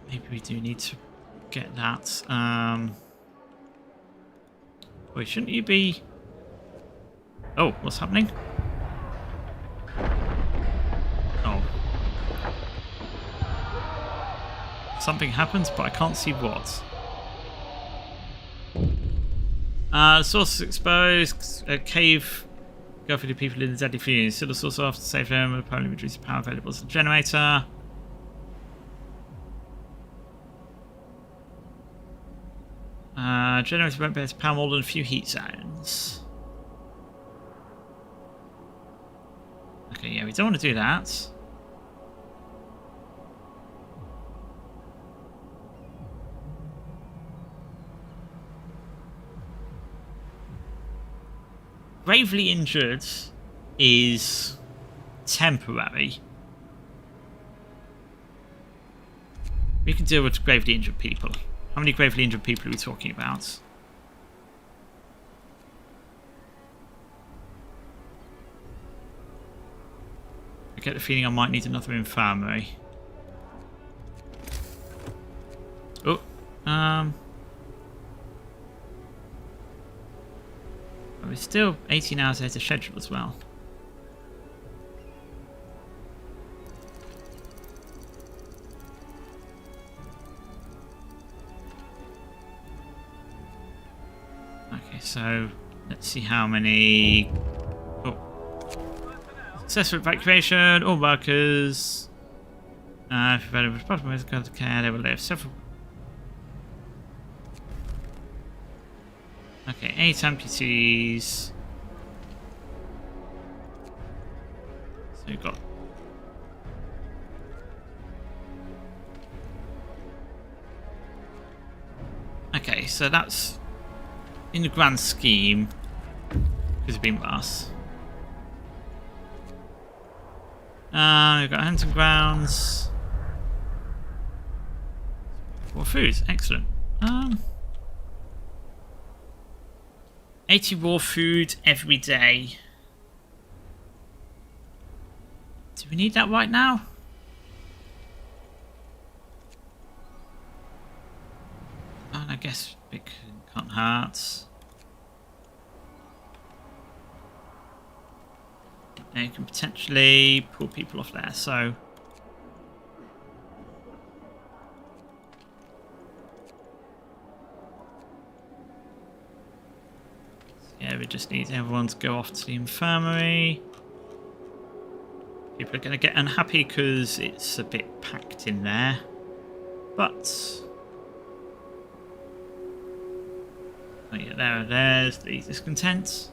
A: Maybe we do need to get that. Wait, shouldn't you be... Oh, what's happening? Oh. Something happens, but I can't see what. The source is exposed. A cave. Go for the people in the deadly fumes. Still the source after save them. Apparently reduce the power available to the generator. Generator won't be able to power more than a few heat zones. Okay, yeah, we don't want to do that. Gravely injured is temporary. We can deal with gravely injured people. How many gravely injured people are we talking about? I get the feeling I might need another infirmary. Oh, we're still 18 hours ahead of schedule as well. Okay, so let's see how many... Oh. Successful evacuation, all workers. If you've had a responsible medical care, they will live several... Okay, 8 amputees. So we've got... Okay, so that's... In the grand scheme, could have been worse. We've got hunting grounds. More food, excellent. 80 raw food every day. Do we need that right now? And I guess it can't hurt. Now you can potentially pull people off there, so... Yeah, we just need everyone to go off to the infirmary. People are going to get unhappy because it's a bit packed in there. But... Oh yeah, there's the discontent.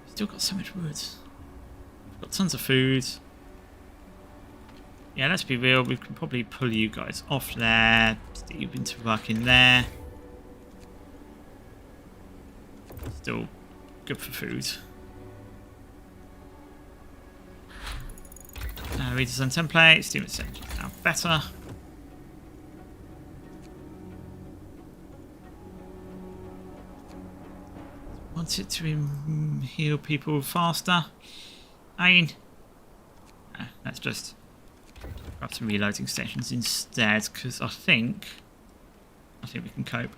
A: Still got so much wood. We've got tons of food. Yeah, let's be real. We can probably pull you guys off there. Steve into work in there. Still good for food. Redesign template. Steam essential. Now better. Want it to heal people faster. I mean, let's just grab some reloading stations instead, because I think we can cope.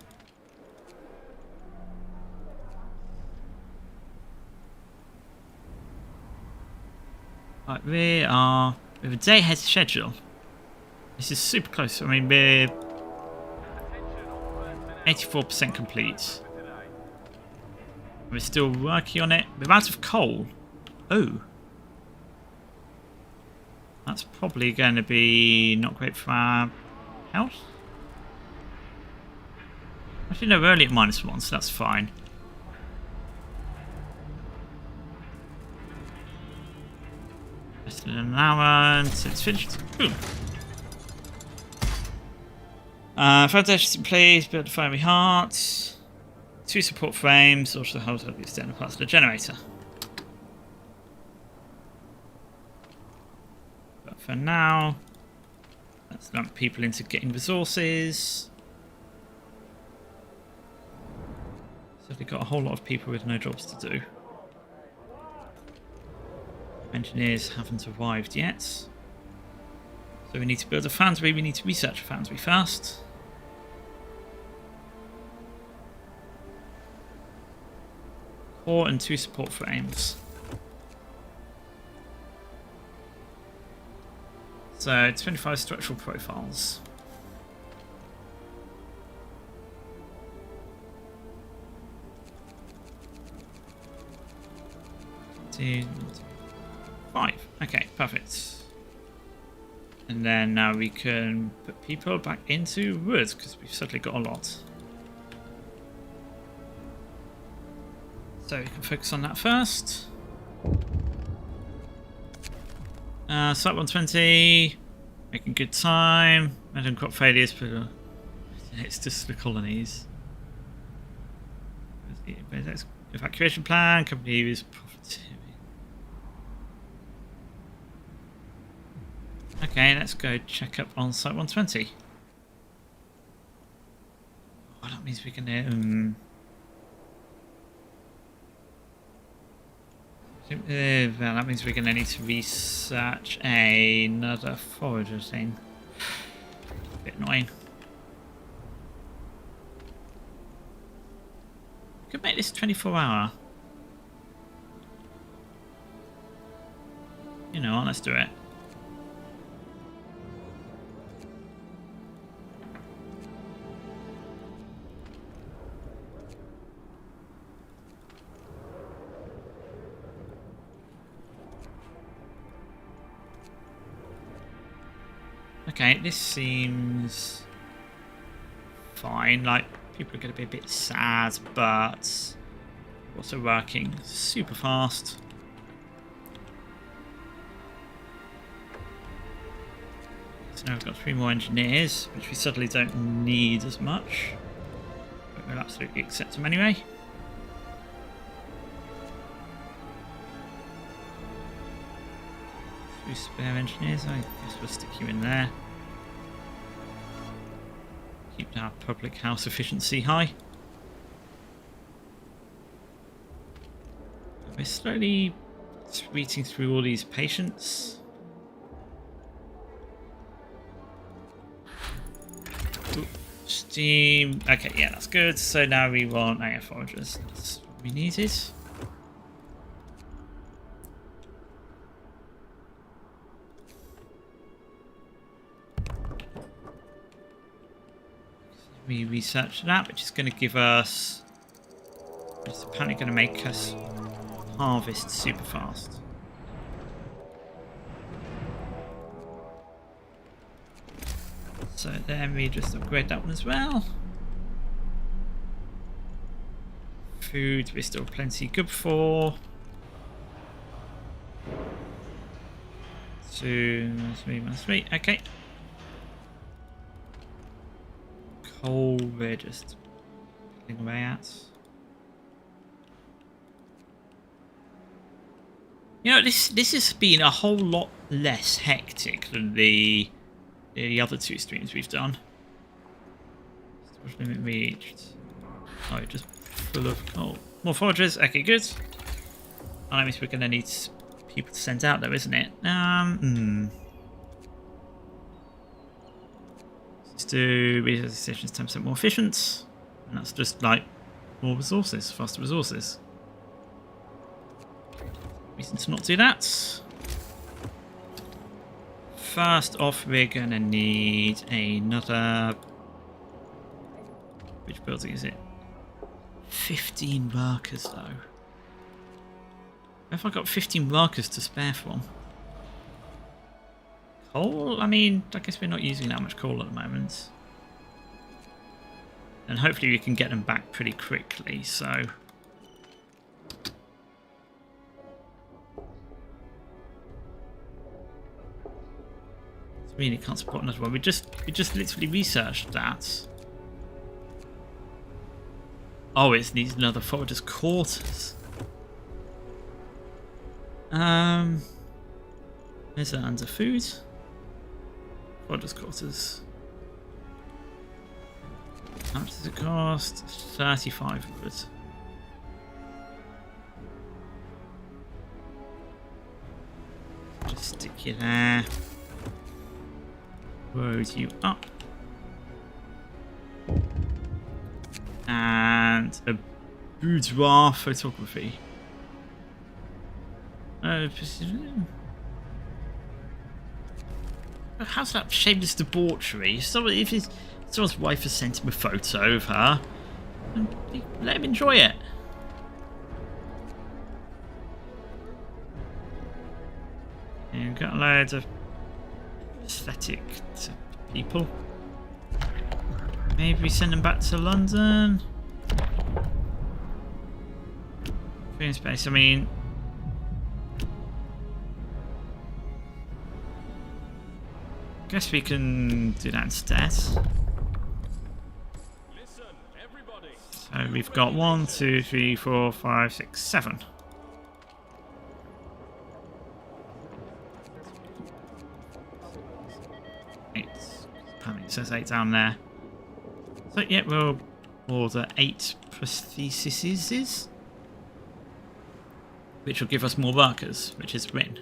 A: Right, we have a day ahead schedule. This is super close. I mean, we're 84% complete. We're still working on it. We're out of coal. Oh. That's probably going to be not great for our health. Actually, no, we're only at -1, so that's fine. Less than an hour until it's finished. Boom. Foundations in place, build a fiery heart. 2 support frames, also hold up the external parts of the generator. But for now, Let's lump people into getting resources. So they've got a whole lot of people with no jobs to do. Engineers haven't arrived yet. So we need to build a foundry, we need to research a foundry first. Core and 2 support frames. So 25 structural profiles. Two, 5. Okay, perfect. And then now we can put people back into wood because we've certainly got a lot. So we can focus on that first. Site 120, making good time. Random crop failures, but it's just the colonies. Evacuation plan, company is profiteering. Okay, let's go check up on site 120. Oh, that means we can. Well, that means we're going to need to research another forager thing. A bit annoying. We could make this 24-hour. You know what, let's do it. Okay, this seems fine. Like, people are going to be a bit sad, but also working super fast. So now we've got 3 more engineers, which we suddenly don't need as much, but we'll absolutely accept them anyway. Three spare engineers, I guess we'll stick you in there. Keep our public house efficiency high. We're slowly reading through all these patients. Ooh, steam. Okay, yeah, that's good. So now we want AF foragers. That's what we needed. We researched that, which is going to give us... It's apparently going to make us harvest super fast. So then we just upgrade that one as well. Food we're still plenty good for. 2, 3, 3, okay. Coal we're just picking away at. You know, this has been a whole lot less hectic than the other 2 streams we've done. Storage limit reached. Oh, just full of coal. More foragers. Okay, good. Oh, that means we're going to need people to send out, though, isn't it? Let's do research stations 10% more efficient. And that's just like more resources, faster resources. Reason to not do that. First off, we're going to need another... Which building is it? 15 workers, though. Where have I got 15 workers to spare from? Coal? I mean, I guess we're not using that much coal at the moment. And hopefully we can get them back pretty quickly, so... Really can't support another one. We just literally researched that. Oh, it needs another forager's quarters. There's that under food. Quarters quarters. How much does it cost? 3,500. Just stick you there. Load you up. And a boudoir photography. How's that shameless debauchery? Someone's wife has sent him a photo of her, and let him enjoy it. And you've got loads of aesthetic people. Maybe we send them back to London. Green space, I mean... guess we can do that instead.
C: Listen, everybody.
A: So we've got 1, 2, 3, 4, 5, 6, 7. 8. Apparently it says 8 down there. So yeah, we'll order 8 prostheses, which will give us more workers, which is a win.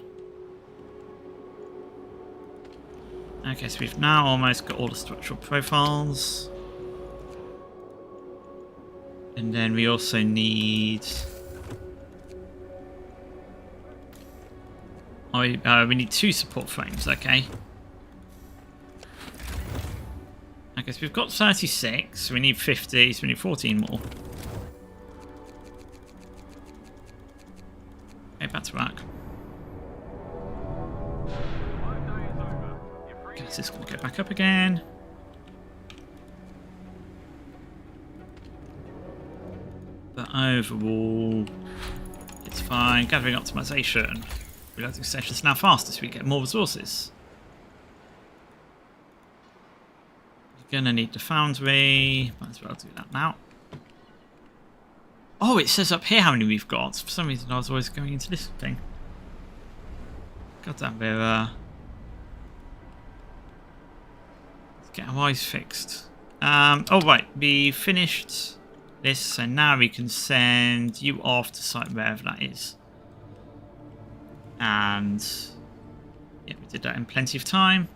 A: Okay, so we've now almost got all the structural profiles. And then we also need... we need 2 support frames, okay. Okay, so we've got 36, we need 50, so we need 14 more. Okay, back to work. This is going to go back up again. But overall, it's fine. Gathering optimization. Reloading stations now faster so we get more resources. You're going to need the foundry. Might as well do that now. Oh, it says up here how many we've got. For some reason I was always going into this thing. Goddamn mirror. Get our eyes fixed. Oh right, we finished this, so now we can send you off to site wherever that is. And yeah, we did that in plenty of time.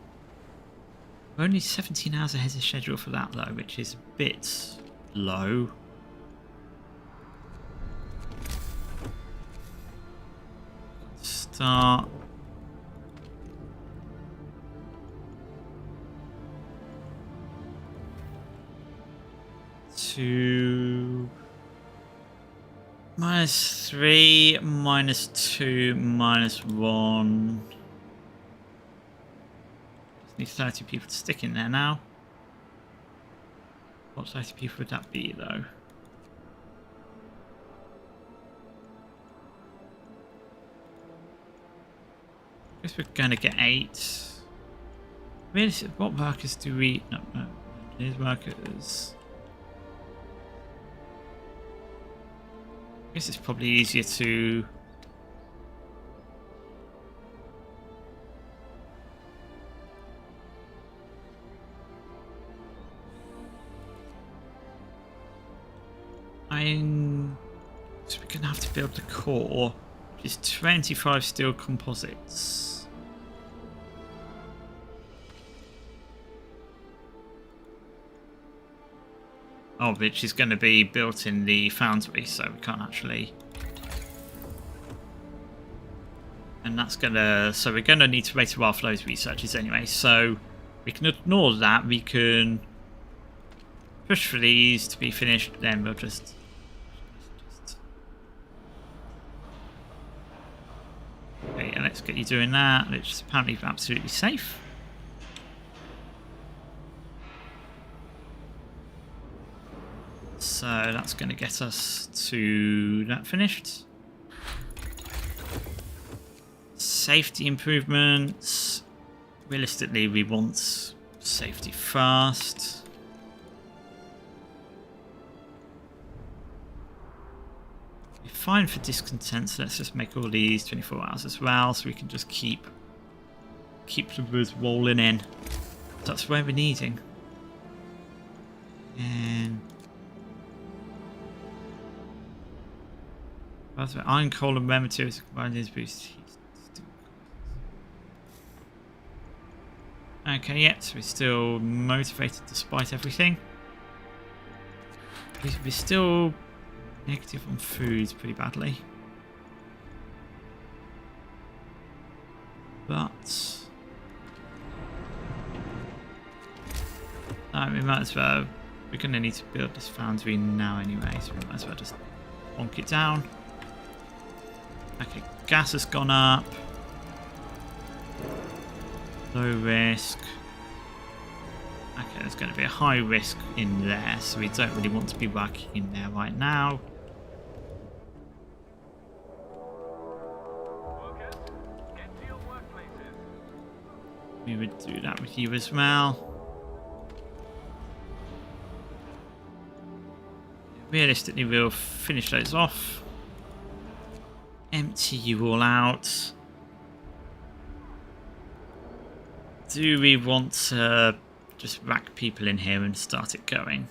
A: We're only 17 hours ahead of schedule for that though, which is a bit low. Start. To -3, -2, -1. Just need 30 people to stick in there now. What 30 people would that be though? I guess we're gonna get 8. Really, what workers do we? No, these workers. I guess it's probably easier to... So we're going to have to build the core, which is 25 steel composites. Oh, which is going to be built in the foundry, so we can't actually... And that's going to... So we're going to need to wait a while for those researches anyway, so we can ignore that. We can push for these to be finished, then we'll just... Okay, yeah, let's get you doing that, which is apparently absolutely safe. So that's going to get us to that finished. Safety improvements. Realistically, we want safety first. We're fine for discontent, so let's just make all these 24 hours as well, so we can just keep the wood rolling in. That's where we're needing. And iron, coal, and rare materials combined is boost heat. Okay, yeah, so we're still motivated despite everything. We're still negative on food pretty badly. But we might as well. We're going to need to build this foundry now anyway, so we might as well just bonk it down. Okay, gas has gone up. Low risk. Okay, there's going to be a high risk in there, so we don't really want to be working in there right now.
C: Workers, get to your workplaces.
A: We would do that with you as well. Realistically, we'll finish those off. Empty you all out. Do we want to just rack people in here and start it going?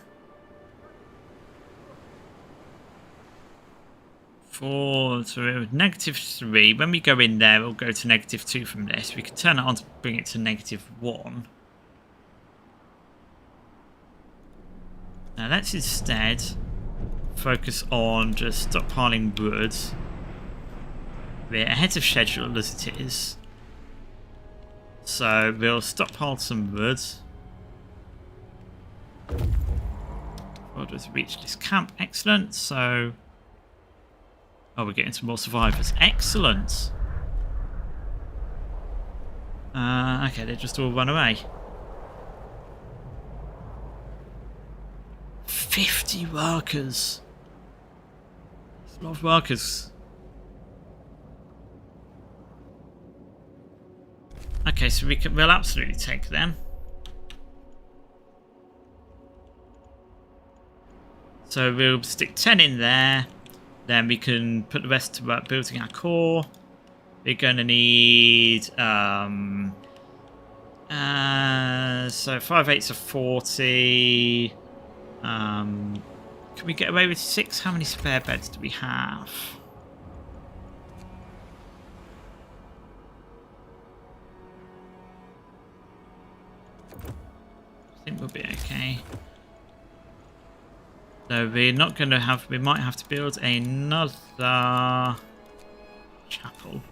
A: So we're at -3. When we go in there, we'll go to -2 from this. We can turn it on to bring it to -1. Now let's instead focus on just stockpiling wood. We're ahead of schedule as it is. So we'll stockpile some wood. We'll just reach this camp. Excellent. So, oh, we're getting some more survivors. Excellent. Okay, they just all run away. 50 workers. That's a lot of workers. Okay, so we'll absolutely take them. So we'll stick 10 in there. Then we can put the rest to work building our core. We're going to need so 5/8 of 40. Can we get away with 6? How many spare beds do we have? I think we'll be okay. So we're not going to have. We might have to build another chapel.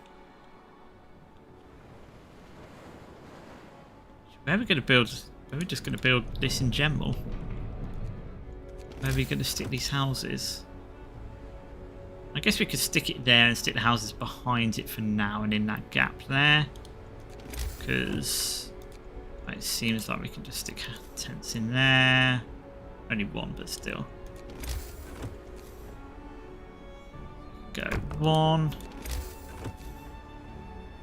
A: Where are we going to build? Are we just going to build this in general? Where are we going to stick these houses? I guess we could stick it there and stick the houses behind it for now and in that gap there. Because it seems like we can just stick tents in there. Only one, but still. Go 1.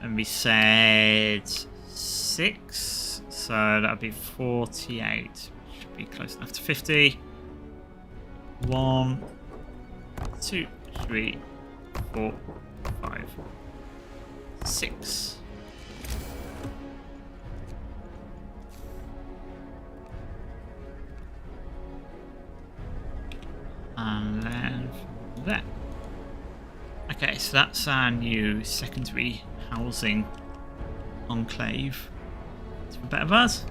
A: And we said 6. So that would be 48. Should be close enough to 50. 1, 2, 3, 4, 5, 6. And then there. Okay, so that's our new secondary housing enclave. It's for better buzz.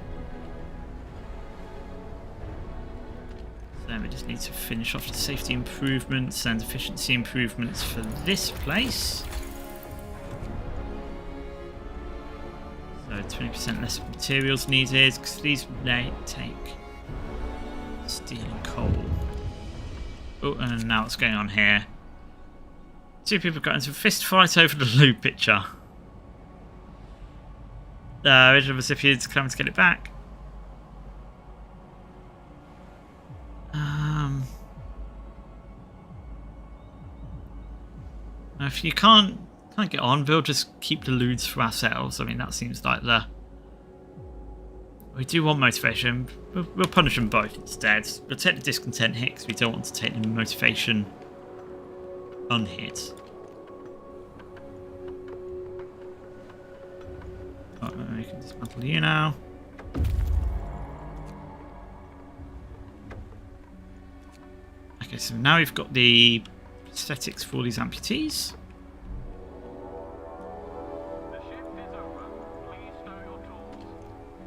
A: So then we just need to finish off the safety improvements and efficiency improvements for this place. So 20% less materials needed because these may take steel and coal. Oh, and now what's going on here? 2 people got into a fist fight over the loot picture. The original recipients claiming to get it back. If you can't get on, we'll just keep the loots for ourselves. I mean, that seems like the... We do want motivation. We'll punish them both instead. We'll take the discontent hit because we don't want to take the motivation unhit. Oh, we can dismantle you now. Okay, so now we've got the prosthetics for all these amputees.
C: The shift is over. Please stow your tools.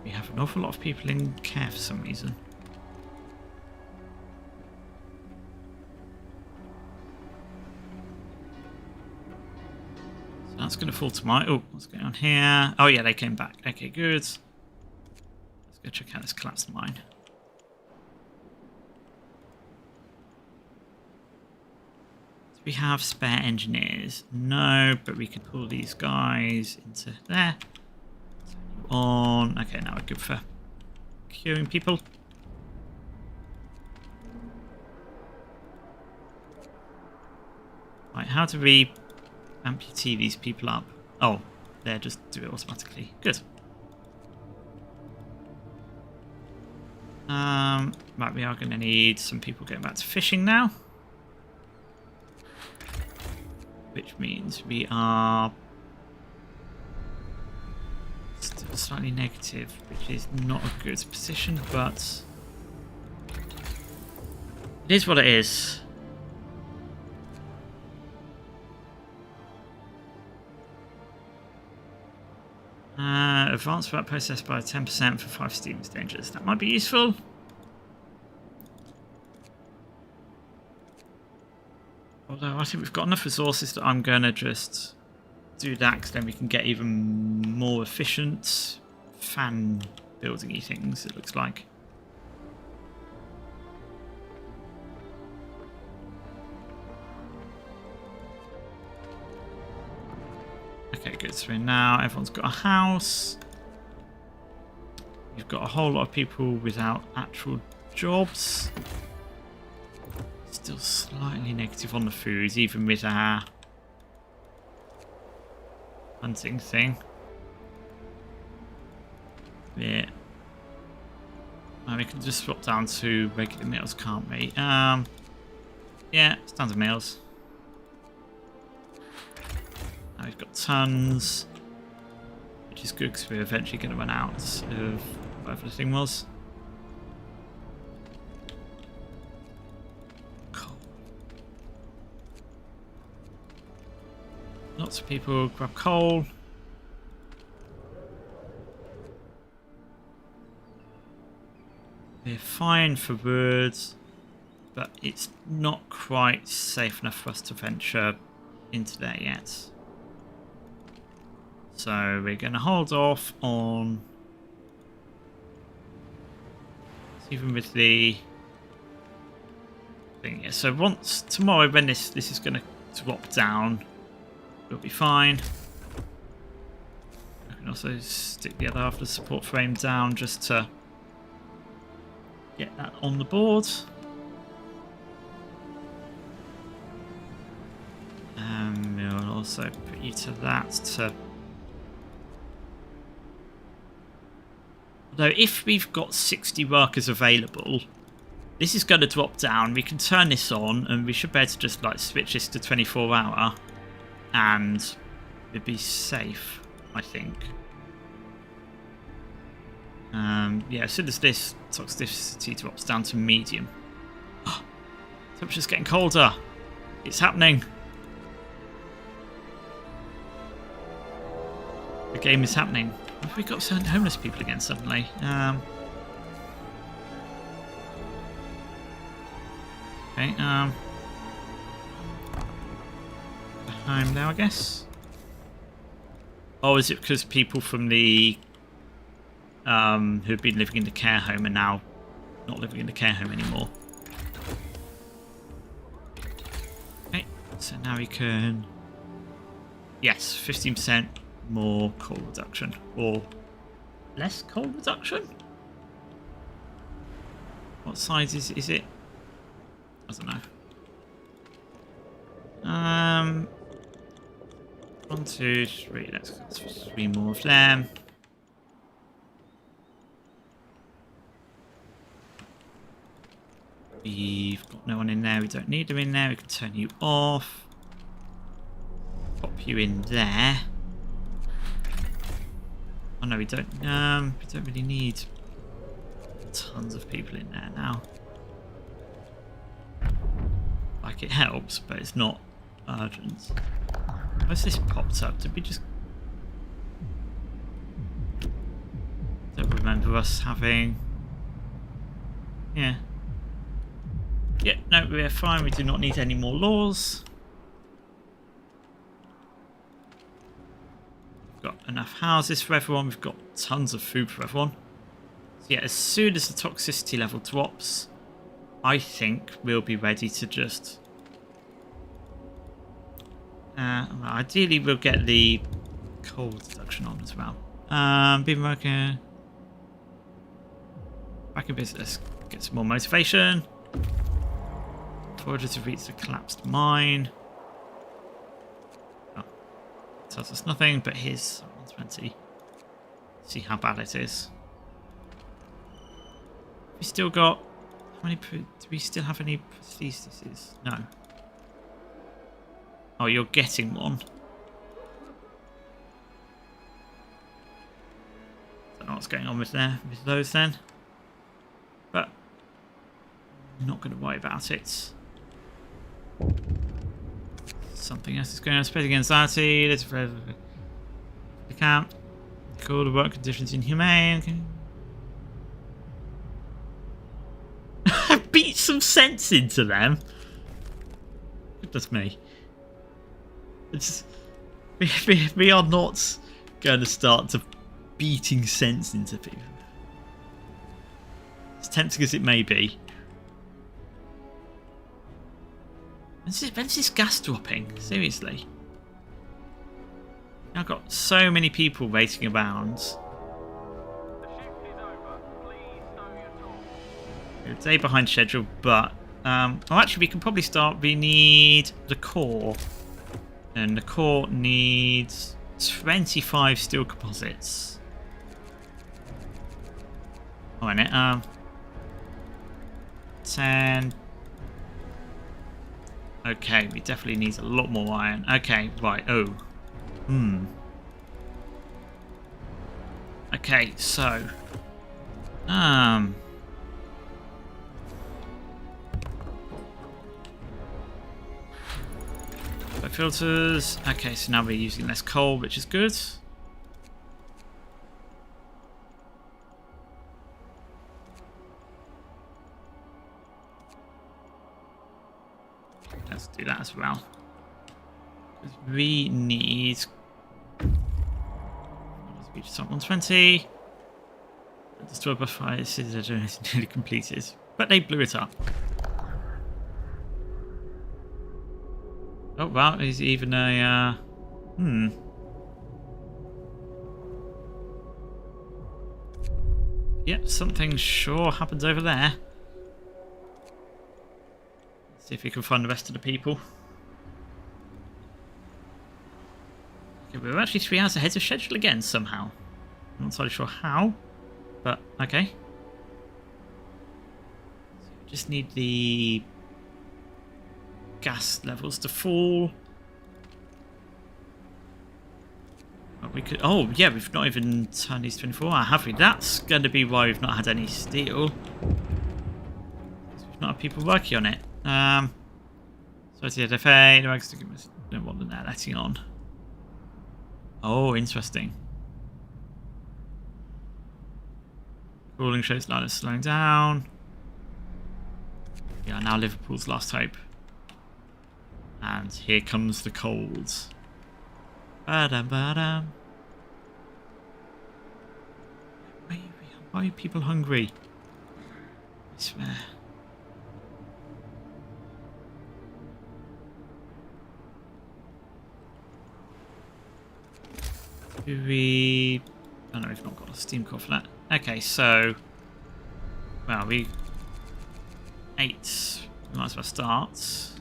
A: We have an awful lot of people in care for some reason. So that's going to fall to my... Oh, what's going on here? Oh yeah, they came back. Okay, good. Let's go check out this collapsed mine. Do we have spare engineers? No, but we could pull these guys into there. On. Okay, now we're good for queuing people. Right, how do we amputee these people up? Oh, there, just do it automatically. Good. Right, we are going to need some people getting back to fishing now. Which means we are still slightly negative, which is not a good position, but it is what it is. Advanced work process by 10% for 5 Stevens dangers. That might be useful. Although I think we've got enough resources that I'm going to just do that, because then we can get even more efficient fan building-y things, it looks like. Okay, good. So now everyone's got a house. You've got a whole lot of people without actual jobs. Still slightly negative on the food, even with our hunting thing. Yeah. We can just swap down to regular meals, can't we? Yeah, standard meals. Now we've got tons, which is good because we're eventually going to run out of whatever the thing was. Coal. Lots of people grab coal. We're fine for birds, but it's not quite safe enough for us to venture into there yet. So we're going to hold off on, even with the thing. Yeah, so once tomorrow, when this is going to drop down, we'll be fine. I can also stick the other half of the support frame down just to get that on the board. We'll also put you to that to... Although if we've got 60 workers available, this is going to drop down. We can turn this on and we should be able to just like switch this to 24-hour and it'd be safe, I think. Yeah, as soon as this toxicity drops down to medium. Temperature's getting colder. It's happening. The game is happening. Have we got some homeless people again suddenly? Okay, home now, I guess. Oh, is it because people from the who've been living in the care home are now not living in the care home anymore? Okay, so now we can... Yes, 15% more coal reduction. Or less coal reduction? What size is it? I don't know. 1, 2, 3. Let's go for 3 more of them. We've got no one in there. We don't need them in there. We can turn you off. Pop you in there. Oh no, we don't really need tons of people in there now. Like, it helps, but it's not urgent. Where's this popped up? Did we just... Don't remember us having... Yeah. Yeah, no, we're fine. We do not need any more laws. We've got enough houses for everyone. We've got tons of food for everyone. So yeah, as soon as the toxicity level drops, I think we'll be ready to just... well, ideally, we'll get the coal deduction on as well. Been working... Back in business. Get some more motivation. Forger to reach the collapsed mine. Oh, tells us nothing, but here's 120. See how bad it is. We still got... How many... Do we still have any prostheses? No. Oh, you're getting one. Don't know what's going on with those then. But I'm not going to worry about it. Something else is going on. Spreading anxiety. Let's the camp. Call the work conditions inhumane. Beat some sense into them. Goodness me. It's, we are not going to start to beating sense into people. As tempting as it may be. When's this gas dropping? Seriously. I've got so many people waiting around.
C: The shift is over. Please stow your tools.
A: We're a day behind schedule, but... oh, actually, we can probably start. We need the core. And the core needs 25 steel composites. Oh, and it, 10. Okay, we definitely need a lot more iron. Okay, right. Oh. Okay, so. Filters. Okay, so now we're using less coal, which is good. Let's do that as well. We need... We just want 120. Destroy buffalo is nearly completed. But they blew it up. Oh, wow, there's even a... Yep, something sure happens over there. See if we can find the rest of the people. Okay, we're actually 3 hours ahead of schedule again somehow. I'm not entirely sure how, but okay. So we just need the gas levels to fall. Oh, we could. Oh, yeah, we've not even turned these 24 hour, have we? That's going to be why we've not had any steel. We've not had people working on it. So it's the FA, don't want them there letting on. Oh, interesting. Cooling shows line is slowing down. Yeah, now Liverpool's last hope. And here comes the cold. Ba-dum, ba-dum. Why are people hungry? I swear. Do we... Oh no, we've not got a steam core for that. Okay, so... Well, we... 8. We might as well start.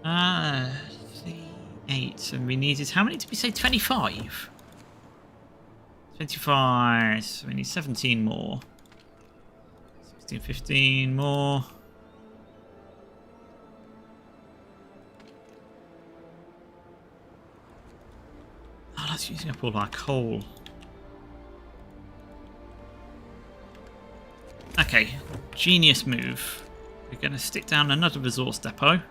A: Ah, 8, and we needed, how many did we say? 25? 25, so we need 17 more. 16, 15 more. it's using up all our coal. Okay, genius move. We're going to stick down another resource depot.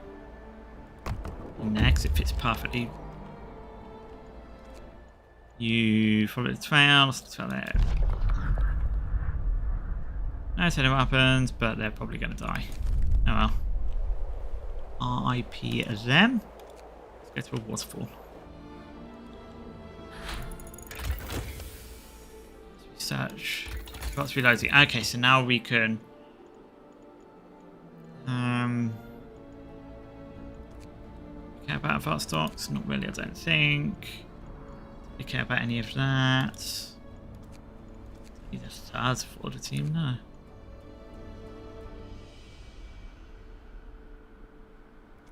A: Next, it fits perfectly. You follow the trail, there. No telling what happens, but they're probably going to die. Oh well. RIP them. Let's go to a waterfall. Research. What's reloading? Okay, so now we can. Care about advanced stocks? Not really, I don't think. Do you care about any of that? Either stars for the team, no.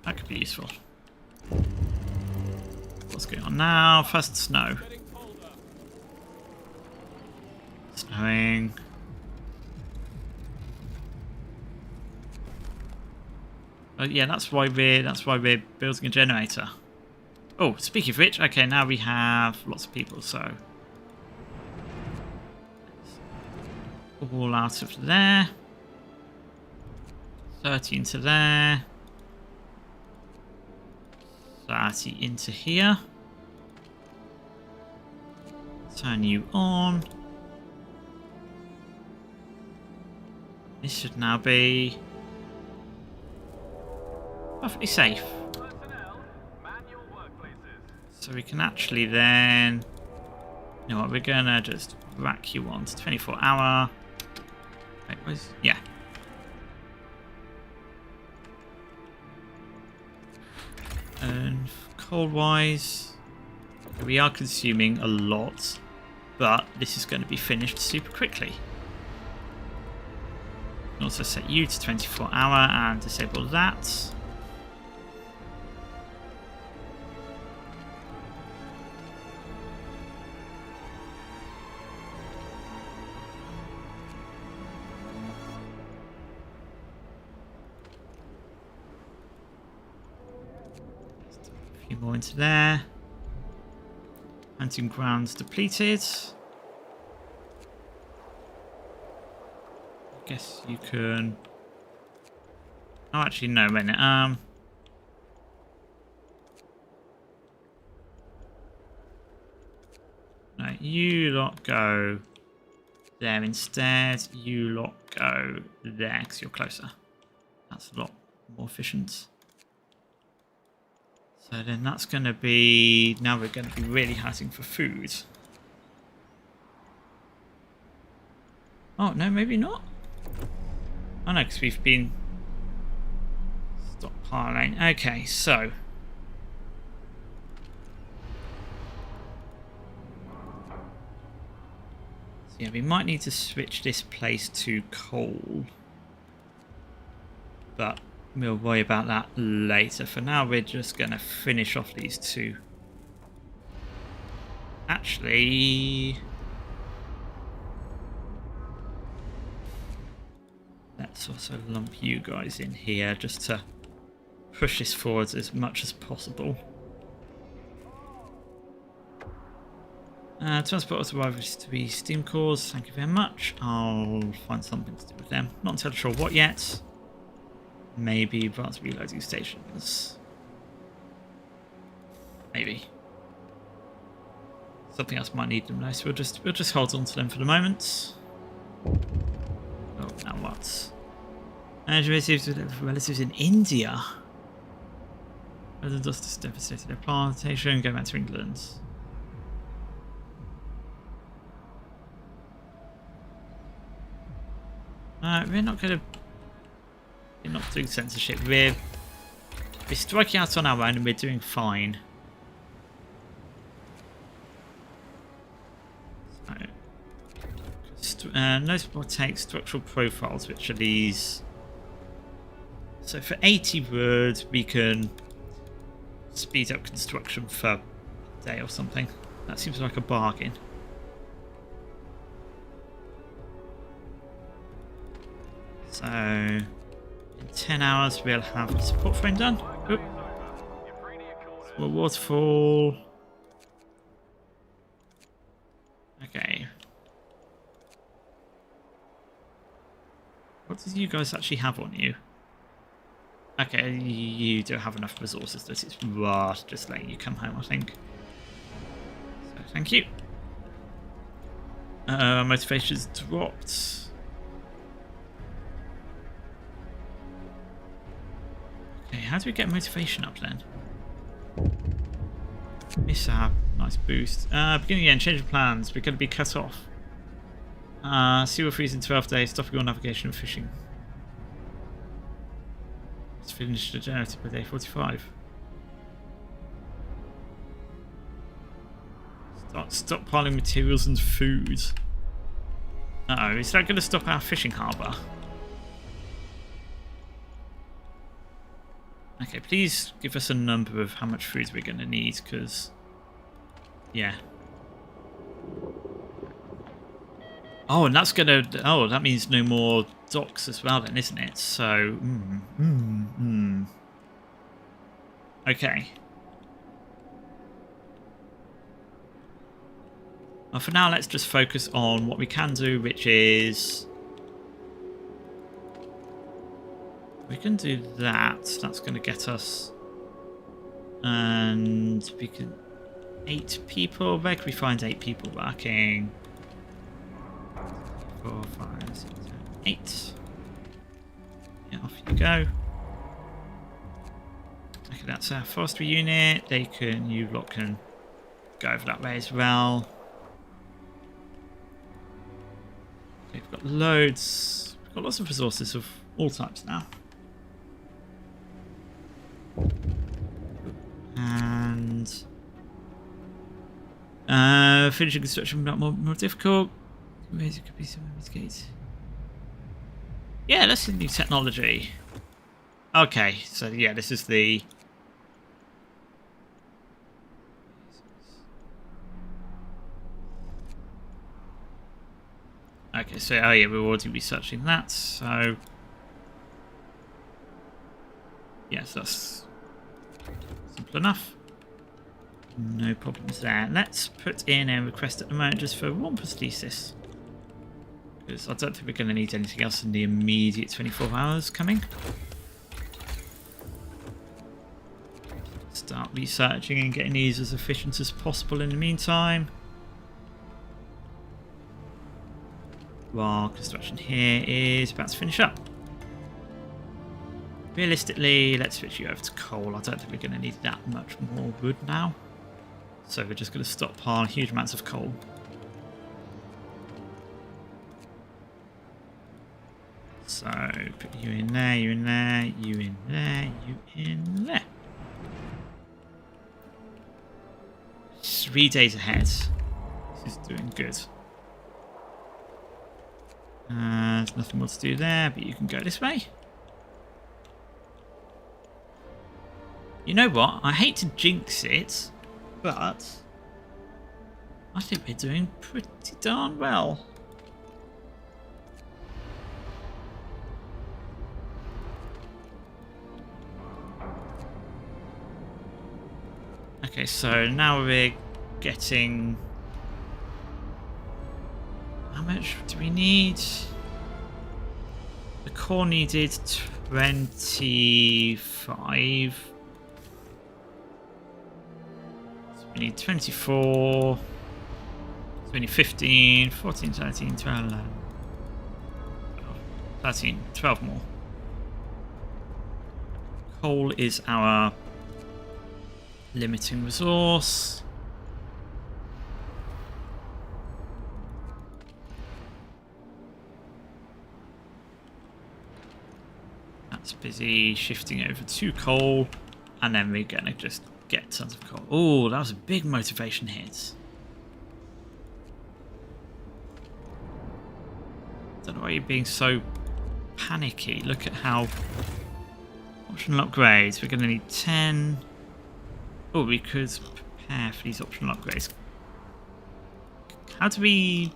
A: That could be useful. What's going on now? First snow. Snowing. Oh yeah, that's why we're building a generator. Oh, speaking of which, okay, now we have lots of people, so all out of there. 30 into there. 30 into here. Turn you on. This should now be perfectly safe.
C: Personnel, man your workplaces.
A: So we can actually then, you know what, we're gonna just rack you on to 24-hour. Wait, yeah. And coal-wise, we are consuming a lot, but this is going to be finished super quickly. Also set you to 24-hour and disable that. A few more into there. Hunting grounds depleted. Guess you can. Oh, actually, no, wait a minute. No, you lot go there instead. You lot go there because you're closer. That's a lot more efficient. So then that's going to be. Now we're going to be really hunting for food. Oh, no, maybe not. Oh no, because we've been stockpiling. Okay, so yeah, we might need to switch this place to coal, but we'll worry about that later. For now, we're just going to finish off these two. Actually, let's also lump you guys in here just to push this forward as much as possible. Transport survivors to be steam cores, thank you very much. I'll find something to do with them. Not entirely sure what yet. Maybe advanced reloading stations. Maybe. Something else might need them though, so we'll just hold on to them for the moment. Oh, now what? Relatives in India. Whether the dust has devastated their plantation, go back to England. We're not doing censorship. We're striking out on our own and we're doing fine. So, noticeable take structural profiles, which are these. So for 80 wood, we can speed up construction for a day or something. That seems like a bargain. So in 10 hours we'll have the support frame done. Oop. So waterfall. What do you guys actually have on you? Okay, you don't have enough resources. This is right, just letting you come home, I think. So, thank you. Motivation's dropped. Okay, how do we get motivation up then? Mishap, nice boost. Beginning again, change of plans. We're going to be cut off. Sea will freeze in 12 days, stopping all navigation and fishing. Let's finish the generator by day 45. Start stockpiling materials and food. Uh-oh, is that going to stop our fishing harbour? Okay, please give us a number of how much food we're going to need, because... yeah. Oh, and that's going to... oh, that means no more docks as well then, isn't it? So... Okay. Well, for now, let's just focus on what we can do, which is... we can do that. That's going to get us... and we can... 8 people. Where can we find 8 people working? 4, 5, 6, 7, 8. Yeah, off you go. Okay, that's our forestry unit. They can... you lot can go over that way as well. Okay, we've got loads. We've got lots of resources of all types now. And finishing construction not more difficult. Ways it could be some of these gates. Yeah, let's see new technology. Okay, so yeah, this is the... okay, so oh yeah, we're already researching that, so yes, that's simple enough. No problems there. Let's put in a request at the moment just for 1 prosthesis, because I don't think we're going to need anything else in the immediate 24 hours coming. Start researching and getting these as efficient as possible in the meantime. While construction here is about to finish up. Realistically, let's switch you over to coal. I don't think we're going to need that much more wood now. So we're just going to stockpile huge amounts of coal. So put you in there, you in there, you in there, you in there. 3 days ahead. This is doing good. There's nothing more to do there, but you can go this way. You know what? I hate to jinx it, but I think we're doing pretty darn well. Okay, so now we're getting... how much do we need? The core needed 25. So we need 24. So we need 15, 14, 13, 12, 11, 13, 12 more. Coal is our limiting resource. That's busy shifting over to coal, and then we're gonna just get tons of coal. Oh, that was a big motivation hit. Don't know why you're being so panicky. Look at how optional upgrades. We're gonna need 10. Oh, we could prepare for these optional upgrades. How do we...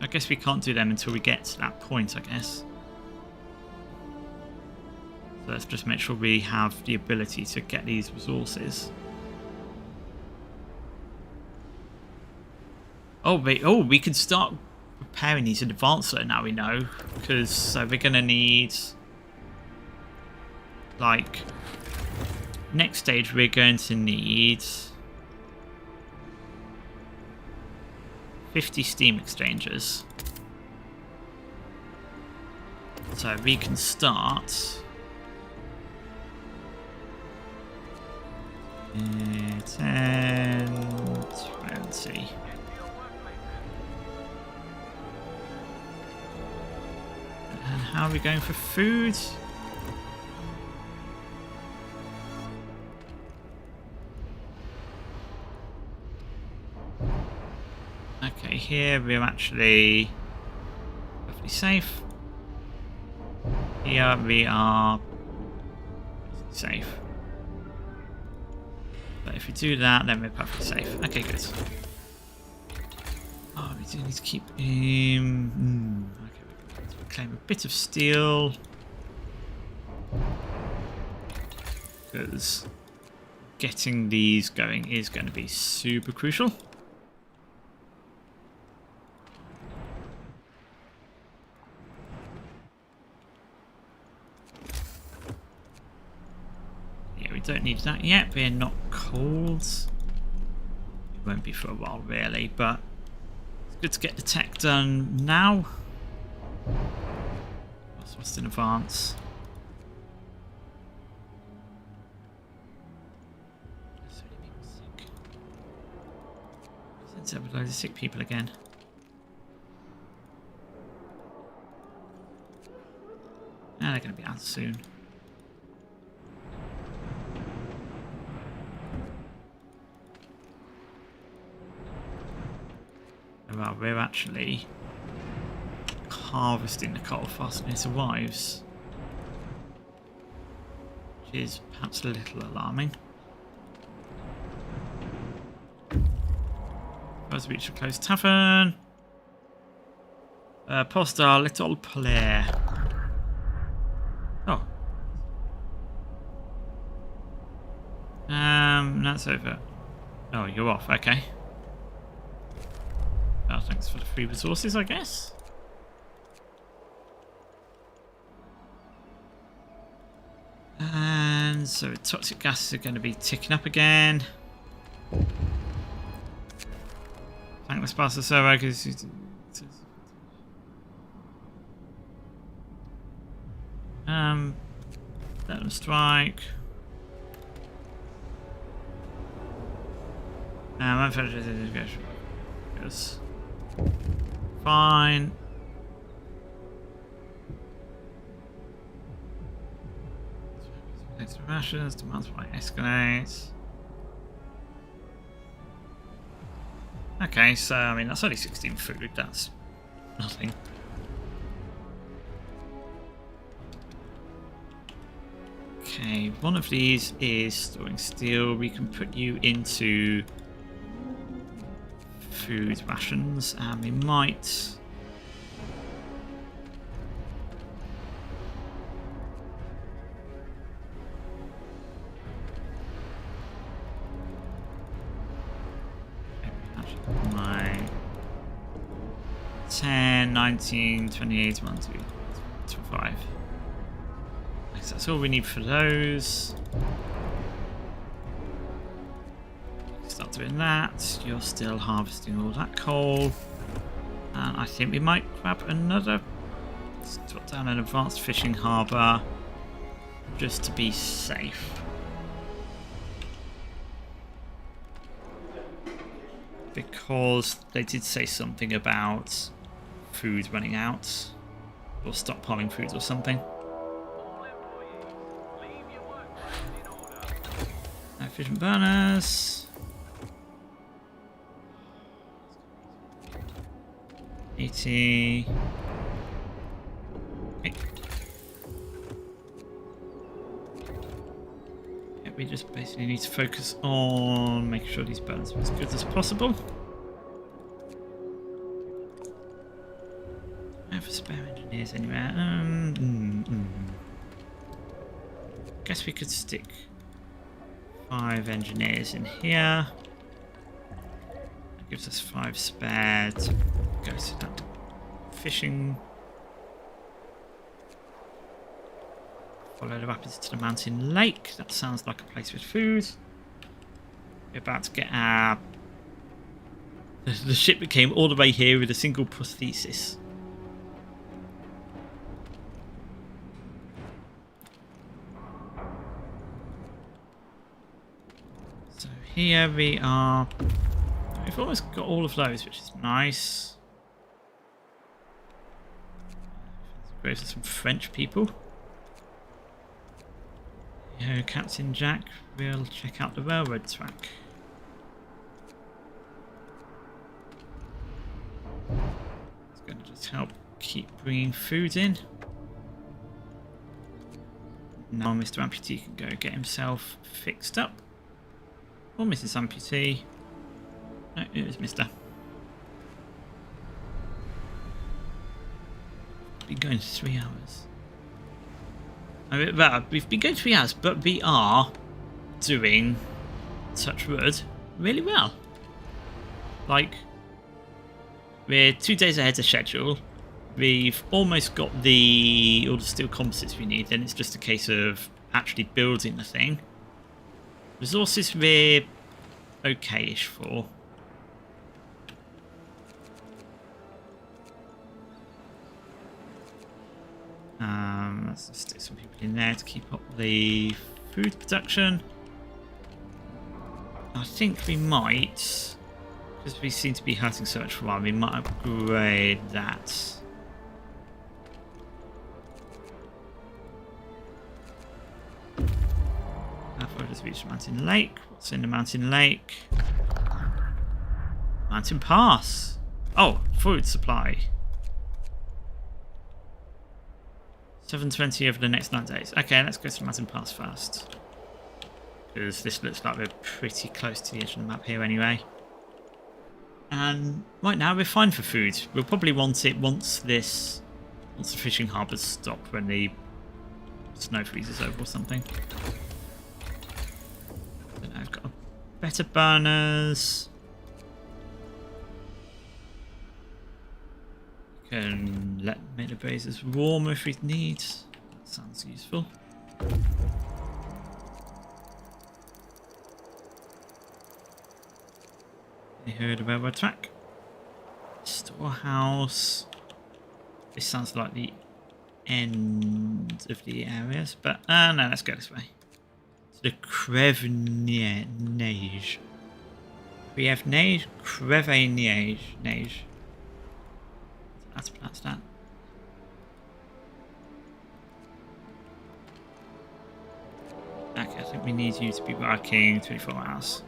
A: I guess we can't do them until we get to that point, I guess. So let's just make sure we have the ability to get these resources. Oh, wait. Oh, we can start preparing these in advance though, now we know, because so we're going to need, like, next stage we're going to need 50 steam exchangers. So we can start 10, 20. And how are we going for food? Okay, here we're actually perfectly safe. Here we are safe. But if we do that, then we're perfectly safe. Okay, good. Oh, we do need to keep him. Okay, we'll claim a bit of steel. Because getting these going is going to be super crucial. Don't need that yet. We're not cold. It won't be for a while, really, but it's good to get the tech done now. What's in advance? There's so many people sick. Let's have a load of sick people again. And they're going to be out soon. Well, we're actually harvesting the coal faster than it arrives, which is perhaps a little alarming. First, reach a closed tavern. Post our little player. Oh. That's over. Oh, you're off. Okay. Oh, thanks for the free resources, I guess. And so toxic gases are going to be ticking up again. Tankless past the server because let them strike. Yes. Fine. Extra rations, demand supply escalates. Okay, so I mean that's only 16 food, that's nothing. Okay, one of these is storing steel. We can put you into food rations, and we might my 10, 19, 28, 1, 2, 5. So that's all we need for those. Start doing that. You're still harvesting all that coal. And I think we might grab another. Let's drop down an advanced fishing harbour just to be safe. Because they did say something about food running out. Or stockpiling food or something. No efficient burners. 80. Okay. Yeah, we just basically need to focus on making sure these burners are as good as possible. I have spare engineers anywhere. Guess we could stick 5 engineers in here. That gives us 5 spare to go to that fishing. Follow the rapids to the mountain lake. That sounds like a place with food. We're about to get our... The ship that came all the way here with a single prosthesis. So here we are. We've almost got all of those, which is nice. There's some French people. Yo, Captain Jack, we'll check out the railroad track. It's going to just help keep bringing food in. Now Mr. Amputee can go get himself fixed up. Or Mrs. Amputee. No, it was Mr. Been going 3 hours. I mean, well, we've been going 3 hours, but we are doing, touch wood, really well. Like, we're 2 days ahead of schedule. We've almost got all the steel composites we need. Then it's just a case of actually building the thing. Resources we're okay-ish for. Let's just stick some people in there to keep up the food production. I think we might, because we seem to be hurting so much for a while, we might upgrade that. How far does reach Mountain Lake? What's in the Mountain Lake? Mountain Pass. Oh, food supply. 7:20 over the next 9 days. Okay, let's go to Mountain Pass first. Because this looks like we're pretty close to the edge of the map here anyway. And right now we're fine for food. We'll probably want it once the fishing harbours stop, when the snow freezes over or something. But I've got better burners. Can make the braziers warmer if we need. That sounds useful. You heard the railroad track. Storehouse. This sounds like the end of the areas, but no, let's go this way. To the Crevenage. We have Neige, Crevenage. How to pronounce that. Okay, I think we need you to be working 24 hours.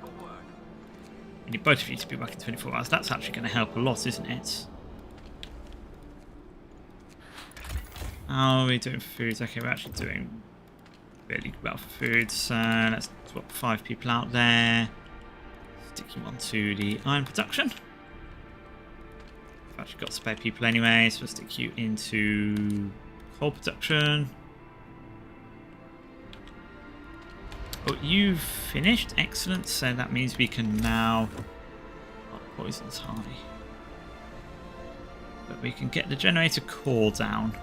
A: We need both of you to be working 24 hours. That's actually going to help a lot, isn't it? How are we doing for food? Okay, we're actually doing really well for food. So let's swap 5 people out there. Stick you onto the iron production. I've actually got spare people anyway, so we'll stick you into coal production. Oh, you've finished. Excellent. So that means we can now... Oh, poison's high. But we can get the generator core down.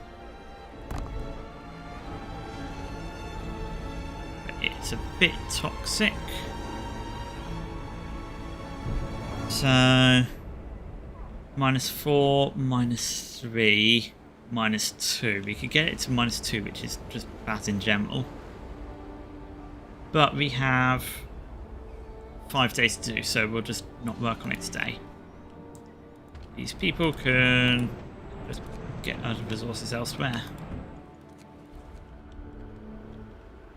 A: But it's a bit toxic. So... -4, -3, -2. We could get it to -2, which is just bad in general. But we have 5 days to do, so we'll just not work on it today. These people can just get other resources elsewhere.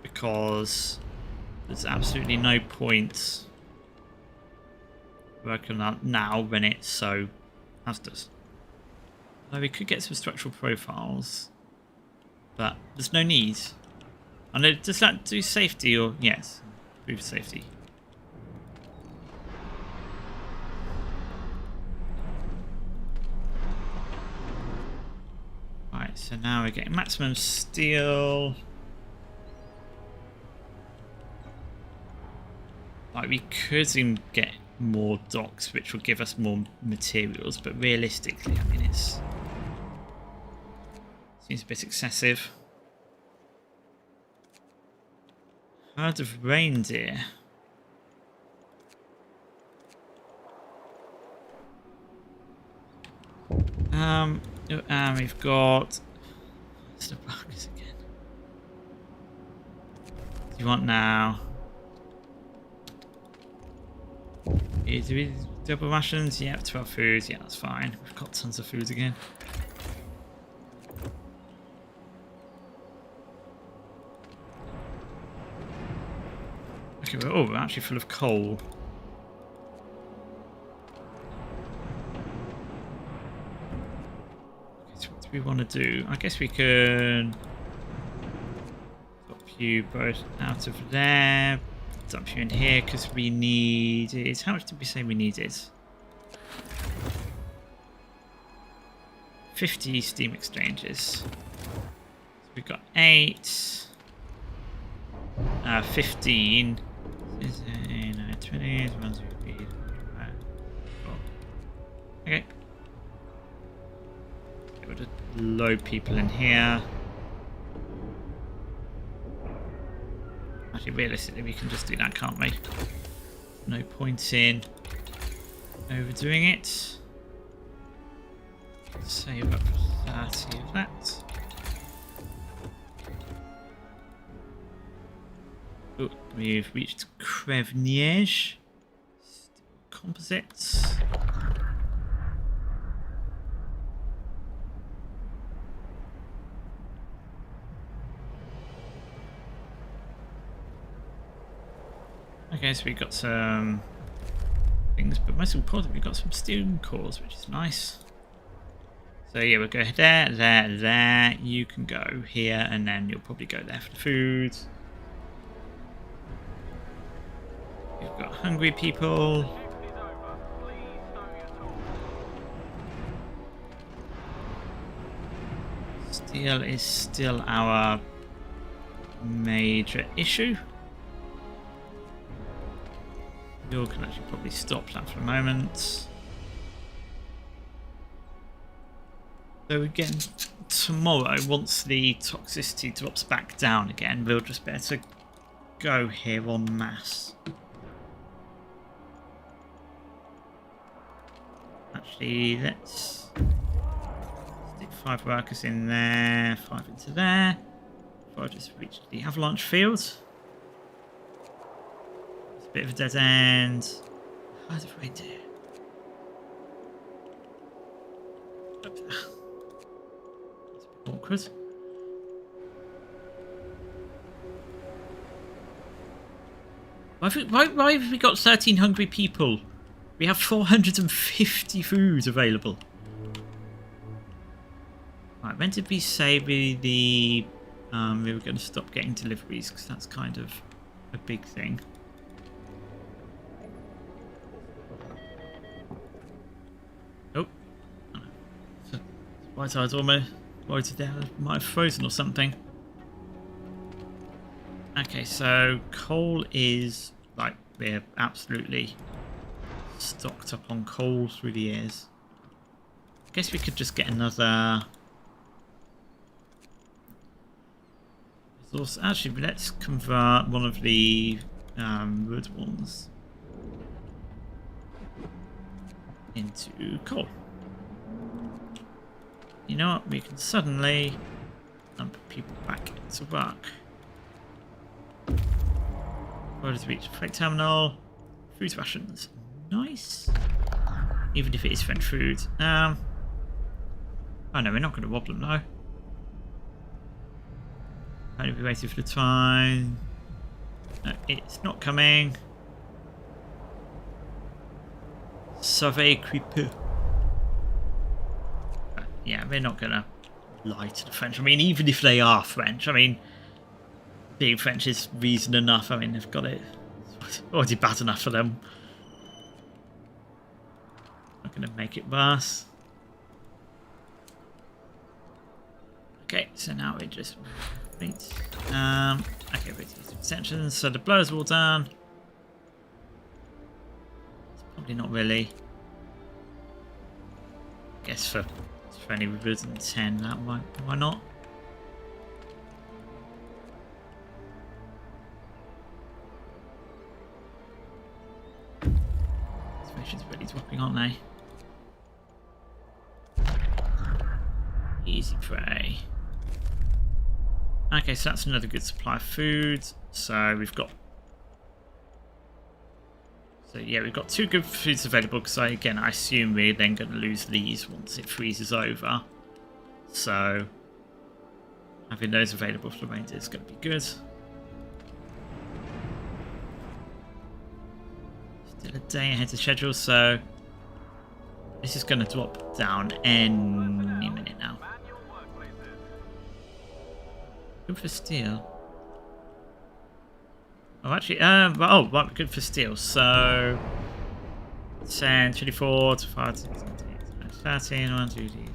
A: Because there's absolutely no point working on that now when it's so hazardous. Although we could get some structural profiles, but there's no need. And does that do safety or yes, improve safety? Right, so now we're getting maximum steel. Like we could even get more docks, which will give us more materials, but realistically, I mean, it's Seems a bit excessive. Herd of reindeer. We've got the buckets again. What do you want now? Do we double rations? Yeah, 12 foods. Yeah, that's fine. We've got tons of food again. Okay, we're actually full of coal. Okay, so what do we want to do? I guess we could drop you both out of there. Dump you in here because we needed... How much did we say we needed? 50 steam exchanges. So we've got 8. 15. 20. 1, 2, 3, 4. Okay. We'll just load people in here. Actually, realistically, we can just do that, can't we? No point in overdoing it. Save up 30 of that. Oh, we've reached Crevniege. Composites. Okay, so we've got some things, but most importantly, we've got some steel cores, which is nice. So yeah, we'll go there, there, there. You can go here, and then you'll probably go there for the food. We've got hungry people.
C: Shift is over. Please stow your tools.
A: Steel is still our major issue. You can actually probably stop that for a moment. So again, tomorrow, once the toxicity drops back down again, we'll just better go here en masse. Actually, let's stick 5 workers in there, 5 into there. Before I just reach the avalanche field. It's a bit of a dead end. How's it reindeer? Awkward. Why have we got 13 hungry people? We have 450 food available. Right, when did we say we were going to stop getting deliveries? Because that's kind of a big thing. Oh. White eyes almost. Worried there, might have frozen or something. Okay, so coal is like we're absolutely stocked up on coal through the years. I guess we could just get another resource. Actually, let's convert one of the wood ones into coal. You know what? We can suddenly put people back into work. Where does it reach? Freight terminal. Food rations. Nice. Even if it is French food. Oh no, we're not going to rob them though. Only be waiting for the time. No, it's not coming. Sauve creeper. Yeah, we're not going to lie to the French. I mean, even if they are French, I mean, being French is reason enough. I mean, they've got it. It's already bad enough for them. Not going to make it worse. Okay, so now we just wait. Okay, wait. Extensions. So the blowers are all done. It's probably not really. I guess for only 10, that why not? Population's really dropping, aren't they? Easy prey. Okay, so that's another good supply of food. So we've got... So yeah, we've got 2 good foods available because I assume we're then going to lose these once it freezes over. So having those available for the reindeer is going to be good. Still a day ahead of schedule, so this is going to drop down any minute now.
C: Manual workplaces.
A: Good for steel. Oh, actually, right, good for steel. So 10, 24, 25, 13, 1, 2, 3,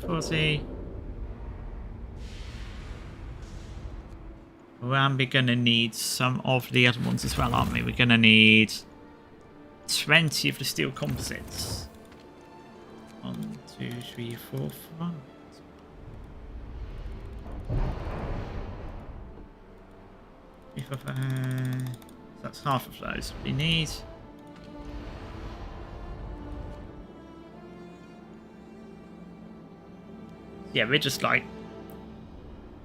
A: 40. And we're going to need some of the other ones as well, aren't we? We're going to need 20 of the steel composites. 1, 2, 3, 4, 5. That's half of those we need. Yeah, we're just like...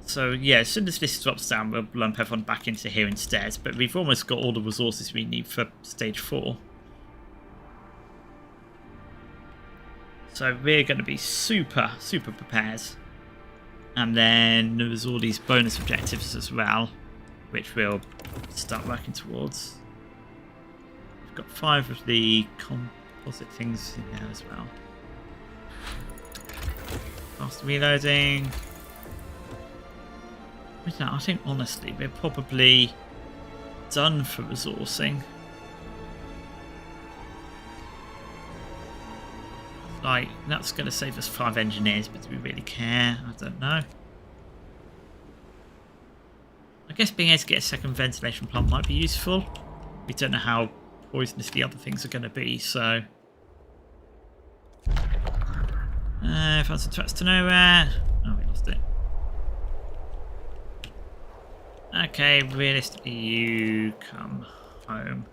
A: So yeah, as soon as this drops down, we'll lump everyone back into here instead. But we've almost got all the resources we need for stage 4. So we're going to be super prepared. And then there's all these bonus objectives as well, which we'll start working towards. We've got 5 of the composite things in there as well. Fast reloading. I think honestly we're probably done for resourcing. Like, that's going to save us 5 engineers, but do we really care? I don't know. I guess being able to get a second ventilation plant might be useful. We don't know how poisonous the other things are going to be, so... Fancy tracks to nowhere. Oh, we lost it. Okay, realistically, you come home.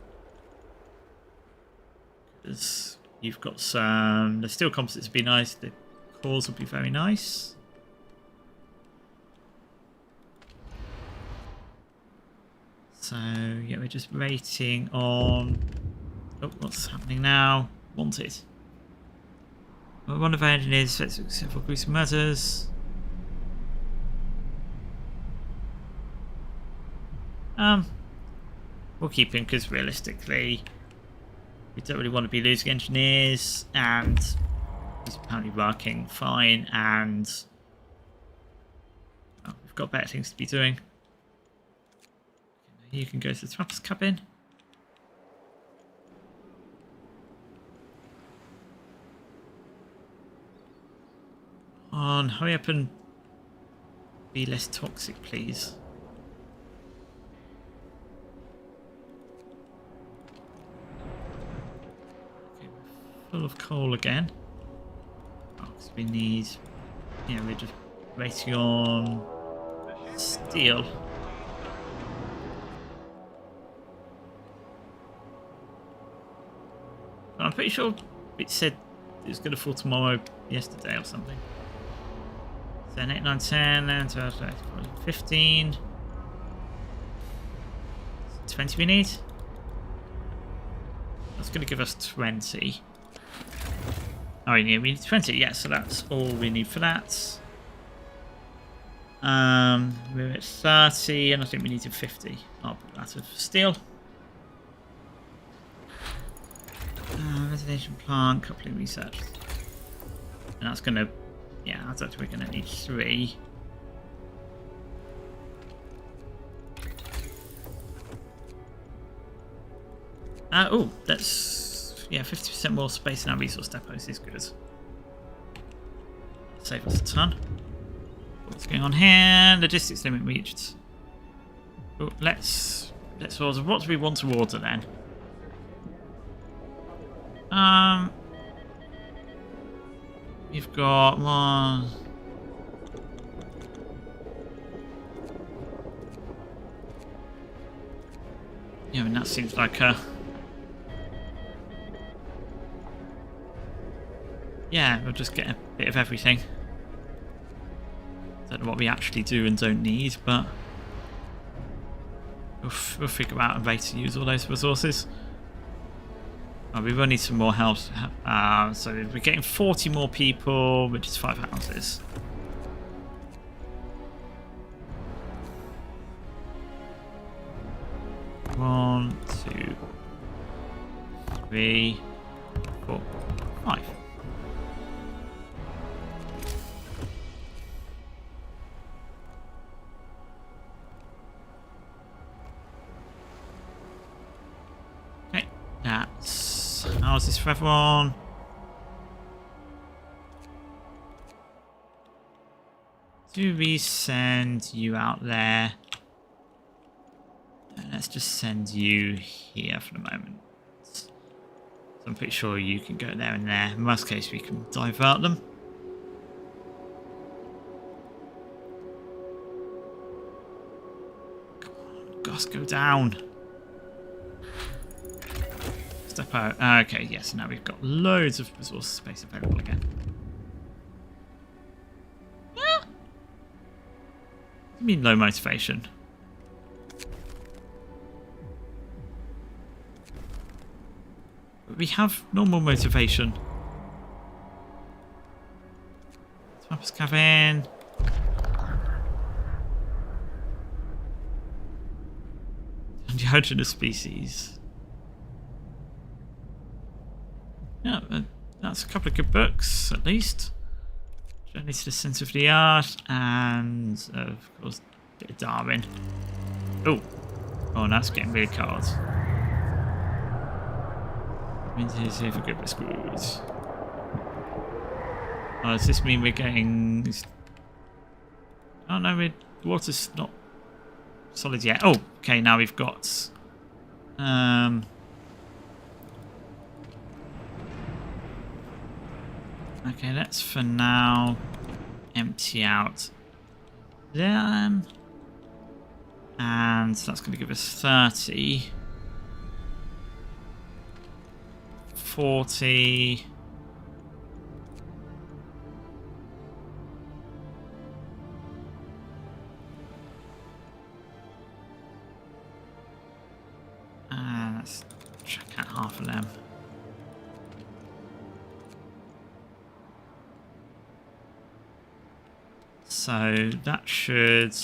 A: Because you've got some... The steel composites would be nice. The cores would be very nice. So, yeah, we're just waiting on... Oh, what's happening now? Wanted. Well, one of our engineers sets several gruesome murders. We'll keep him because realistically we don't really want to be losing engineers, and he's apparently working fine, and we've got better things to be doing. Okay, you can go to the trapper's cabin. On, hurry up and be less toxic, please. Okay, we're full of coal again. Oh, because we need... Yeah, we're just waiting on steel. I'm pretty sure it said it was going to fall tomorrow, yesterday or something. 10, 8, 9, 10, 11, 12, 13, 14, 15. 20 we need. That's going to give us 20. Oh, we need 20, yeah, so that's all we need for that. We're at 30, and I think we need 50. I'll put that with steel. Ventilation plant, coupling research. And that's going to... Yeah, I don't think we're going to need 3. Oh, that's... Yeah, 50% more space in our resource depots is good. Save us a ton. What's going on here? Logistics limit reached. Oh, let's order. What do we want to order then? You've got one. Yeah, I mean that seems like a yeah, we'll just get a bit of everything. Don't know what we actually do and don't need, but we'll figure out a way to use all those resources. Oh, we will need some more help. So we're getting 40 more people, which is 5 houses. One, 2, 3, 4, 5. Okay, that's houses for everyone. Do we send you out there? Let's just send you here for the moment. So I'm pretty sure you can go there and there. In worst case, we can divert them. Come on, Gus, go down. Step out. Okay, yes, now we've got loads of resource space available again. What do you mean low motivation? We have normal motivation. Swampers cabin. Endangered species. Yeah, that's a couple of good books at least. Journey to the Centre of the Art, and of course, a bit of Darwin. Oh, that's getting really cold. Winter's here for good biscuits. Oh, does this mean we're getting... Oh no, the water's not solid yet. Oh, okay, now we've got... Okay, let's for now empty out them. And that's going to give us 30... 40. Let's check out half of them. So that should...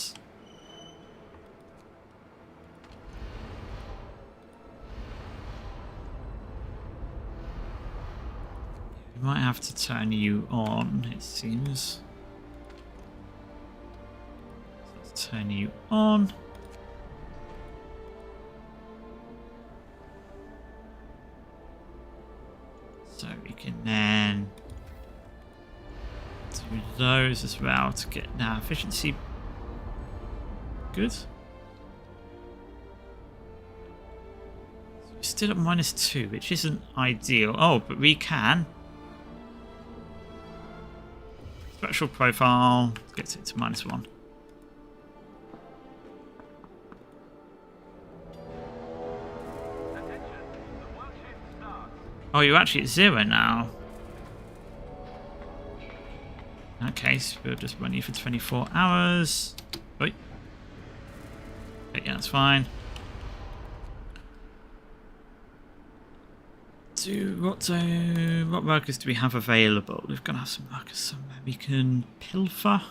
A: We might have to turn you on, it seems. So let's turn you on. So we can then do those as well to get now efficiency good. So we're still at -2, which isn't ideal. Oh, but we can. Special profile gets it to -1. Oh, you're actually at 0 now. Okay, so we'll just run you for 24 hours. Wait. Okay, yeah, that's fine. What workers do we have available? We've got to have some workers somewhere we can pilfer.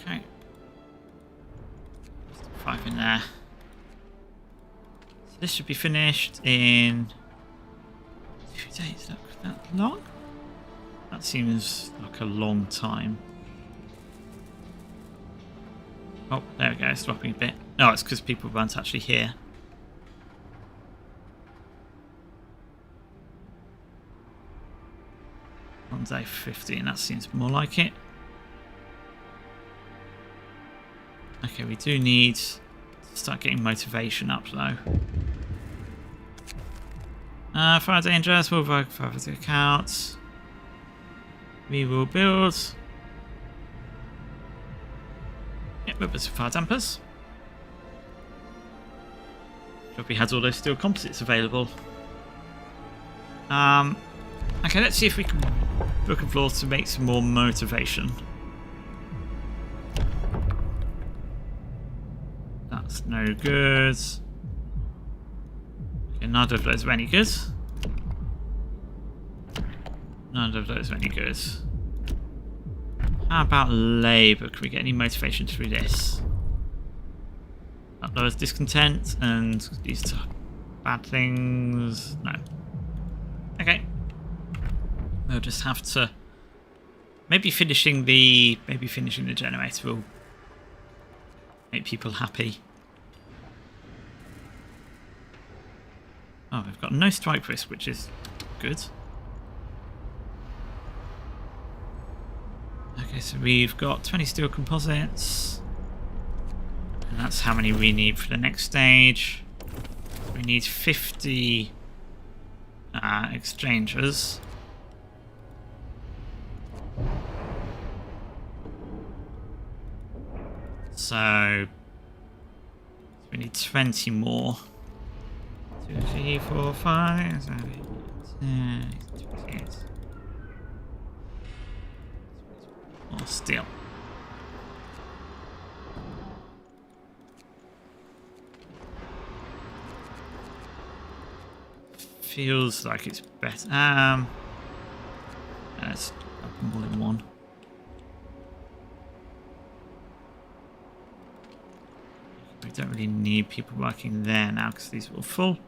A: Okay. Just 5 in there. This should be finished in 2 days. That long? That seems like a long time. Oh, there we go. It's dropping a bit. No, it's because people weren't actually here. On day 15, that seems more like it. Okay, we do need to start getting motivation up though. Fire dangerous. We'll work for the accounts. We will build. Yep, we'll put some fire dampers. Hope we had all those steel composites available. Okay, let's see if we can book a floor to make some more motivation. That's no good. Okay, neither of those are any good. None of those are any good. How about labour? Can we get any motivation through this? That lowers discontent and these bad things. No. Okay. We'll just have to maybe finishing the generator will make people happy. Oh, we've got no strike risk, which is good. Okay, so we've got 20 steel composites. And that's how many we need for the next stage. We need 50 exchangers. So we need 20 more. 2, 3, 4, 5, 7, 8, 28. More steel. Feels like it's better. Let's have them all in one. We don't really need people working there now because these are all full.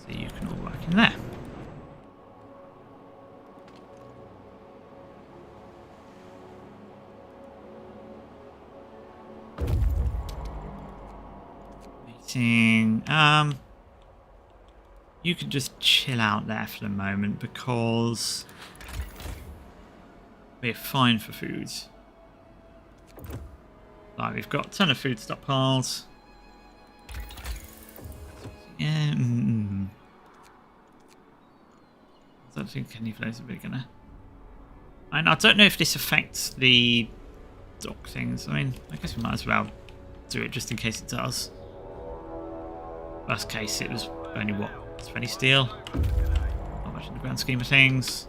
A: So you can all work in there. Meeting. You can just chill out there for the moment because we're fine for food. Like, we've got a ton of food stockpiles. Yeah. I don't think any of those are really gonna. And I don't know if this affects the dock things. I mean, I guess we might as well do it just in case it does. Worst case, it was only what, 20 steel? Not much in the grand scheme of things.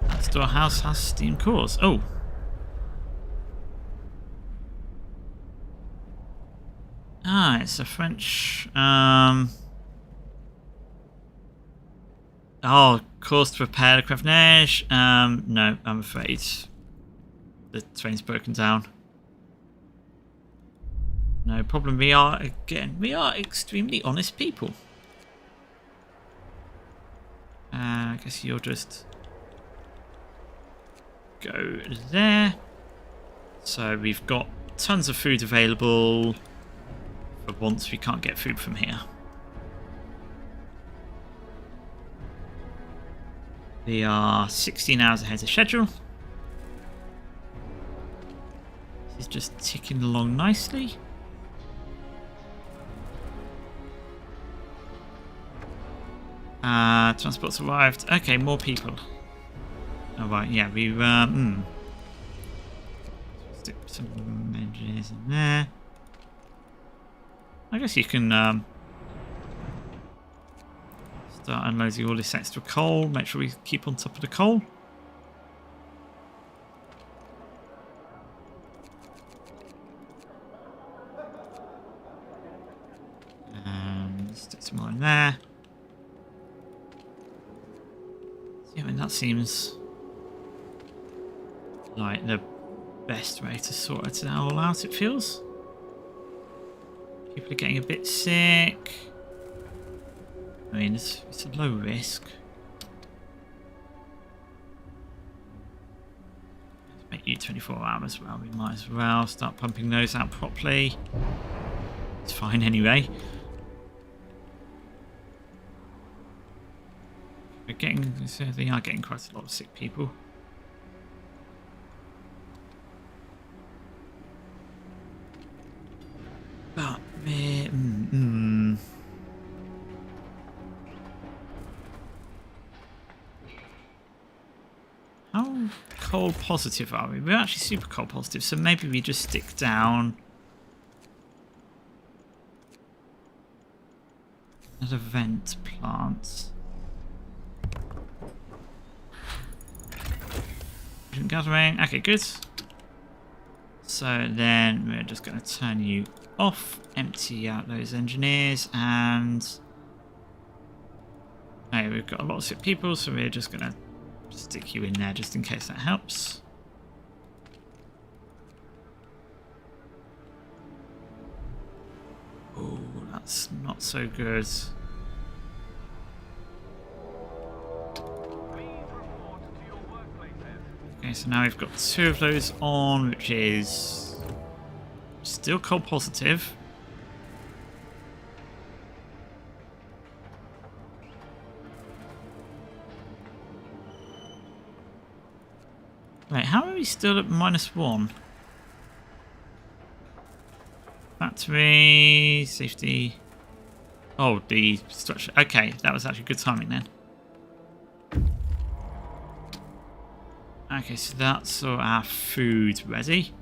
A: That storehouse has steam cores. Oh. Ah, it's a French. Oh, course to repair the Crevenage. No, I'm afraid the train's broken down. No problem. We are extremely honest people. I guess you'll just go there. So we've got tons of food available for once we can't get food from here. We are 16 hours ahead of schedule. This is just ticking along nicely. Transport's arrived. Okay, more people. Oh, right, yeah, we stick some engineers in there. I guess you can start unloading all this extra coal. Make sure we keep on top of the coal. And stick some more in there. Yeah, I mean, that seems like the best way to sort it all out, it feels. People are getting a bit sick. I mean, it's a low risk. Let's make you 24 hours. Well, we might as well start pumping those out properly. It's fine anyway. We're getting, so they are getting quite a lot of sick people. But cold positive, are we? We're actually super cold positive, so maybe we just stick down another vent plant. Gathering. Okay, good. So then we're just going to turn you off, empty out those engineers, and hey, we've got a lot of sick people, so we're just going to stick you in there just in case that helps. Oh, that's not so good. Okay, so now we've got 2 of those on, which is still cold positive. Wait, how are we still at -1? Factory, safety. Oh, the structure. Okay, that was actually good timing then. Okay, so that's all our food ready.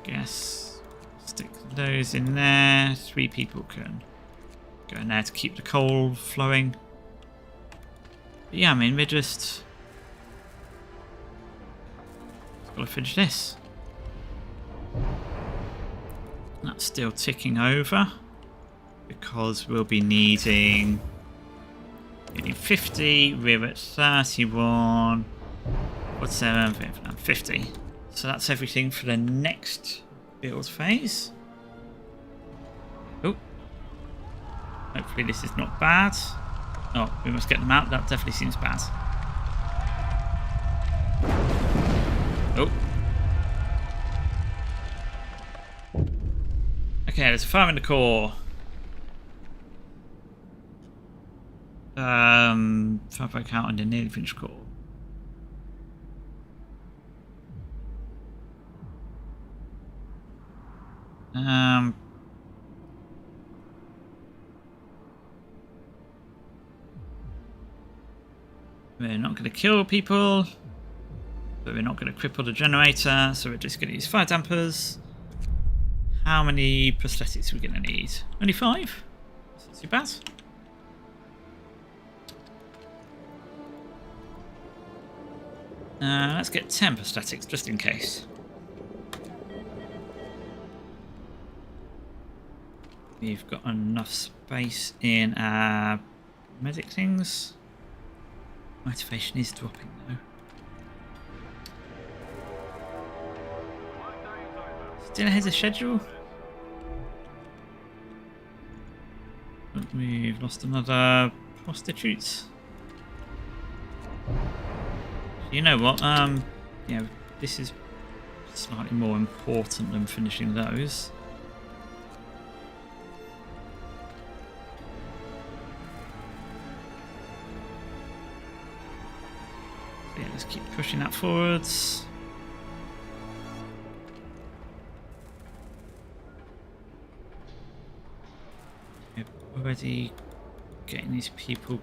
A: Guess stick those in there. 3 people can go in there to keep the coal flowing. But yeah, I mean, we're just gotta finish this. That's still ticking over because we'll be needing 50, we're at 31, 47, 50. So that's everything for the next build phase. Oh, hopefully this is not bad. Oh, we must get them out. That definitely seems bad. Oh. Okay, there's a fire in the core. Fire broke out on the nearly finished core. We're not going to kill people, but we're not going to cripple the generator, so we're just going to use fire dampers. How many prosthetics are we going to need? Only 5? That's not too bad. Let's get 10 prosthetics just in case. We've got enough space in our medic things. Motivation is dropping though. Still ahead of schedule. But we've lost another prostitute. You know what? Yeah, this is slightly more important than finishing those. So yeah, let's keep pushing that forwards. We're already getting these people